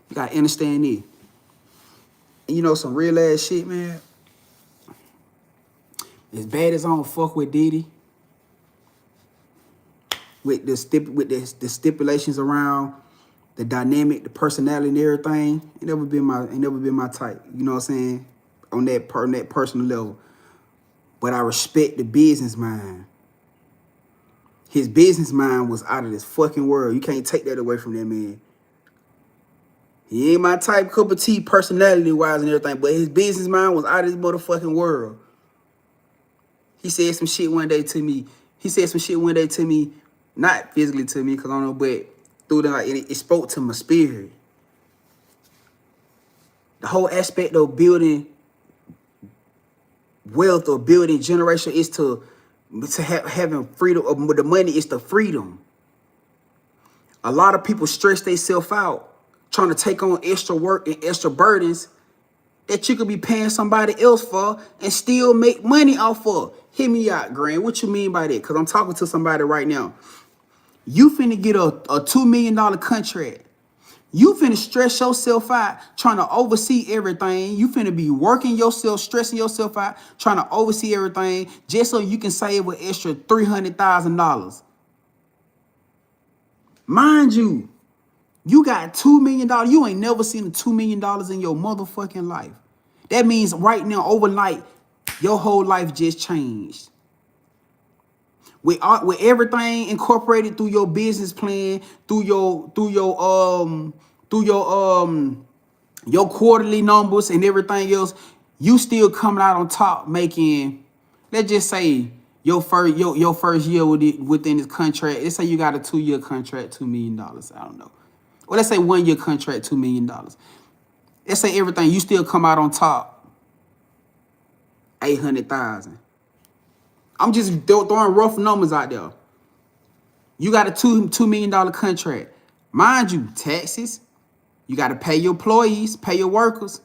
You got to understand it. And you know some real ass shit, man. As bad as I don't fuck with Diddy, with the stipulations around the dynamic, the personality and everything, ain't never been my type. You know what I'm saying? On that personal level. But I respect the business mind. His business mind was out of this fucking world. You can't take that away from that man. He ain't my type, cup of tea, personality-wise and everything, but his business mind was out of this motherfucking world. He said some shit one day to me. Not physically to me, because I don't know, but through it spoke to my spirit. The whole aspect of building wealth or building generation is to having freedom. The money is the freedom. A lot of people stress themselves out trying to take on extra work and extra burdens that you could be paying somebody else for and still make money off of. Hear me out, Grand. What you mean by that? Because I'm talking to somebody right now. You finna get a $2 million contract. You finna stress yourself out trying to oversee everything. You finna be working yourself, stressing yourself out, trying to oversee everything just so you can save an extra $300,000. Mind you, you got $2 million. You ain't never seen $2 million in your motherfucking life. That means right now, overnight, your whole life just changed. With everything incorporated through your business plan, through your quarterly numbers and everything else, you still coming out on top making, let's just say your first year within this contract. Let's say you got a 2-year contract, $2 million. I don't know. Well, let's say 1 year contract, $2 million. Let's say everything, you still come out on top, 800,000. I'm just throwing rough numbers out there. You got a $2 million contract. Mind you, taxes, you got to pay your employees, pay your workers.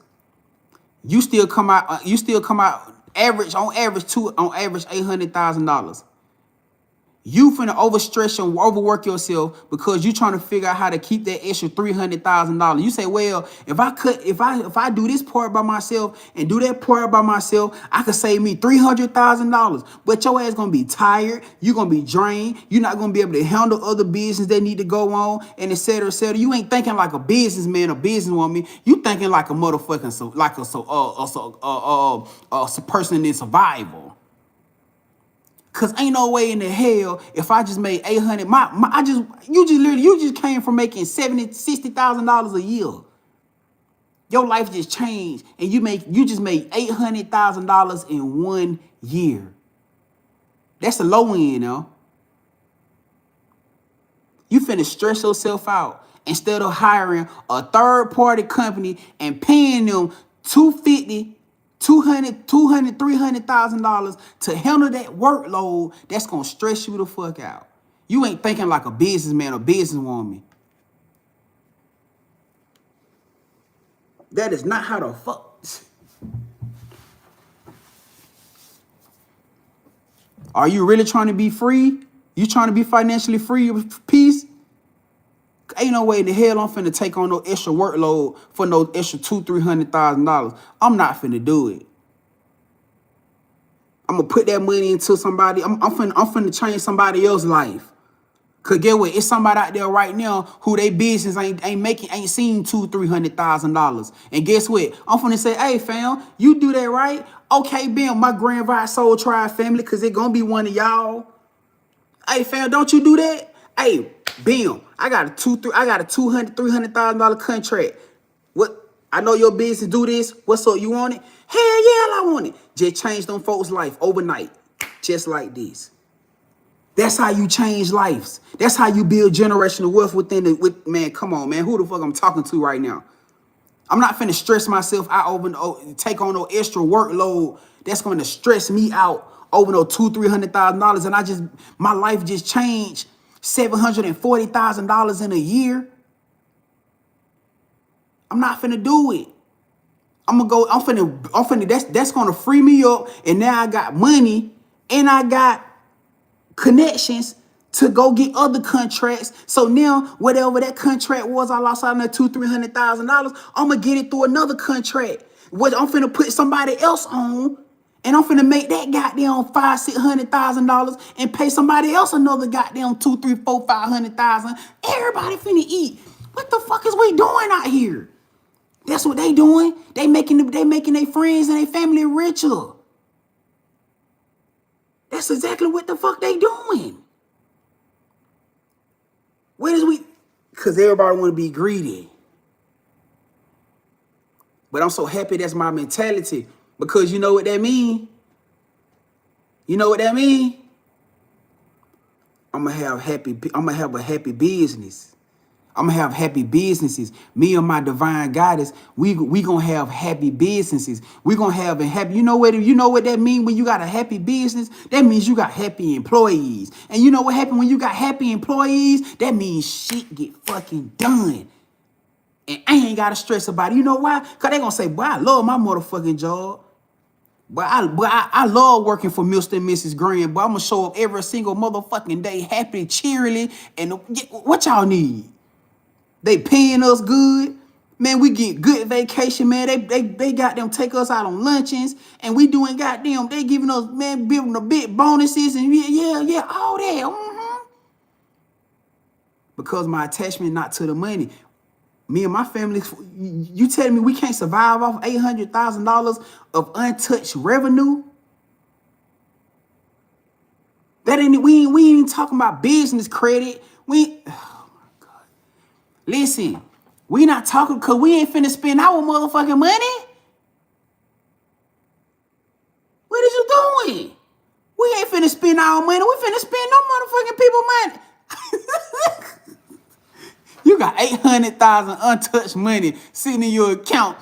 You still come out average $800,000. You finna overstress and overwork yourself because you trying to figure out how to keep that extra $300,000. You say, well, if I do this part by myself and do that part by myself, I could save me $300,000. But your ass gonna be tired. You're gonna be drained. You're not gonna be able to handle other business that need to go on, and et cetera, et cetera. You ain't thinking like a businessman or businesswoman. You thinking like a motherfucking person in survival. Cause ain't no way in the hell if I just made 800, you just came from making $60,000 a year. Your life just changed, and you just made $800,000 in 1 year. That's the low end, though. You finna stress yourself out instead of hiring a third-party company and paying them $250,000, $300,000 to handle that workload. That's gonna stress you the fuck out. You ain't thinking like a businessman or businesswoman. That is not how the fuck. Are you really trying to be free? You trying to be financially free with peace? Ain't no way in the hell I'm finna take on no extra workload for no extra $200,000-$300,000. I'm not finna do it. I'm gonna put that money into somebody. I'm finna change somebody else's life. Cause get what? It's somebody out there right now who they business ain't seen $200,000-$300,000. And guess what? I'm finna say, hey fam, you do that right? Okay, bam, my Grandvibes Soul Tribe family, cause it gonna be one of y'all. Hey fam, don't you do that? Hey, bam, I got a $200,000-$300,000 contract. What? I know your business do this. What's up? You want it? Hell yeah, I want it. Just change them folks' life overnight. Just like this. That's how you change lives. That's how you build generational wealth man, come on, man. Who the fuck I'm talking to right now? I'm not finna stress myself out take on no extra workload that's gonna stress me out over no $200,000-$300,000. And my life just changed $740,000 in a year. I'm not finna do it. I'm finna, that's gonna free me up. And now I got money and I got connections to go get other contracts. So now whatever that contract was, I lost out on that $200,000-$300,000. I'm gonna get it through another contract, which I'm finna put somebody else on, and I'm finna make that goddamn $500,000-$600,000 and pay somebody else another goddamn $200,000-$500,000. Everybody finna eat. What the fuck is we doing out here? That's what they doing. They making their friends and their family richer. That's exactly what the fuck they doing. Because everybody want to be greedy. But I'm so happy that's my mentality. Because you know what that mean? You know what that mean? I'm gonna have a happy business. I'm gonna have happy businesses. Me and my divine goddess, we gonna have happy businesses. We gonna have a happy. You know what that means when you got a happy business? That means you got happy employees. And you know what happened when you got happy employees? That means shit get fucking done. And I ain't gotta stress about it. You know why? Cause they gonna say, boy, I love my motherfucking job. But I love working for Mr. and Mrs. Grand. But I'm gonna show up every single motherfucking day, happy, cheerily, and what y'all need? They paying us good. Man, we get good vacation, man. They got them take us out on luncheons, and we doing goddamn, they giving us, man, giving the big bonuses, and yeah, all that. Because my attachment not to the money. Me and my family, you telling me we can't survive off $800,000 of untouched revenue? We ain't even talking about business credit. Listen, we not talking because we ain't finna spend our motherfucking money. What is you doing? We ain't finna spend our money. We finna spend no motherfucking people money. You got 800,000 untouched money sitting in your account,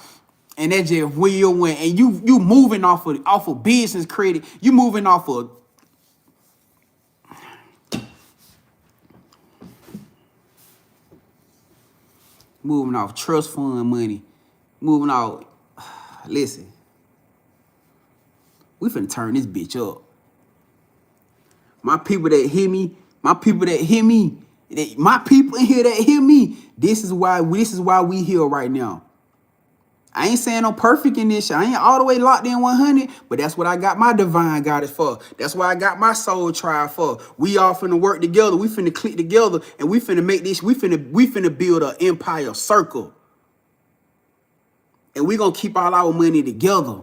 and that just will win. And you moving off of business credit. You moving off of trust fund money. Moving off. Listen, we finna turn this bitch up. My people that hear me, my people in here that hear me, this is why we here right now. I ain't saying I'm perfect in this shit. I ain't all the way locked in 100, but that's what I got my divine goddess for. That's what I got my soul tribe for. We all finna work together. We finna click together, and we finna make this. We finna build an empire circle, and we gonna keep all our money together.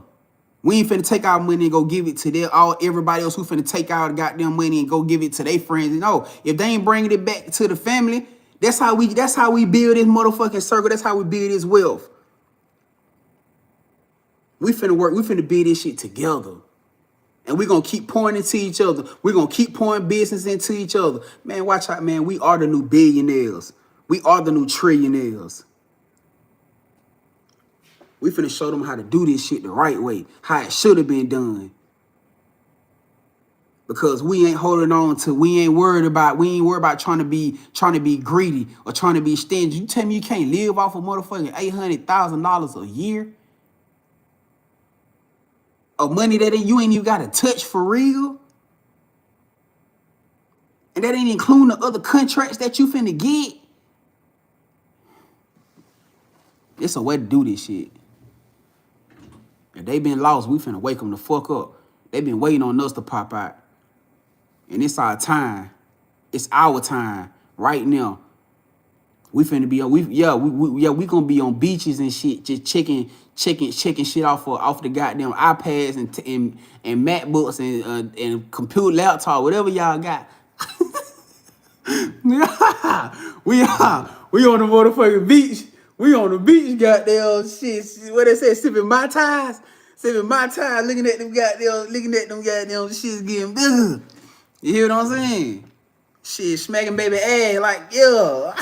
We ain't finna take our money and go give it to everybody else who finna take our goddamn money and go give it to their friends. No, if they ain't bringing it back to the family, that's how we build this motherfucking circle. That's how we build this wealth. We finna build this shit together. And we gonna keep pouring into each other. We gonna keep pouring business into each other. Man, watch out, man. We are the new billionaires. We are the new trillionaires. We finna show them how to do this shit the right way, how it should have been done. Because we ain't holding on to, we ain't worried about trying to be greedy or trying to be stingy. You tell me you can't live off of motherfucking $800,000 a year? Of money that you ain't even got to touch for real? And that ain't including the other contracts that you finna get? It's a way to do this shit. If they been lost, we finna wake them the fuck up. They been waiting on us to pop out. And it's our time. It's our time right now. We finna be on, we gonna be on beaches and shit, just checking shit off the goddamn iPads and MacBooks and computer laptop, whatever y'all got. we on the motherfucking beach. We on the beach, goddamn shit. What they say, sipping my ties, looking at them goddamn shits getting bigger. You hear what I'm saying? Shit, smacking baby ass like, yeah.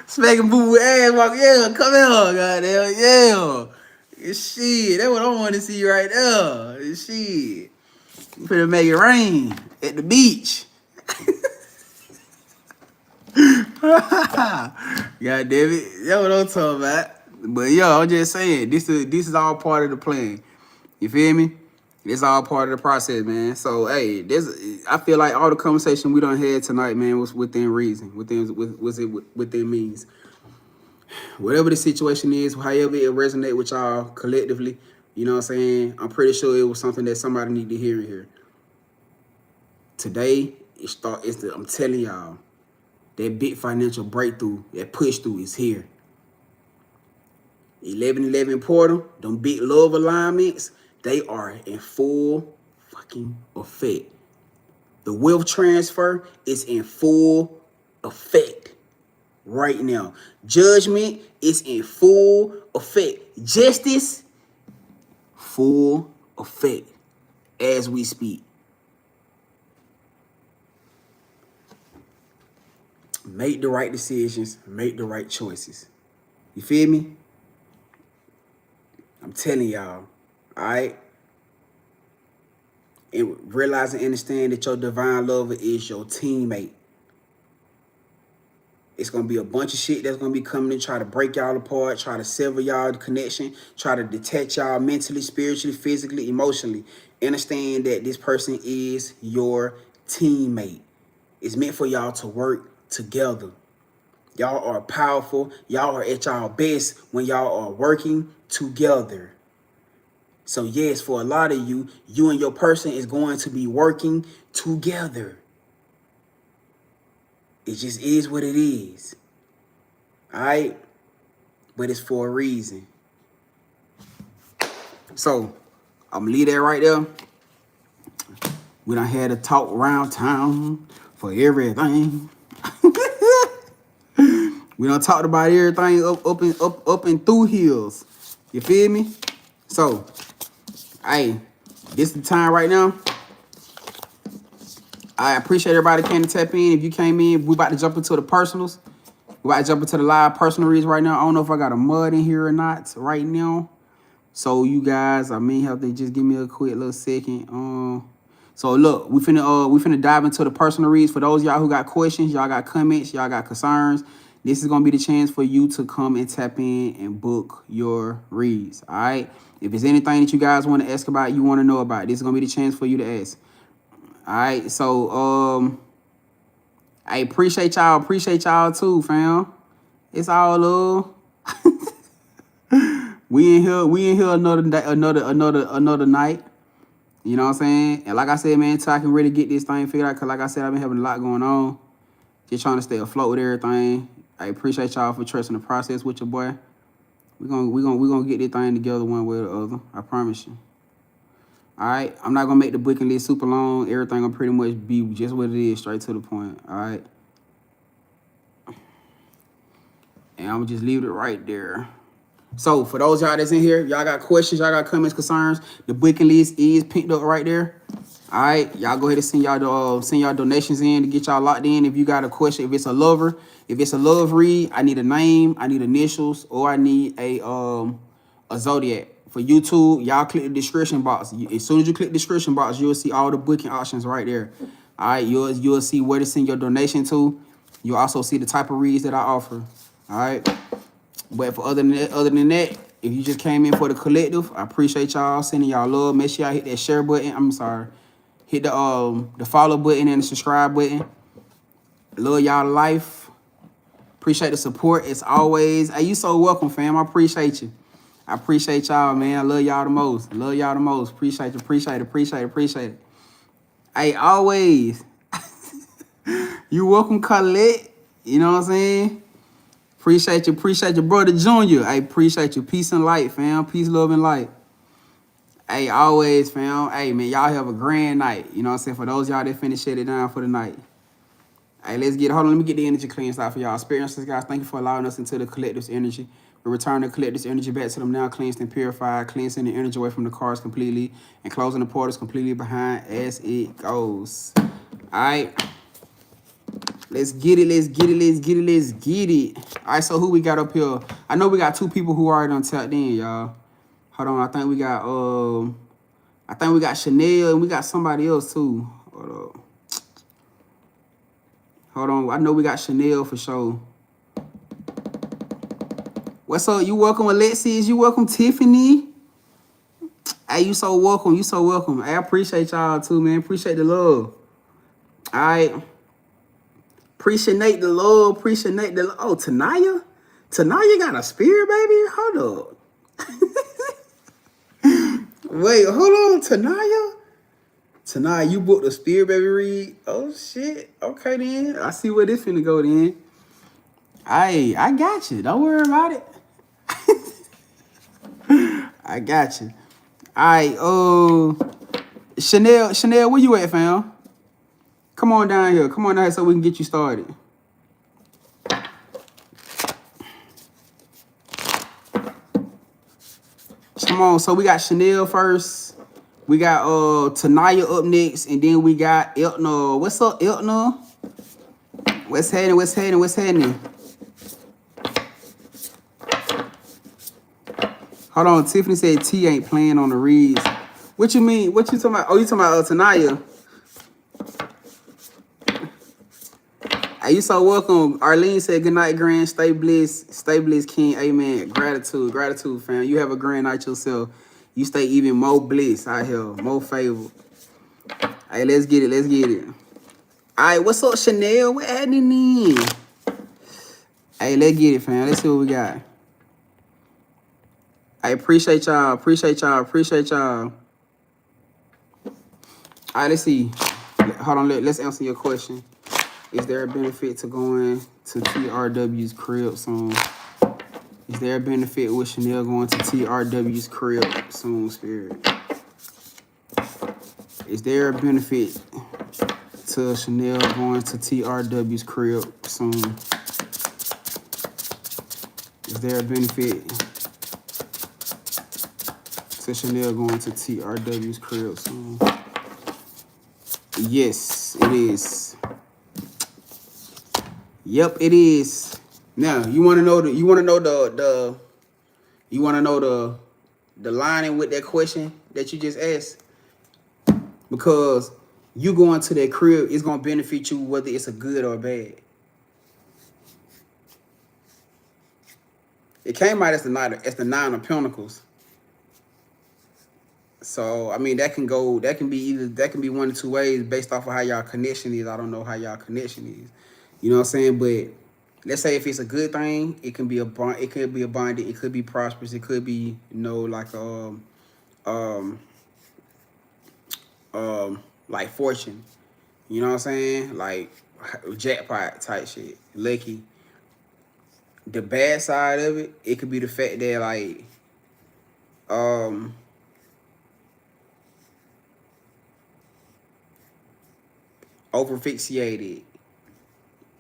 Smacking boo ass, walk, yeah, come here, goddamn, yeah. Shit, that's what I want to see right there. Shit, we finna make it rain at the beach. God damn it, that's what I'm talking about. But yo, I'm just saying, this is all part of the plan. You feel me? It's all part of the process, man. So hey, I feel like all the conversation we done had tonight, man, was within reason, within means. Whatever the situation is, however it resonate with y'all collectively, you know what I'm saying? I'm pretty sure it was something that somebody need to hear in here. Today, I'm telling y'all, that big financial breakthrough, that push through is here. 1111 portal, them big love alignments, they are in full fucking effect. The wealth transfer is in full effect right now. Judgment is in full effect. Justice, full effect as we speak. Make the right decisions, make the right choices. You feel me? I'm telling y'all, all right? And realize and understand that your divine lover is your teammate. It's going to be a bunch of shit that's going to be coming to try to break y'all apart, try to sever y'all connection, try to detach y'all mentally, spiritually, physically, emotionally. Understand that this person is your teammate. It's meant for y'all to work together. Y'all are powerful. Y'all are at y'all best when y'all are working together. So yes, for a lot of you, you and your person is going to be working together. It just is what it is. All right? But it's for a reason. So I'm going to leave that right there. We done had a talk around town for everything. We done talked about everything up and through hills. You feel me? So, hey, this is the time right now. I appreciate everybody came to tap in. If you came in, we about to jump into the personals. We about to jump into the live personal reads right now. I don't know if I got a mud in here or not right now. So you guys, I may have to just give me a quick little second. So look, we finna dive into the personal reads. For those of y'all who got questions, y'all got comments, y'all got concerns, this is gonna be the chance for you to come and tap in and book your reads. All right. If there's anything that you guys want to ask about, you want to know about, this is gonna be the chance for you to ask. All right. So I appreciate y'all too, fam. It's all love. We in here another day, another night. You know what I'm saying? And like I said, man, till I can really get this thing figured out, because like I said, I've been having a lot going on. Just trying to stay afloat with everything. I appreciate y'all for trusting the process with your boy. We gonna get this thing together one way or the other. I promise you. All right? I'm not gonna make the booking list super long. Everything gonna pretty much be just what it is, straight to the point. All right? And I'm gonna just leave it right there. So for those y'all that's in here, y'all got questions, y'all got comments, concerns, the booking list is picked up right there. All right, y'all go ahead and send y'all donations in to get y'all locked in. If you got a question, if it's a love read, I need a name, I need initials, or I need a zodiac. For YouTube, y'all click the description box. As soon as you click the description box, you'll see all the booking options right there. All right, you'll see where to send your donation to. You'll also see the type of reads that I offer. All right. But for other than that, if you just came in for the collective, I appreciate y'all, sending y'all love. Make sure y'all hit that share button. I'm sorry. Hit the follow button and the subscribe button. Love y'all to life. Appreciate the support as always. Hey, you so welcome, fam. I appreciate you. I appreciate y'all, man. I love y'all the most. Love y'all the most. Appreciate it. Hey, always. You welcome, Colette. You know what I'm saying? Appreciate you, brother Junior. I appreciate you. Peace and light, fam. Peace, love, and light. Hey, always, fam. Hey, man, y'all have a grand night. You know what I'm saying? For those y'all that finish shut it down for the night. Hey, let's get it. Hold on, let me get the energy cleansed out for y'all. Experiences, guys. Thank you for allowing us into the collective's energy. We return the collective's energy back to them now, cleansed and purified, cleansing the energy away from the cars completely, and closing the portals completely behind as it goes. All right. Let's get it. All right, so who we got up here? I know we got two people who already done tapped in, y'all. Hold on, I think we got Chanel and we got somebody else too. Hold on, I know we got Chanel for sure. What's up? You welcome, Alexis. You welcome, Tiffany. Hey, you so welcome. Hey, I appreciate y'all too, man. Appreciate the love. All right. Appreciate the love. Oh, Tanaya? Tanaya got a spirit, baby? Hold up. Wait, hold on, Tanaya? Tanaya, you booked a spirit, baby read? Oh, shit. Okay, then. I see where this finna go, then. Hey, I got you. Don't worry about it. I got you. All right, Chanel, where you at, fam? Come on down here so we can get you started. Come on, so we got Chanel first. We got Tanaya up next, and then we got Eltner. What's up, Eltner? What's happening? Hold on, Tiffany said T ain't playing on the reads. What you mean? What you talking about? Oh, you talking about Tanaya? Hey, you so welcome. Arlene said, good night, Grand. Stay blessed, King. Amen. Gratitude, fam. You have a grand night yourself. You stay even more blessed out here, more favored. Hey, let's get it. All right, what's up, Chanel? What happening in? Hey, let's get it, fam. Let's see what we got. I appreciate y'all. All right, let's see. Hold on, let's answer your question. Is there a benefit to going to TRW's crib soon? Is there a benefit with Chanel going to TRW's crib soon, Spirit? Is there a benefit to Chanel going to TRW's crib soon? Is there a benefit to Chanel going to TRW's crib soon? Yes, it is. Yep, it is. Now you want to know the lining with that question that you just asked, because you going to that crib, it's gonna benefit you whether it's a good or a bad. It came out as the Nine of Pentacles. So I mean that can be one of two ways based off of how y'all connection is. I don't know how y'all connection is. You know what I'm saying? But let's say if it's a good thing, it can be a bond, it could be abundant, it could be prosperous, it could be, like fortune. You know what I'm saying? Like jackpot type shit. Lucky. The bad side of it, it could be the fact that like over fixated,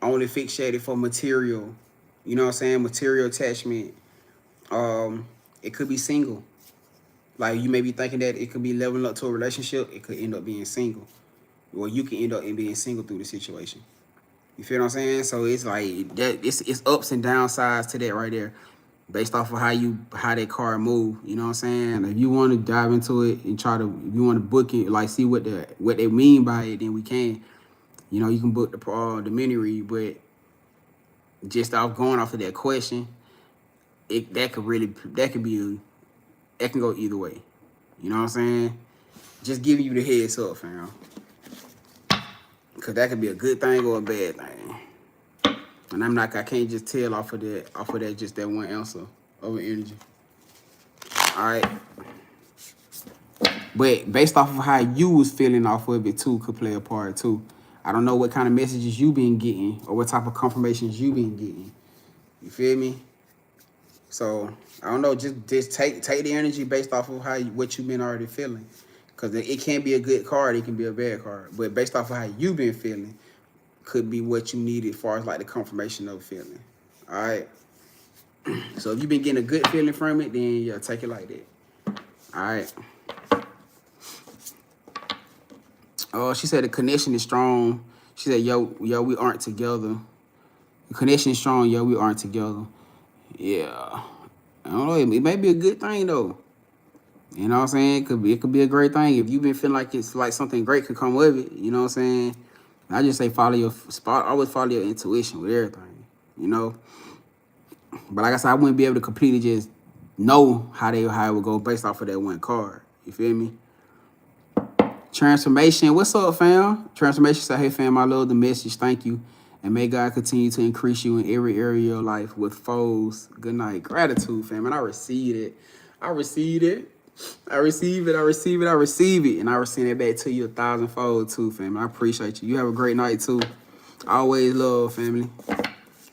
only fixated for material. You know what I'm saying? Material attachment. It could be single. Like you may be thinking that it could be leveling up to a relationship. It could end up being single. Or you can end up being single through the situation. You feel what I'm saying? So it's like that. It's ups and downsides to that right there, based off of how that card move. You know what I'm saying? If you want to dive into it and if you want to book it, like see what they mean by it, then we can. You know, you can book the mini read, but just going off of that question, that can go either way. You know what I'm saying? Just giving you the heads up, fam. Cause that could be a good thing or a bad thing. And I can't just tell off of that just that one answer over energy. Alright. But based off of how you was feeling off of it too could play a part too. I don't know what kind of messages you been getting or what type of confirmations you been getting. You feel me? So I don't know, just take the energy based off of what you've been already feeling. Because it can be a good card, it can be a bad card. But based off of how you've been feeling, could be what you needed as far as like the confirmation of feeling. All right. So if you've been getting a good feeling from it, then yeah, take it like that. All right. Oh, she said the connection is strong. She said, yo, we aren't together. The connection is strong, yo, we aren't together. Yeah. I don't know, it may be a good thing though. You know what I'm saying? It could be a great thing. If you've been feeling like it's like something great could come with it, you know what I'm saying? I just say follow your spot. Always follow your intuition with everything, you know? But like I said, I wouldn't be able to completely just know how it would go based off of that one card. You feel me? Transformation. What's up, fam? Transformation said, hey, fam, I love the message. Thank you. And may God continue to increase you in every area of your life with foes. Good night. Gratitude, fam. And I received it. I receive it. And I receive it back to you 1,000-fold too, fam. I appreciate you. You have a great night too. Always love, family.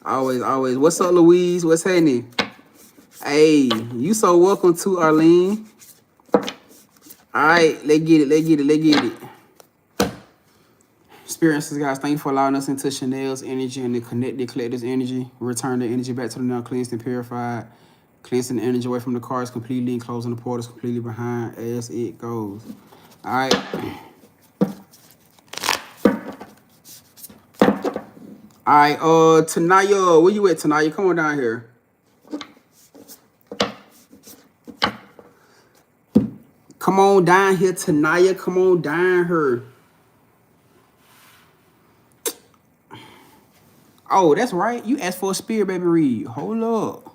Always. What's up, Louise? What's happening? Hey, you so welcome to Arlene. All right, let's get it. Experiences, guys. Thank you for allowing us into Chanel's energy and the connected collective's energy. Return the energy back to the now cleansed and purified. Cleansing the energy away from the cards completely and closing the portals completely behind as it goes. All right. All right, Tanaya, where you at, Tanaya? Come on down here. Come on down here, Tanaya. Come on down here. Oh, that's right. You asked for a spirit baby read. Hold up.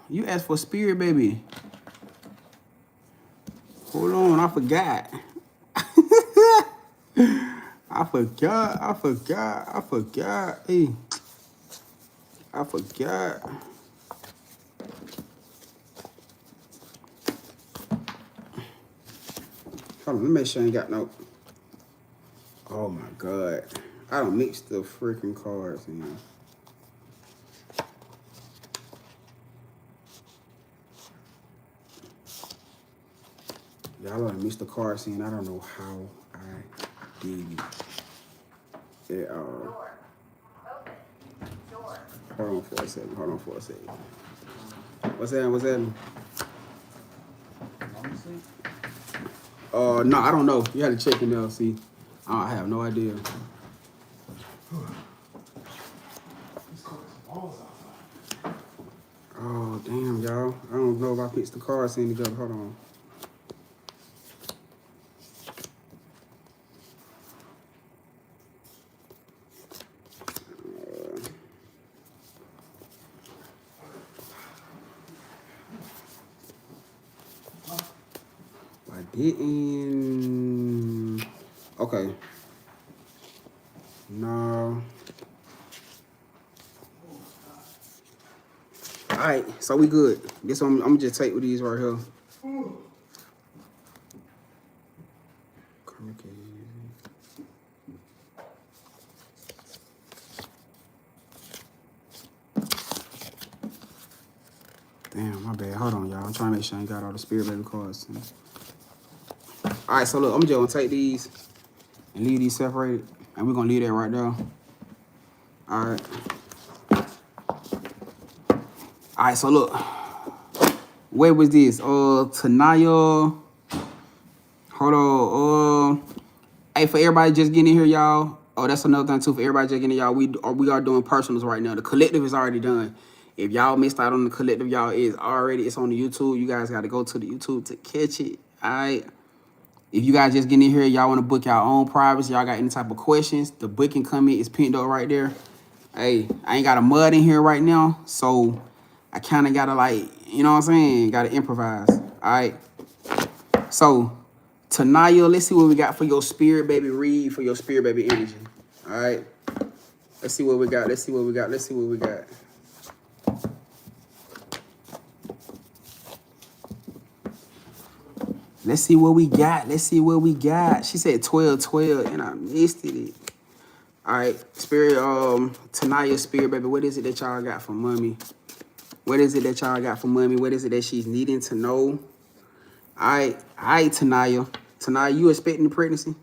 You asked for a spirit baby. Hold on, I forgot. I forgot. Hey. I forgot. Hold on, let me make sure I ain't got no. Oh my God. I don't mix the freaking cards in. Y'all done mixed the cards in. I don't know how I did it. Hold on for a second. What's that? No, I don't know. You had to check in there, see. I have no idea. Oh, damn, y'all. I don't know if I fixed the cards in together. Hold on. I didn't. Okay. No. All right, so we good. This one, I'm gonna just take with these right here. Damn, my bad. Hold on, y'all. I'm trying to make sure I ain't got all the spirit baby cards. All right, so look, I'm just gonna take these and leave these separated, and we're gonna leave that right there. All right. All right, so look. Where was this? Tanaya. Hold on. Hey, for everybody just getting in here, y'all. Oh, that's another thing too. For everybody just getting in, y'all, we are doing personals right now. The collective is already done. If y'all missed out on the collective, y'all, it's on the YouTube. You guys got to go to the YouTube to catch it. All right. If you guys just getting in here, y'all want to book your own privacy, y'all got any type of questions, the booking comment is pinned up right there. Hey, I ain't got a mud in here right now, so I kind of got to, like, you know what I'm saying? Got to improvise. All right. So, Tanaya, let's see what we got for your spirit baby read, for your spirit baby energy. All right. Let's see what we got. Let's see what we got. Let's see what we got. Let's see what we got. Let's see what we got. She said 12, and I missed it. All right, spirit, Tanaya, spirit baby, what is it that y'all got for mommy? What is it that y'all got for mommy? What is it that she's needing to know? All right, Tanaya. Tanaya, you expecting the pregnancy?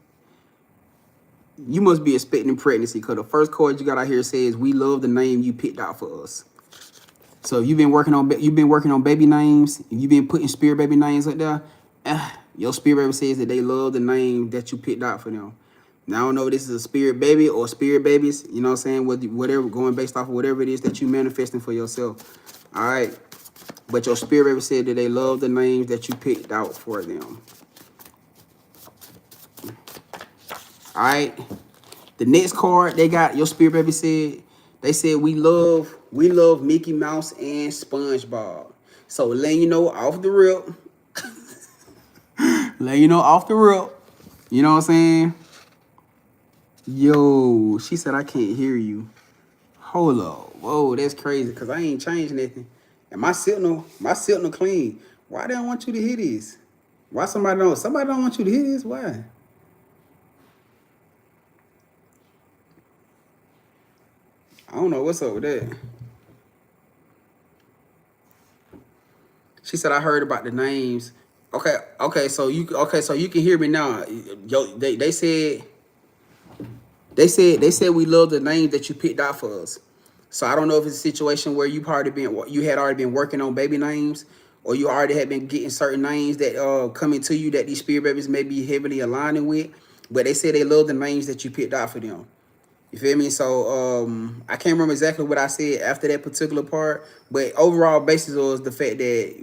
You must be expecting pregnancy, because the first card you got out here says, "We love the name you picked out for us." So if you've been working on baby names, if you've been putting spirit baby names up there, your spirit baby says that they love the name that you picked out for them. Now, I don't know if this is a spirit baby or spirit babies, you know what I'm saying? Whatever, going based off of whatever it is that you manifesting for yourself. All right. But your spirit baby said that they love the names that you picked out for them. All right. The next card they got, your spirit baby said, they said, we love Mickey Mouse and SpongeBob. So letting you know off the rip. Letting you know off the rip. You know what I'm saying? Yo, she said I can't hear you. Hold up. Whoa, that's crazy, because I ain't changed nothing. And my signal clean. Why they don't want you to hear this? Why somebody don't want you to hear this? Why? I don't know what's up with that. She said I heard about the names. Okay, so you can hear me now. Yo, they said we love the names that you picked out for us. So I don't know if it's a situation where you had already been working on baby names, or you already had been getting certain names that coming to you that these spirit babies may be heavily aligning with. But they said they love the names that you picked out for them. You feel me? So I can't remember exactly what I said after that particular part, but overall basis was the fact that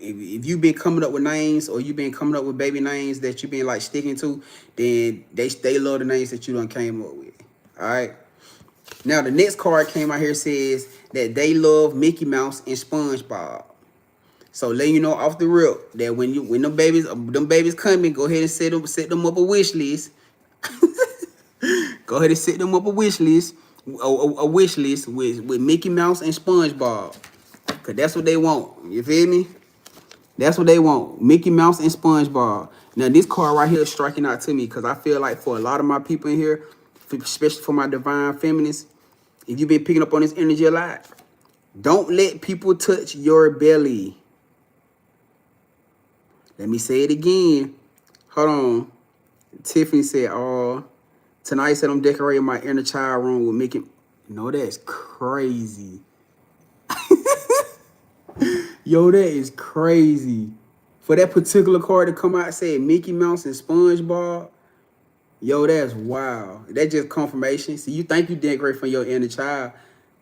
if you've been coming up with names, or you've been coming up with baby names that you've been like sticking to, then they love the names that you done came up with. All right. Now the next card came out here, says that they love Mickey Mouse and SpongeBob. So letting you know off the rip that when them babies coming, go ahead and set them up a wish list. Go ahead and set them up a wish list with Mickey Mouse and SpongeBob, cause that's what they want. You feel me? That's what they want. Mickey Mouse and SpongeBob. Now this card right here is striking out to me, because I feel like for a lot of my people in here, especially for my divine feminists, if you've been picking up on this energy a lot, don't let people touch your belly. Let me say it again. Hold on. Tiffany said, "Oh, tonight said I'm decorating my inner child room with Mickey." No, that's crazy. Yo, that is crazy. For that particular card to come out and say Mickey Mouse and SpongeBob, yo, that's wow. That's just confirmation. See, you think you did great for your inner child.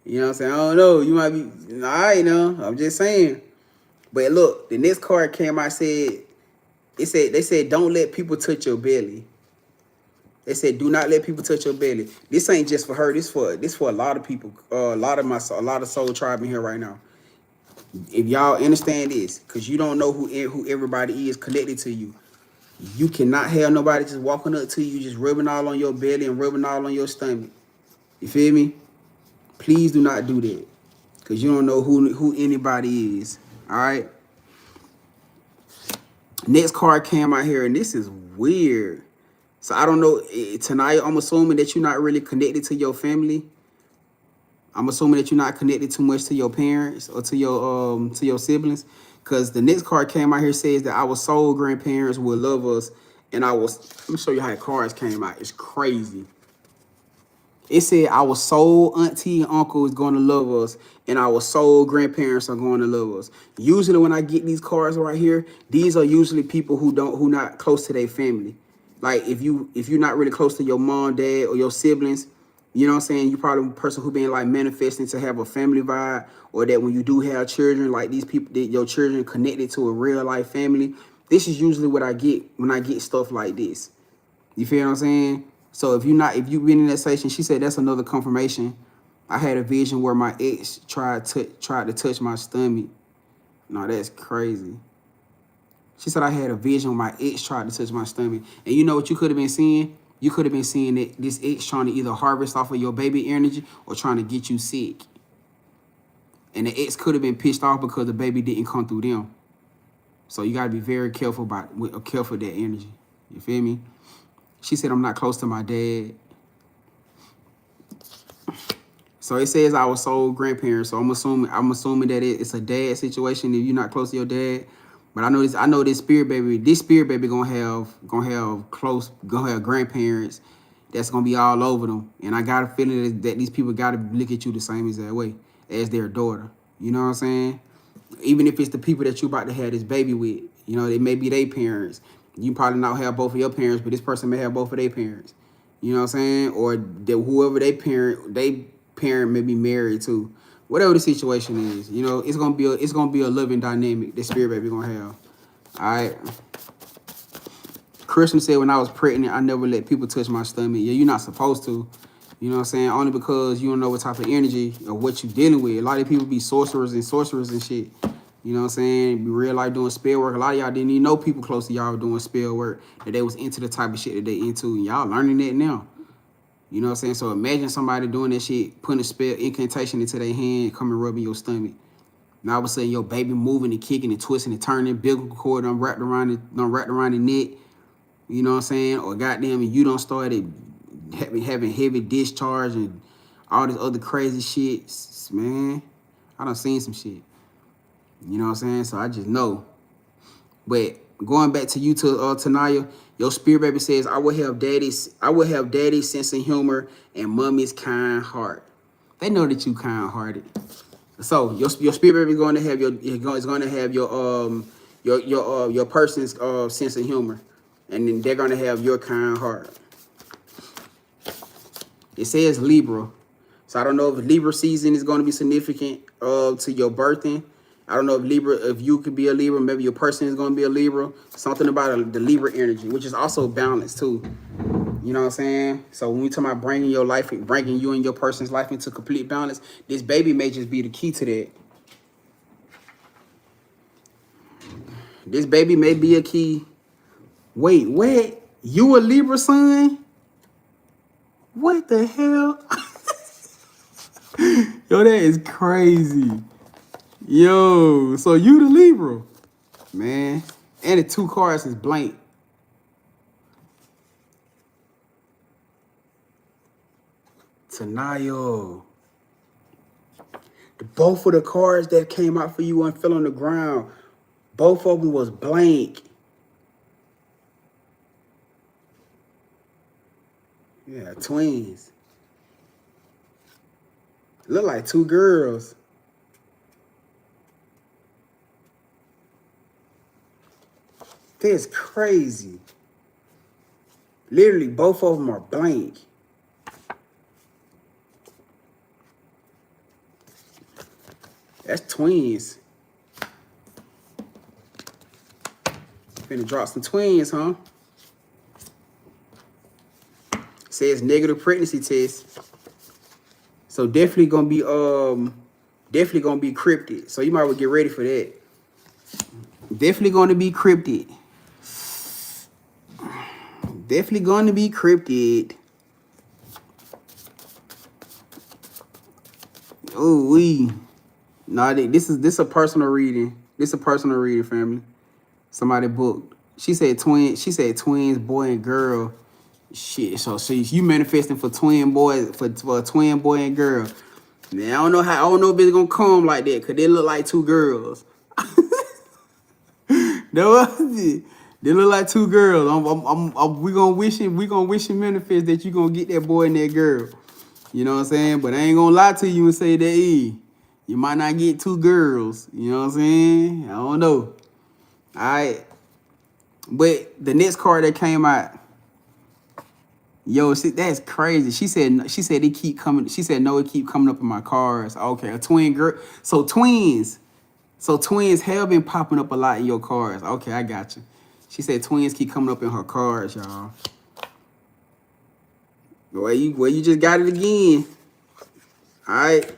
You know what I'm saying? I don't know. You might be, I know. I'm just saying. But look, the next card came out, they said, don't let people touch your belly. They said, do not let people touch your belly. This ain't just for her. This for a lot of people. A lot of soul tribe in here right now. If y'all understand this, because you don't know who everybody is connected to you. You cannot have nobody just walking up to you, just rubbing all on your belly and rubbing all on your stomach. You feel me? Please do not do that, because you don't know who anybody is. All right. Next card came out here, and this is weird. So I don't know. Tonight, I'm assuming that you're not really connected to your family. I'm assuming that you're not connected too much to your parents or to your siblings. Because the next card came out here says that our soul grandparents will love us. And let me show you how the cards came out. It's crazy. It said our soul auntie and uncle is going to love us, and our soul grandparents are going to love us. Usually when I get these cards right here, these are usually people who not close to their family. Like if you're not really close to your mom, dad, or your siblings, you know what I'm saying? You're probably a person who been like manifesting to have a family vibe, or that when you do have children, like these people, your children connected to a real life family. This is usually what I get when I get stuff like this. You feel what I'm saying? So if you've been in that station, she said that's another confirmation. I had a vision where my ex tried to touch my stomach. No, that's crazy. She said I had a vision where my ex tried to touch my stomach. And you know what you could have been seeing? You could have been seeing that this ex trying to either harvest off of your baby energy or trying to get you sick. And the ex could have been pissed off because the baby didn't come through them. So you got to be very careful careful of that energy. You feel me? She said, I'm not close to my dad. So it says our soul grandparents. So I'm assuming that it's a dad situation if you're not close to your dad. But I know this spirit baby gonna have grandparents that's gonna be all over them. And I got a feeling that these people gotta look at you the same exact way as their daughter. You know what I'm saying? Even if it's the people that you about to have this baby with, you know, they may be their parents. You probably not have both of your parents, but this person may have both of their parents. You know what I'm saying? Or whoever they parent may be married to. Whatever the situation is, you know, it's gonna be a loving dynamic that spirit baby gonna have. All right. Christian said when I was pregnant, I never let people touch my stomach. Yeah, you're not supposed to. You know what I'm saying? Only because you don't know what type of energy or what you're dealing with. A lot of people be sorcerers and shit. You know what I'm saying? Be real life doing spell work. A lot of y'all didn't even know people close to y'all doing spell work, that they was into the type of shit that they into. And y'all learning that now. You know what I'm saying? So imagine somebody doing that shit, putting a spell incantation into their hand, coming rubbing your stomach. Now all of a sudden your baby moving and kicking and twisting and turning, umbilical cord wrapped around the neck. You know what I'm saying? Or goddamn, and you don't start it having heavy discharge and all this other crazy shit. Man, I done seen some shit. You know what I'm saying? So I just know. But going back to you, to Tanaya, your spirit baby says, I will have daddy's sense of humor and mommy's kind heart. They know that you kind hearted. So your spirit baby is going to have your person's sense of humor, and then they're going to have your kind heart. It says Libra. So I don't know if Libra season is going to be significant to your birthing. I don't know if you could be a Libra, maybe your person is going to be a Libra. Something about the Libra energy, which is also balanced too. You know what I'm saying? So when we talk about bringing you and your person's life into complete balance, this baby may just be the key to that. This baby may be a key. Wait, what? You a Libra son? What the hell? Yo, that is crazy. Yo, so you the Libra, man. And the 2 cards is blank. Tanayo. Both of the cards that came out for you and fell on the ground, both of them was blank. Yeah, twins. Look like 2 girls. That's crazy. Literally, both of them are blank. That's twins. Finna drop some twins, huh? Says negative pregnancy test. So definitely gonna be cryptid. So you might well get ready for that. Definitely gonna be cryptid. Definitely gonna be cryptid. Oh we. Nah, this a personal reading. This a personal reading, family. Somebody booked. She said twins, boy and girl. Shit. So you manifesting for twin boys, for a twin boy and girl. Man, I don't know if it's gonna come like that, cause they look like two girls. They look like two girls. We gonna wish and manifest that you gonna get that boy and that girl. You know what I'm saying? But I ain't gonna lie to you and say that you might not get two girls. You know what I'm saying? I don't know. All right. But the next card that came out, yo, that's crazy. She said they keep coming. She said no, it keep coming up in my cards. Okay, a twin girl. So twins have been popping up a lot in your cards. Okay, I got you. She said twins keep coming up in her cards, y'all. Well, you just got it again. All right.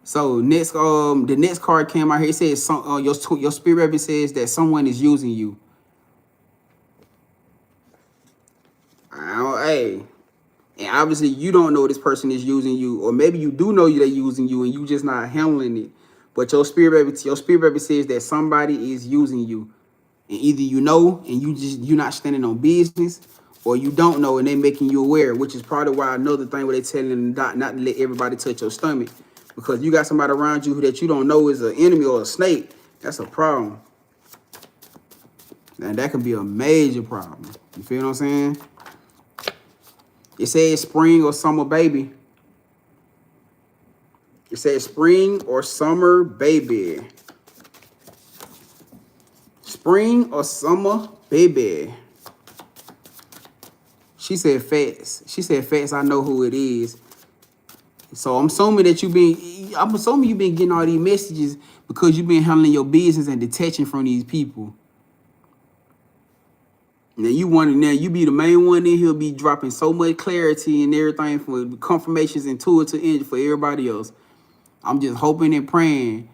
So next, the next card came out here. It says your spirit reference says that someone is using you. Hey, and obviously you don't know this person is using you, or maybe you do know they're using you and you just not handling it. But your spirit reference says that somebody is using you, and either you know and you're not standing on business, or you don't know and they making you aware, which is probably why another thing where they telling them not to let everybody touch your stomach. Because you got somebody around you that you don't know is an enemy or a snake, that's a problem. And that can be a major problem. You feel what I'm saying? It says spring or summer baby. It says spring or summer baby. Spring or summer baby. She said facts. She said facts, I know who it is. So I'm assuming you've been getting all these messages because you've been handling your business and detaching from these people. Now you be the main one in here, be dropping so much clarity and everything for confirmations and intuitive for everybody else. I'm just hoping and praying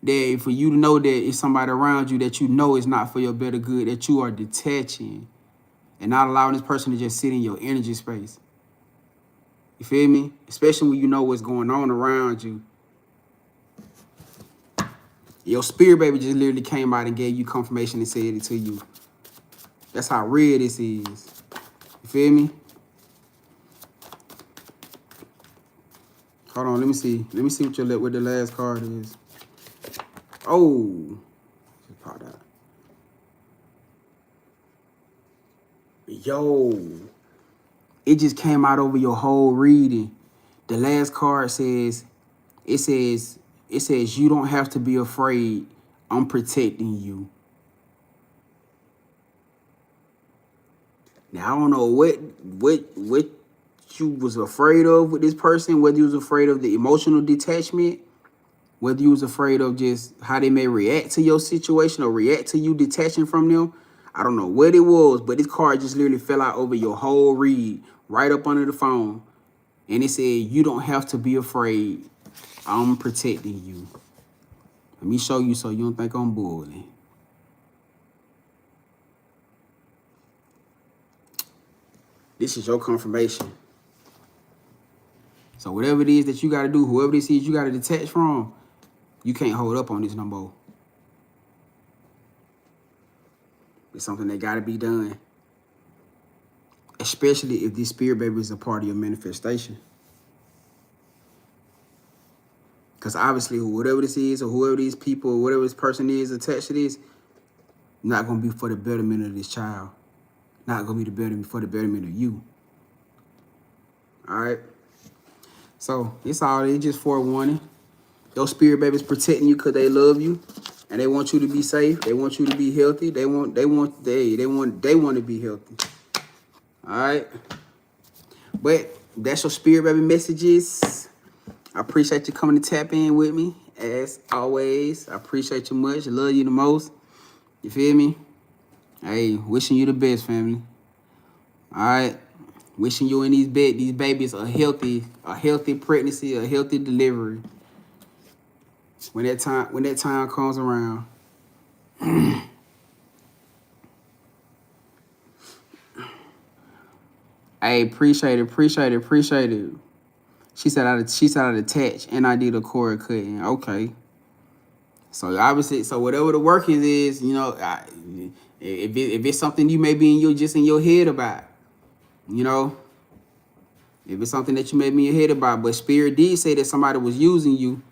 that for you to know that it's somebody around you that you know is not for your better good, that you are detaching and not allowing this person to just sit in your energy space. You feel me? Especially when you know what's going on around you. Your spirit baby just literally came out and gave you confirmation and said it to you. That's how real this is. You feel me? Hold on, let me see. Let me see what the last card is. Oh, just popped out. Yo, it just came out over your whole reading. The last card says, it says you don't have to be afraid. I'm protecting you. Now I don't know what you was afraid of with this person, whether you was afraid of the emotional detachment, whether you was afraid of just how they may react to your situation or react to you detaching from them. I don't know what it was, but this card just literally fell out over your whole read, right up under the phone. And it said, you don't have to be afraid. I'm protecting you. Let me show you so you don't think I'm bullying. This is your confirmation. So whatever it is that you got to do, whoever this is you got to detach from, you can't hold up on this no more. It's something that got to be done. Especially if this spirit baby is a part of your manifestation. Because obviously, whatever this is, or whoever these people, or whatever this person is attached to this, not going to be for the betterment of this child. Not going to be for the betterment of you. All right? So, it's just forewarning. Your spirit baby is protecting you because they love you. and they want you to be safe. They want you to be healthy. They want to be healthy. All right. But that's your spirit baby messages. I appreciate you coming to tap in with me as always. I appreciate you much. I love you the most. You feel me? Hey, wishing you the best, family. All right. Wishing you and these babies a healthy pregnancy, a healthy delivery. When that time comes around. Hey, appreciate it. She said I'd attach and I did a cord cutting. Okay. So obviously, whatever the workings is, you know, if it's something you may be in your head about, you know, if it's something that you may be in your head about, but Spirit did say that somebody was using you,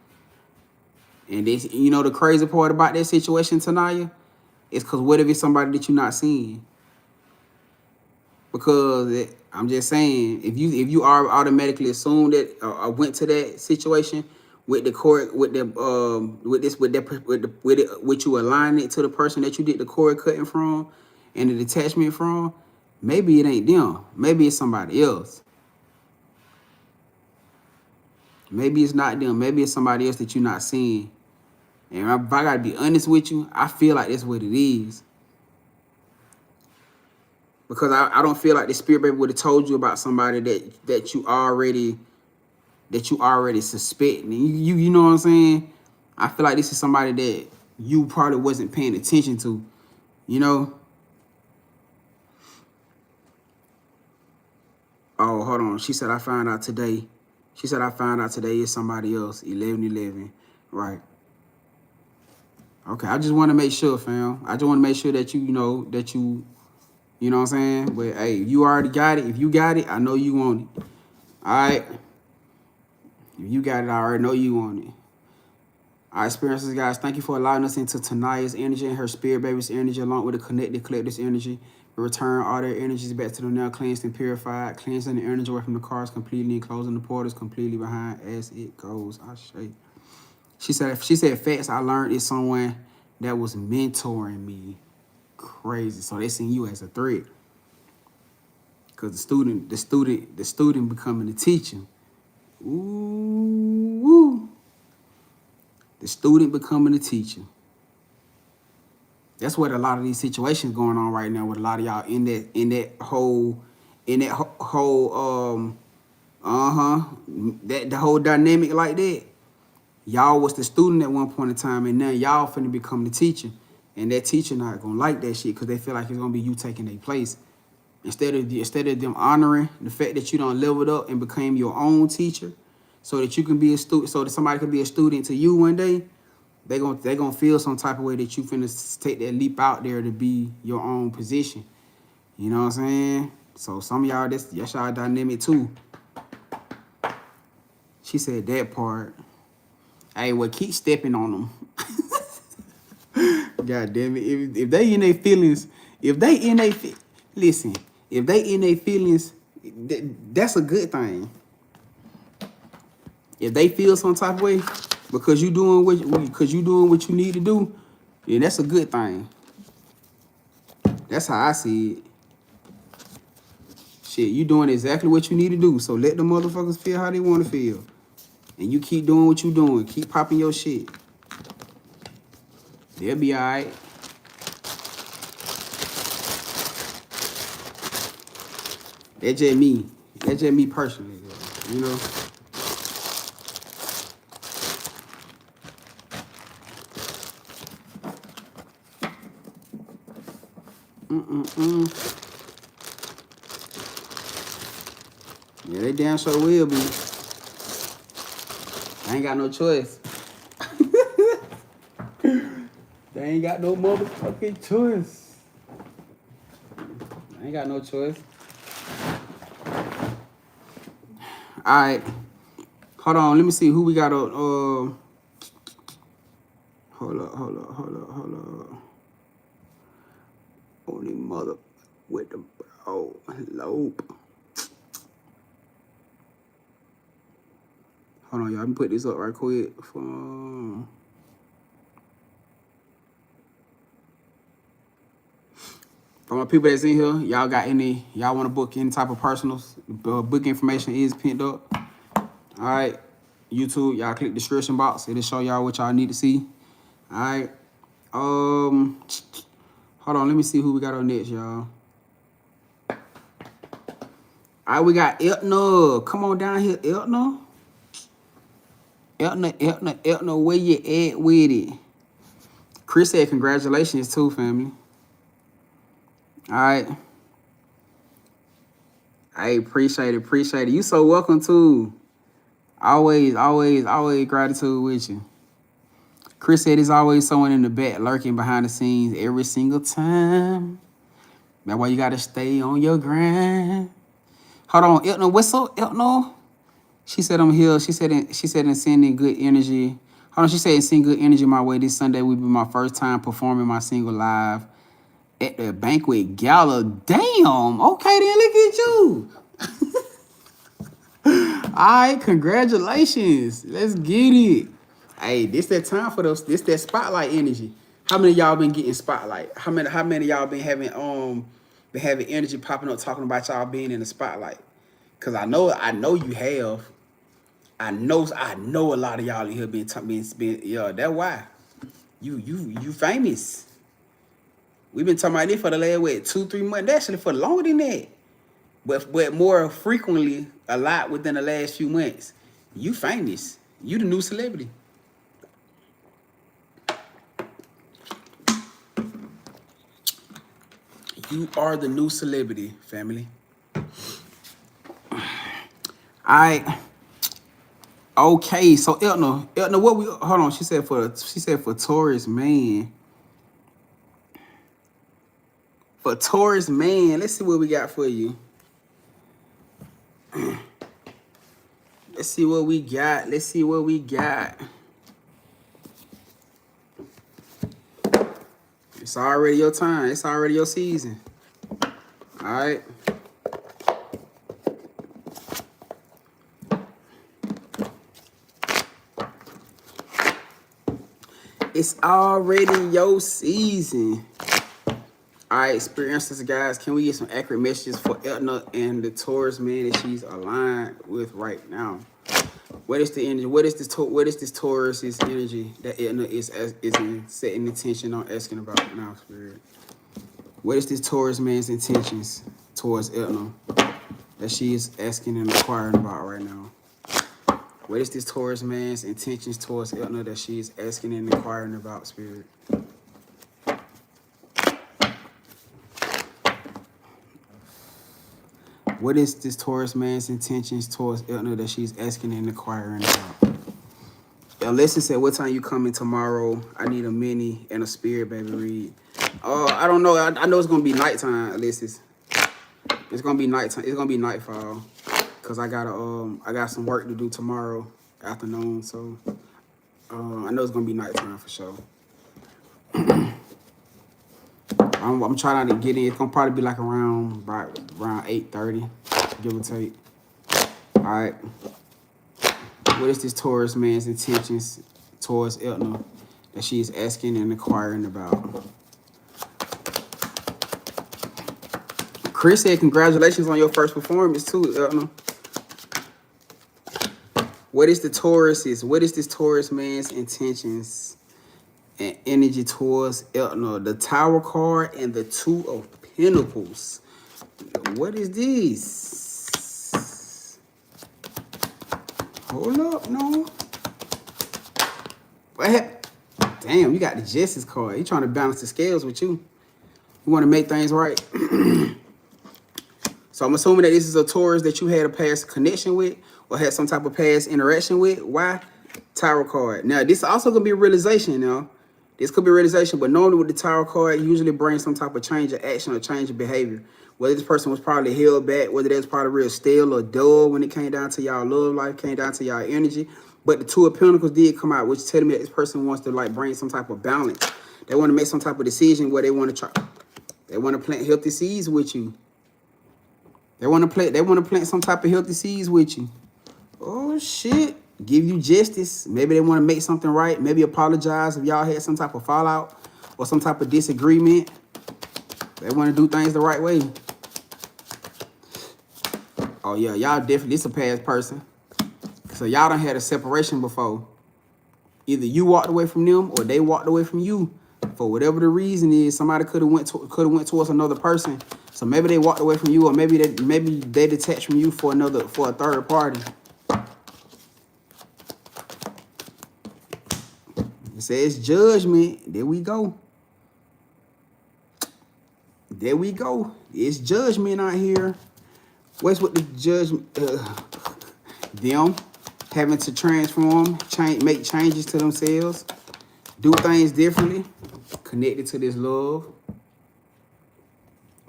and this, you know, the crazy part about that situation, Tanaya, is because what if it's somebody that you're not seeing? Because I'm just saying, if you are automatically assume that I went to that situation with the cord with you align it to the person that you did the cord cutting from and the detachment from, maybe it ain't them. Maybe it's somebody else. Maybe it's not them. Maybe it's somebody else that you're not seeing. And if I gotta be honest with you, I feel like that's what it is. Because I don't feel like the spirit baby would have told you about somebody that you already suspect. And you know what I'm saying? I feel like this is somebody that you probably wasn't paying attention to, you know? Oh, hold on. She said I found out today. It's somebody else. 11/11. Right. Okay. I just want to make sure, fam. I just want to make sure that you know what I'm saying? But hey, you already got it. If you got it, I know you want it. All right. If you got it, I already know you want it. Our experiences, guys, thank you for allowing us into Tanaya's energy and her spirit baby's energy, along with the connected collective's energy. We return all their energies back to them now, cleansed and purified, cleansing the energy away from the cars completely and closing the portals completely behind as it goes. I say. She said, facts I learned is someone that was mentoring me. Crazy. So they seen you as a threat. Because the student becoming the teacher. Ooh. The student becoming the teacher. That's what a lot of these situations going on right now with a lot of y'all in that whole the whole dynamic like that. Y'all was the student at one point in time, and now y'all finna become the teacher. And that teacher not gonna like that shit because they feel like it's gonna be you taking their place. Instead of them honoring the fact that you done leveled up and became your own teacher, so that you can be a student, so that somebody can be a student to you one day, they gonna feel some type of way that you finna take that leap out there to be your own position. You know what I'm saying? So some of y'all, that's y'all dynamic too. She said that part. Hey, well, keep stepping on them. God damn it. If they in their feelings, if they in their feelings, that's a good thing. If they feel some type of way because you doing what you need to do, yeah, that's a good thing. That's how I see it. Shit, you doing exactly what you need to do. So let the motherfuckers feel how they want to feel. And you keep doing what you doing. Keep popping your shit. They'll be all right. That's just me. That's just me personally, you know? Yeah, they damn sure will be. I ain't got no choice. They ain't got no motherfucking choice. I ain't got no choice. All right. Hold on. Let me see who we got on. Hold up. Only mother with the lope. Hold on, y'all. Let me put this up right quick. For my people that's in here, y'all got any, y'all want to book any type of personals, book information is pinned up. All right. YouTube, y'all click the description box. It'll show y'all what y'all need to see. All right. Hold on. Let me see who we got on next, y'all. All right, we got Eltna. Come on down here, Eltna. Eltna, where you at with it? Chris said congratulations too, family. All right. I appreciate it. You so welcome too. Always gratitude with you. Chris said there's always someone in the back lurking behind the scenes every single time. That's why you gotta stay on your grind. Hold on, Eltna, what's up, Eltna? She said I'm here. She said in sending good energy. Hold on, she said send good energy my way. This Sunday will be my first time performing my single live at the banquet gala. Damn. Okay, then look at you. All right, congratulations. Let's get it. Hey, this that time for those. This that spotlight energy. How many of y'all been getting spotlight? How many of y'all been having energy popping up talking about y'all being in the spotlight? Cause I know you have. I know a lot of y'all in here been yeah, that's why. You famous. We've been talking about this for the last 2-3 months. Actually for longer than that. But more frequently, a lot within the last few months. You famous. You the new celebrity. You are the new celebrity, family. Okay, so Eltna, what we hold on? She said for Taurus man. For Taurus man, let's see what we got for you. Let's see what we got. It's already your time. It's already your season. All right. It's already your season. All right, experiencers, guys. Can we get some accurate messages for Eltna and the Taurus man that she's aligned with right now? What is the energy? What is this Taurus's energy that Eltna is setting intention on asking about now, Spirit? What is this Taurus man's intentions towards Eltna that she is asking and inquiring about right now? What is this Taurus man's intentions towards Eltna that she is asking and inquiring about, Spirit? What is this Taurus man's intentions towards Eltna that she's asking and inquiring about? Alyssa said, what time you coming tomorrow? I need a mini and a spirit, baby, read. I don't know. I know it's going to be nighttime, Alyssa. It's going to be nighttime. It's going to be nightfall. Because I got some work to do tomorrow afternoon. So, I know it's going to be nighttime for sure. I'm trying to get in. It's gonna probably be like around 8:30, give or take. All right. What is this Taurus man's intentions towards Eltna that she is asking and inquiring about? Chris said, congratulations on your first performance too, Eltna. What is this Taurus man's intentions and energy towards Eltna? The Tower card and the Two of Pentacles. What is this? Hold up, no. What? Damn, you got the Justice card. You trying to balance the scales with you. You want to make things right. So I'm assuming that this is a Taurus that you had a past connection with or had some type of past interaction with. Why? Tower card. Now, this also going to be a realization now. This could be a realization, but normally with the Tower card, it usually brings some type of change of action or change of behavior. Whether this person was probably held back, whether that's probably real still or dull when it came down to y'all love life, came down to y'all energy. But the Two of Pentacles did come out, which telling me that this person wants to like bring some type of balance. They want to make some type of decision where they want to try. They want to plant healthy seeds with you. They want to plant some type of healthy seeds with you. Oh shit. Give you justice. Maybe they want to make something right. Maybe apologize if y'all had some type of fallout or some type of disagreement. They want to do things the right way. Oh yeah, y'all definitely, this a past person. So y'all done had a separation before. Either you walked away from them or they walked away from you. For whatever the reason is, somebody could have went towards another person. So maybe they walked away from you, or maybe they detached from you for a third party. It says judgment. There we go. There we go. It's judgment out here. What's with the judgment? Them having to transform, make changes to themselves, do things differently, connected to this love,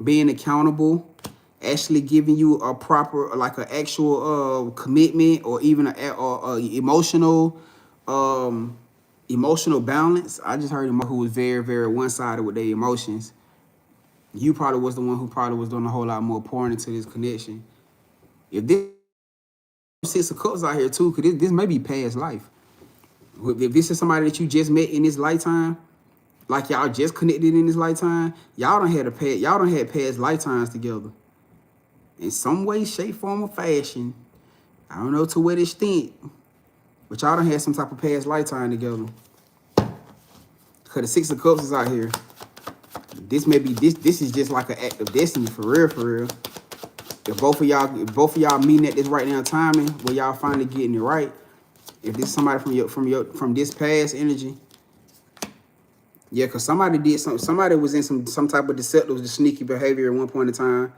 being accountable, actually giving you a proper, like an actual commitment, or even a emotional balance. I just heard him who was very, very one-sided with their emotions. You probably was the one who probably was doing a whole lot more pouring into this connection. If this 6 of Cups out here too, because this may be past life. If this is somebody that you just met in this lifetime, like y'all just connected in this lifetime, y'all done had past lifetimes together. In some way, shape, form, or fashion. I don't know to what extent, but y'all done had some type of past lifetime together. Because the 6 of Cups is out here. This may be this is just like an act of destiny, for real, for real. If both of y'all meeting at this right now timing, where y'all finally getting it right. If this is somebody from this past energy, yeah, because somebody did somebody was in some type of deceptive, sneaky behavior at one point in time.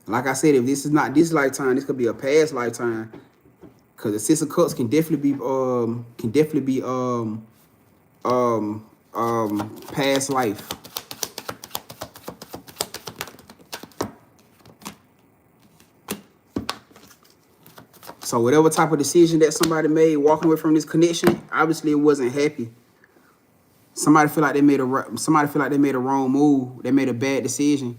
Like I said, if this is not this lifetime, this could be a past lifetime. Because the 6 of Cups can definitely be past life. So whatever type of decision that somebody made walking away from this connection, obviously it wasn't happy. Somebody feel like they made a wrong move. They made a bad decision,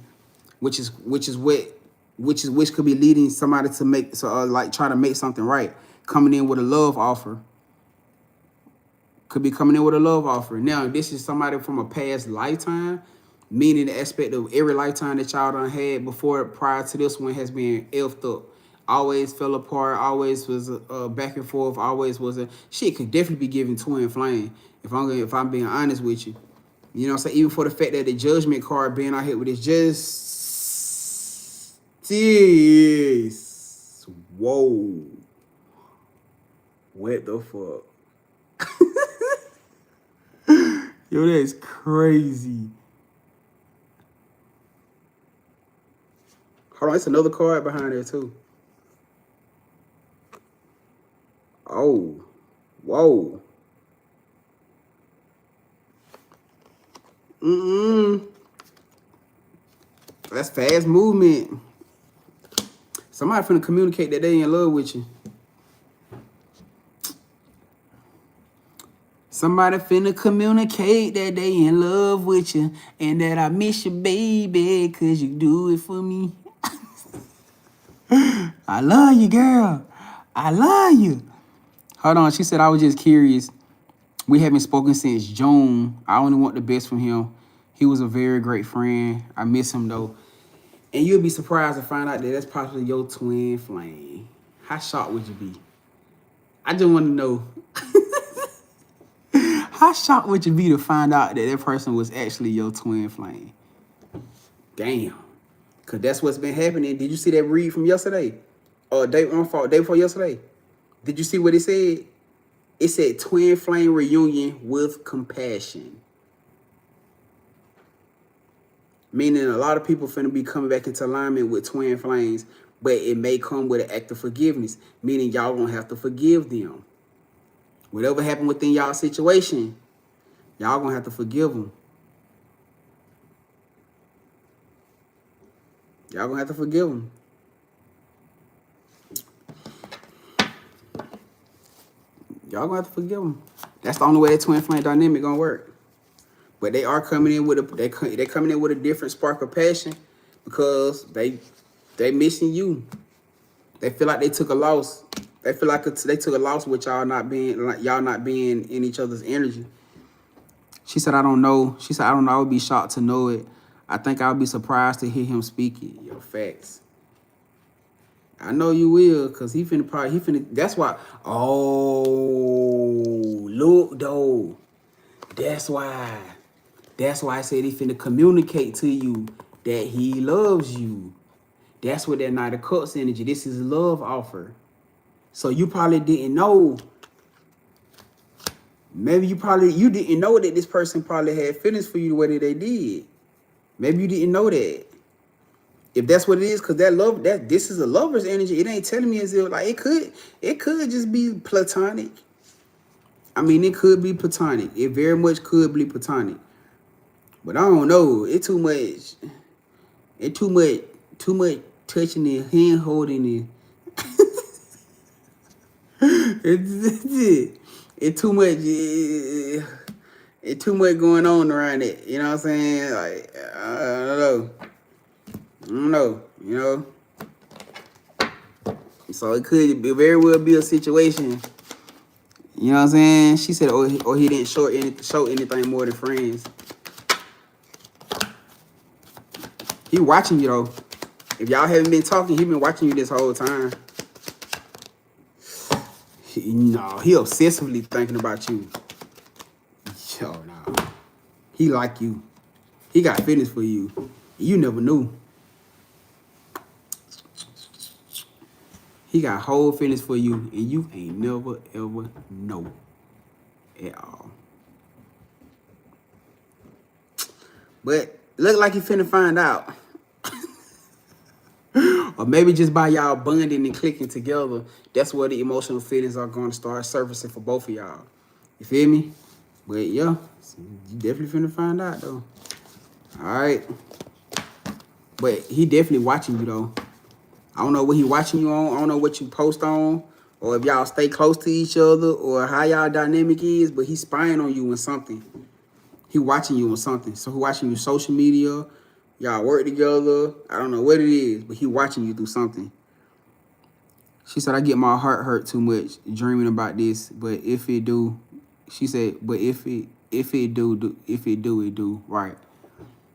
which could be leading somebody to make like trying to make something right. Coming in with a love offer. Could be coming in with a love offer. Now, this is somebody from a past lifetime, meaning the aspect of every lifetime that y'all done had prior to this one has been effed up. Always fell apart, always was back and forth, always was a shit could definitely be giving twin flame. If I'm being honest with you. You know what I'm saying? Even for the fact that the judgment card being out here with this just whoa. What the fuck? Yo, that's crazy. Hold on, it's another card behind there too. Oh, whoa. That's fast movement. Somebody finna communicate that they in love with you. Somebody finna communicate that they in love with you and that I miss you, baby, cause you do it for me. I love you, girl. I love you. Hold on, she said, I was just curious. We haven't spoken since June. I only want the best from him. He was a very great friend. I miss him though. And you'll be surprised to find out that that's possibly your twin flame. How shocked would you be? I just want to know. How shocked would you be to find out that that person was actually your twin flame? Damn. Because that's what's been happening. Did you see that read from yesterday? Day before yesterday. Did you see what it said? It said twin flame reunion with compassion. Meaning a lot of people finna be coming back into alignment with twin flames, but it may come with an act of forgiveness, meaning y'all gonna have to forgive them. Whatever happened within y'all situation, y'all gonna have to forgive them. Y'all gonna have to forgive them. Y'all gonna have to forgive them. That's the only way that twin flame dynamic gonna work. But they are coming in with a different spark of passion because they missing you. They feel like they took a loss. They feel like they took a loss with y'all not being in each other's energy. She said, I don't know. She said, I don't know. I would be shocked to know it. I think I'll be surprised to hear him speak it. Yo, facts. I know you will, cause he finna. That's why. Oh, look though. That's why. That's why I said he finna communicate to you that he loves you. That's what that Knight of Cups energy. This is a love offer. So you probably didn't know. Maybe you didn't know that this person probably had feelings for you the way that they did. Maybe you didn't know that. If that's what it is, because this is a lover's energy. It ain't telling me as if like it could just be platonic. I mean, it could be platonic. It very much could be platonic. But I don't know. It too much touching and hand holding and it's too much. It's too much going on around it. You know what I'm saying? Like I don't know. You know. So it could very well be a situation. You know what I'm saying? She said, or he didn't show anything more than friends. He watching you though. If y'all haven't been talking, he been watching you this whole time. He obsessively thinking about you. Yo, no. He like you. He got feelings for you. You never knew. He got whole feelings for you, and you ain't never, ever know at all. But look like you finna find out. Or maybe just by y'all bonding and clicking together, that's where the emotional feelings are going to start surfacing for both of y'all. You feel me? But yeah, you definitely finna find out though. All right. But he definitely watching you though. I don't know what he watching you on. I don't know what you post on, or if y'all stay close to each other, or how y'all dynamic is. But he's spying on you on something. He watching you on something. So he watching you social media. Y'all work together. I don't know what it is, but he watching you through something. She said, I get my heart hurt too much dreaming about this. But if it do, she said, but if it do, right.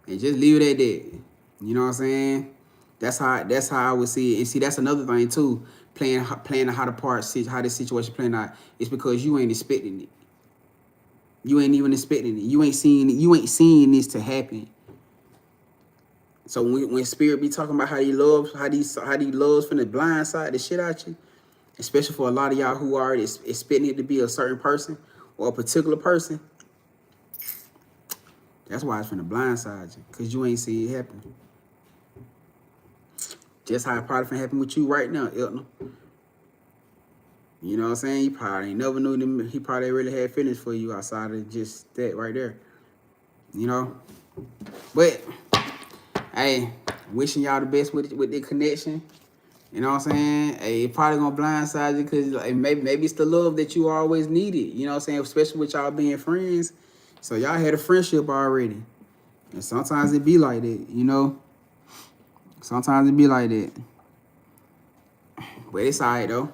And just leave it at that. You know what I'm saying? That's how I would see it. And see, that's another thing too. Playing how this situation playing out. It's because you ain't expecting it. You ain't even expecting it. You ain't seeing this to happen. So when spirit be talking about how he loves from the blind side the shit out you, especially for a lot of y'all who are expecting it to be a certain person or a particular person, that's why it's from the blind side you, because you ain't see it happen. Just how it probably finna happen with you right now, Elton. You know what I'm saying? You probably ain't never knew them. He probably really had feelings for you outside of just that right there. You know? But hey, wishing y'all the best with the connection. You know what I'm saying? Hey, it probably gonna blindside you because like, maybe it's the love that you always needed. You know what I'm saying? Especially with y'all being friends. So y'all had a friendship already. And sometimes it be like that, you know? Sometimes it be like that. But it's all right, though.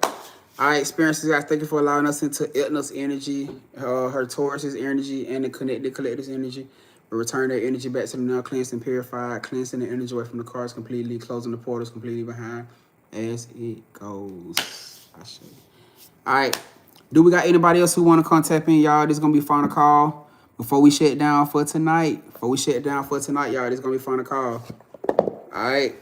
All right, experiences, guys. Thank you for allowing us into Etna's energy, her Taurus's energy, and the connected collective's energy. We return their energy back to them now, cleansed and purified, cleansing the energy away from the cards completely, closing the portals completely behind as it goes. All right. Do we got anybody else who want to contact me, y'all? This is going to be final call before we shut down for tonight. Y'all, this is going to be final call. All right.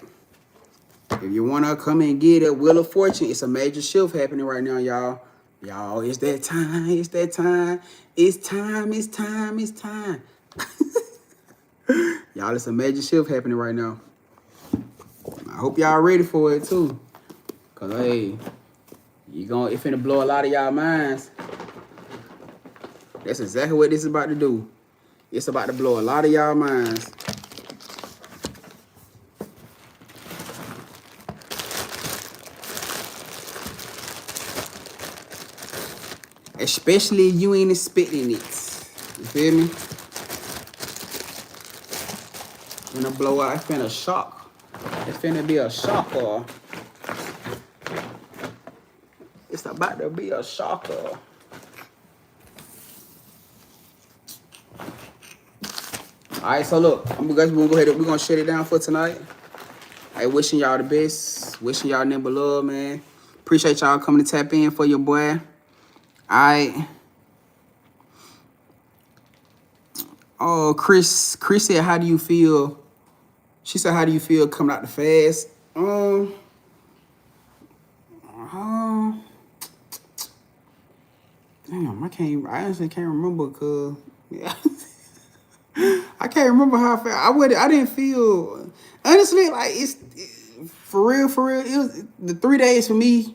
If you want to come and get a Wheel of Fortune, it's a major shift happening right now, y'all. Y'all, it's that time. It's that time. It's time. It's time. It's time. Y'all, it's a major shift happening right now. I hope y'all ready for it, too. Because, hey, it's finna blow a lot of y'all minds. That's exactly what this is about to do. It's about to blow a lot of y'all minds. Especially you ain't expecting it. You feel me? Finna blow out. It's finna shock. It's finna be a shocker. It's about to be a shocker. All right, so look, we're gonna go ahead. We're gonna shut it down for tonight. Hey, wishing y'all the best. Wishing y'all nothing but love, man. Appreciate y'all coming to tap in for your boy. All right. Oh, Chris said, how do you feel? She said, how do you feel coming out the fast? Damn, I honestly can't remember, cause yeah. I can't remember how I felt. I didn't feel, honestly, like for real, it was the 3 days for me.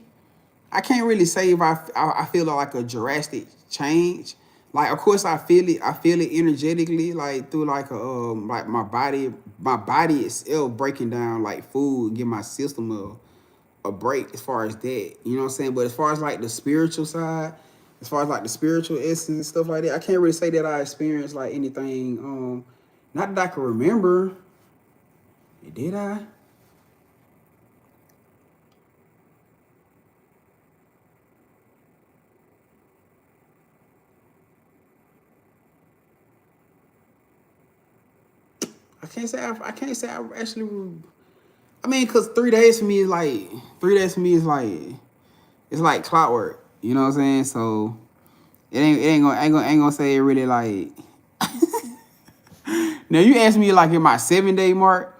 I can't really say if I feel like a drastic change. Like, of course I feel it energetically, like through like like my body itself breaking down like food, give my system a break as far as that. You know what I'm saying? But as far as like the spiritual side, as far as like the spiritual essence and stuff like that, I can't really say that I experienced like anything, not that I can remember. Did I? I can't say I actually. I mean, cause 3 days for me is like it's like clockwork. You know what I'm saying? So it ain't gonna say it really like. Now you asked me like in my 7-day mark,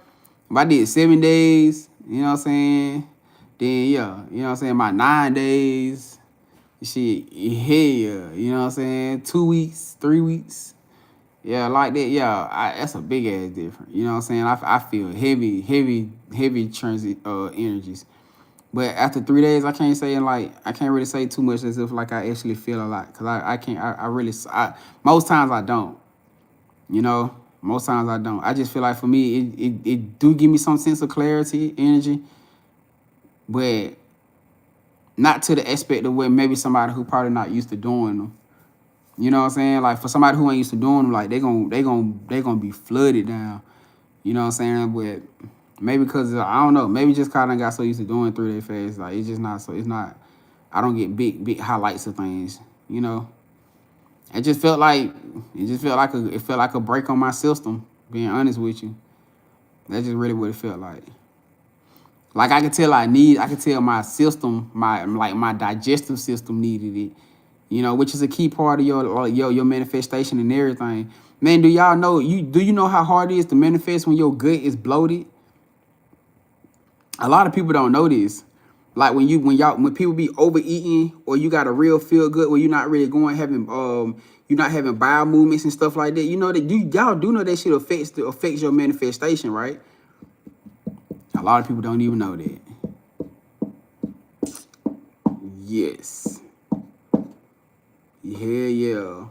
if I did 7 days, you know what I'm saying? Then yeah, you know what I'm saying, my 9 days, shit, yeah, you know what I'm saying? 2 weeks, 3 weeks. Yeah, like that. Yeah, that's a big ass difference. You know what I'm saying? I feel heavy transit energies. But after 3 days, I can't really say too much as if like I actually feel a lot, cause most times I don't. You know, most times I don't. I just feel like for me, it do give me some sense of clarity, energy, but not to the aspect of where maybe somebody who probably not used to doing them. You know what I'm saying? Like for somebody who ain't used to doing them, like they gonna be flooded down. You know what I'm saying? But maybe because I don't know, maybe just cause I got so used to doing 3-day fast, like it's just not so. It's not. I don't get big highlights of things. You know. It felt like a break on my system. Being honest with you, that's just really what it felt like. Like I could tell my system, my digestive system needed it. You know, which is a key part of your manifestation and everything. Man, do y'all know do you know how hard it is to manifest when your gut is bloated? A lot of people don't know this. Like when people be overeating, or you got a real feel good where you're not really you're not having bowel movements and stuff like that. You know that y'all do know that shit affects your manifestation, right? A lot of people don't even know that. Yes. Yeah.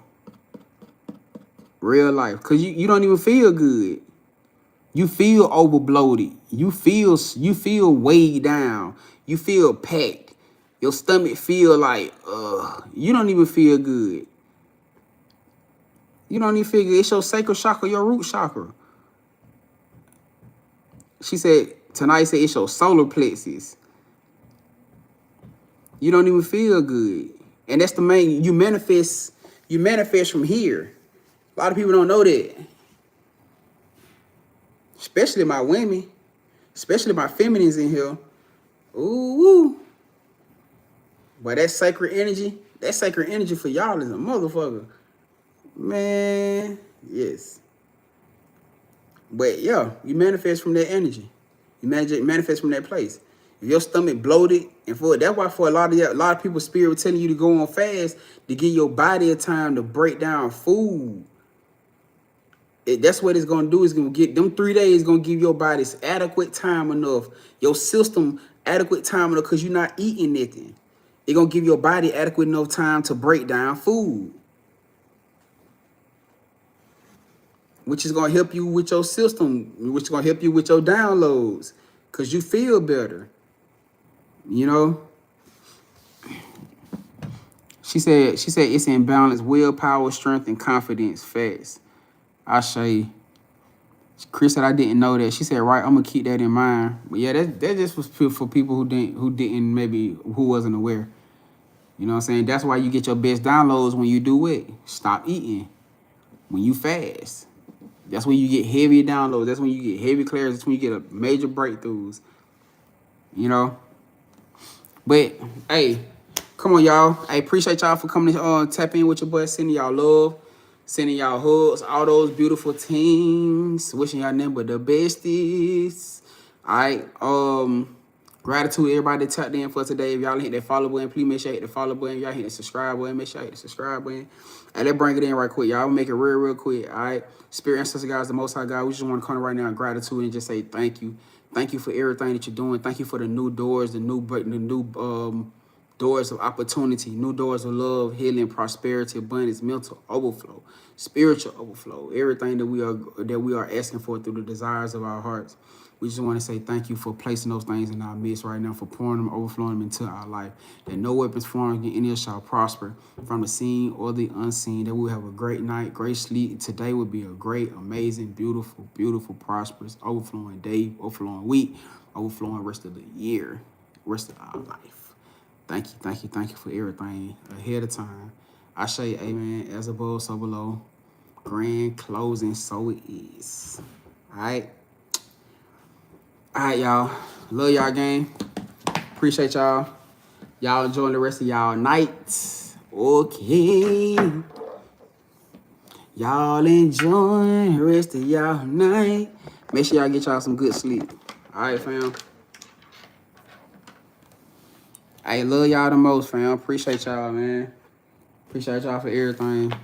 Real life. Cause you don't even feel good. You feel over bloated. You feel weighed down. You feel packed. Your stomach feel like you don't even feel good. You don't even feel good. It's your sacral chakra, your root chakra. She said tonight it's your solar plexus. You don't even feel good. And that's the main, you manifest from here. A lot of people don't know that. Especially my women, especially my feminines in here. Ooh. But that sacred energy for y'all is a motherfucker. Man, yes. But yeah, you manifest from that energy. You manifest from that place. If your stomach bloated, that's why for a lot of people, spirit telling you to go on fast to give your body a time to break down food. That's what it's gonna do. Is gonna get them 3 days. Gonna give your body adequate time enough, your system adequate time enough, because you're not eating nothing. It's gonna give your body adequate enough time to break down food, which is gonna help you with your system, which is gonna help you with your downloads, because you feel better. You know. She said it's in balance: willpower, strength, and confidence. Facts. I say. Chris said I didn't know that. She said, right, I'm gonna keep that in mind. But yeah, that just was for people who wasn't aware. You know what I'm saying? That's why you get your best downloads when you do it. Stop eating. When you fast. That's when you get heavy downloads. That's when you get heavy clarity. That's when you get major breakthroughs. You know? But, hey, come on, y'all. I appreciate y'all for coming to tap in with your boy, sending y'all love, sending y'all hugs, all those beautiful things. Wishing y'all nothing but the besties. All right. Gratitude to everybody that tapped in for today. If y'all hit that follow button, please make sure you hit the follow button. If y'all hit the subscribe button, make sure you hit the subscribe button. And let's bring it in right quick. Y'all make it real quick. All right. Spirit ancestor guys, the Most High God, we just want to come right now in gratitude and just say thank you. Thank you for everything that you're doing. Thank you for the new doors, the new doors of opportunity, new doors of love, healing, prosperity, abundance, mental overflow, spiritual overflow, everything that we are asking for through the desires of our hearts. We just want to say thank you for placing those things in our midst right now, for pouring them, overflowing them into our life. That no weapons formed against any of us shall prosper, from the seen or the unseen. That we'll have a great night, great sleep. Today will be a great, amazing, beautiful, beautiful, prosperous, overflowing day, overflowing week, overflowing rest of the year, rest of our life. Thank you for everything ahead of time. I say amen, as above, so below. Grand closing, so it is. All right. All right, y'all. Love y'all, gang. Appreciate y'all. Y'all enjoying the rest of y'all night. Okay. Y'all enjoying the rest of y'all night. Make sure y'all get y'all some good sleep. All right, fam. I love y'all the most, fam. Appreciate y'all, man. Appreciate y'all for everything.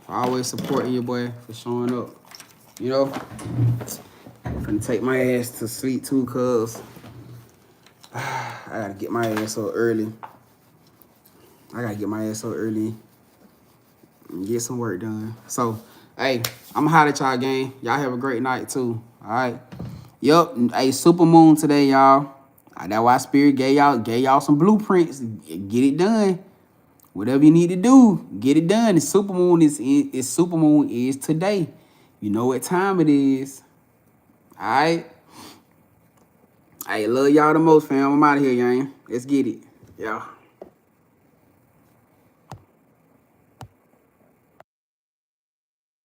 For always supporting your boy, for showing up. You know? I'm gonna take my ass to sleep too, cuz I gotta get my ass so early. And get some work done. So, hey, I'm hot at y'all, gang. Y'all have a great night too. All right. Yup. Hey, super moon today, y'all. That's why Spirit gave y'all some blueprints. Get it done. Whatever you need to do, get it done. The super moon is today. You know what time it is. All right. I love y'all the most, fam. I'm out of here, gang. Let's get it. Yeah.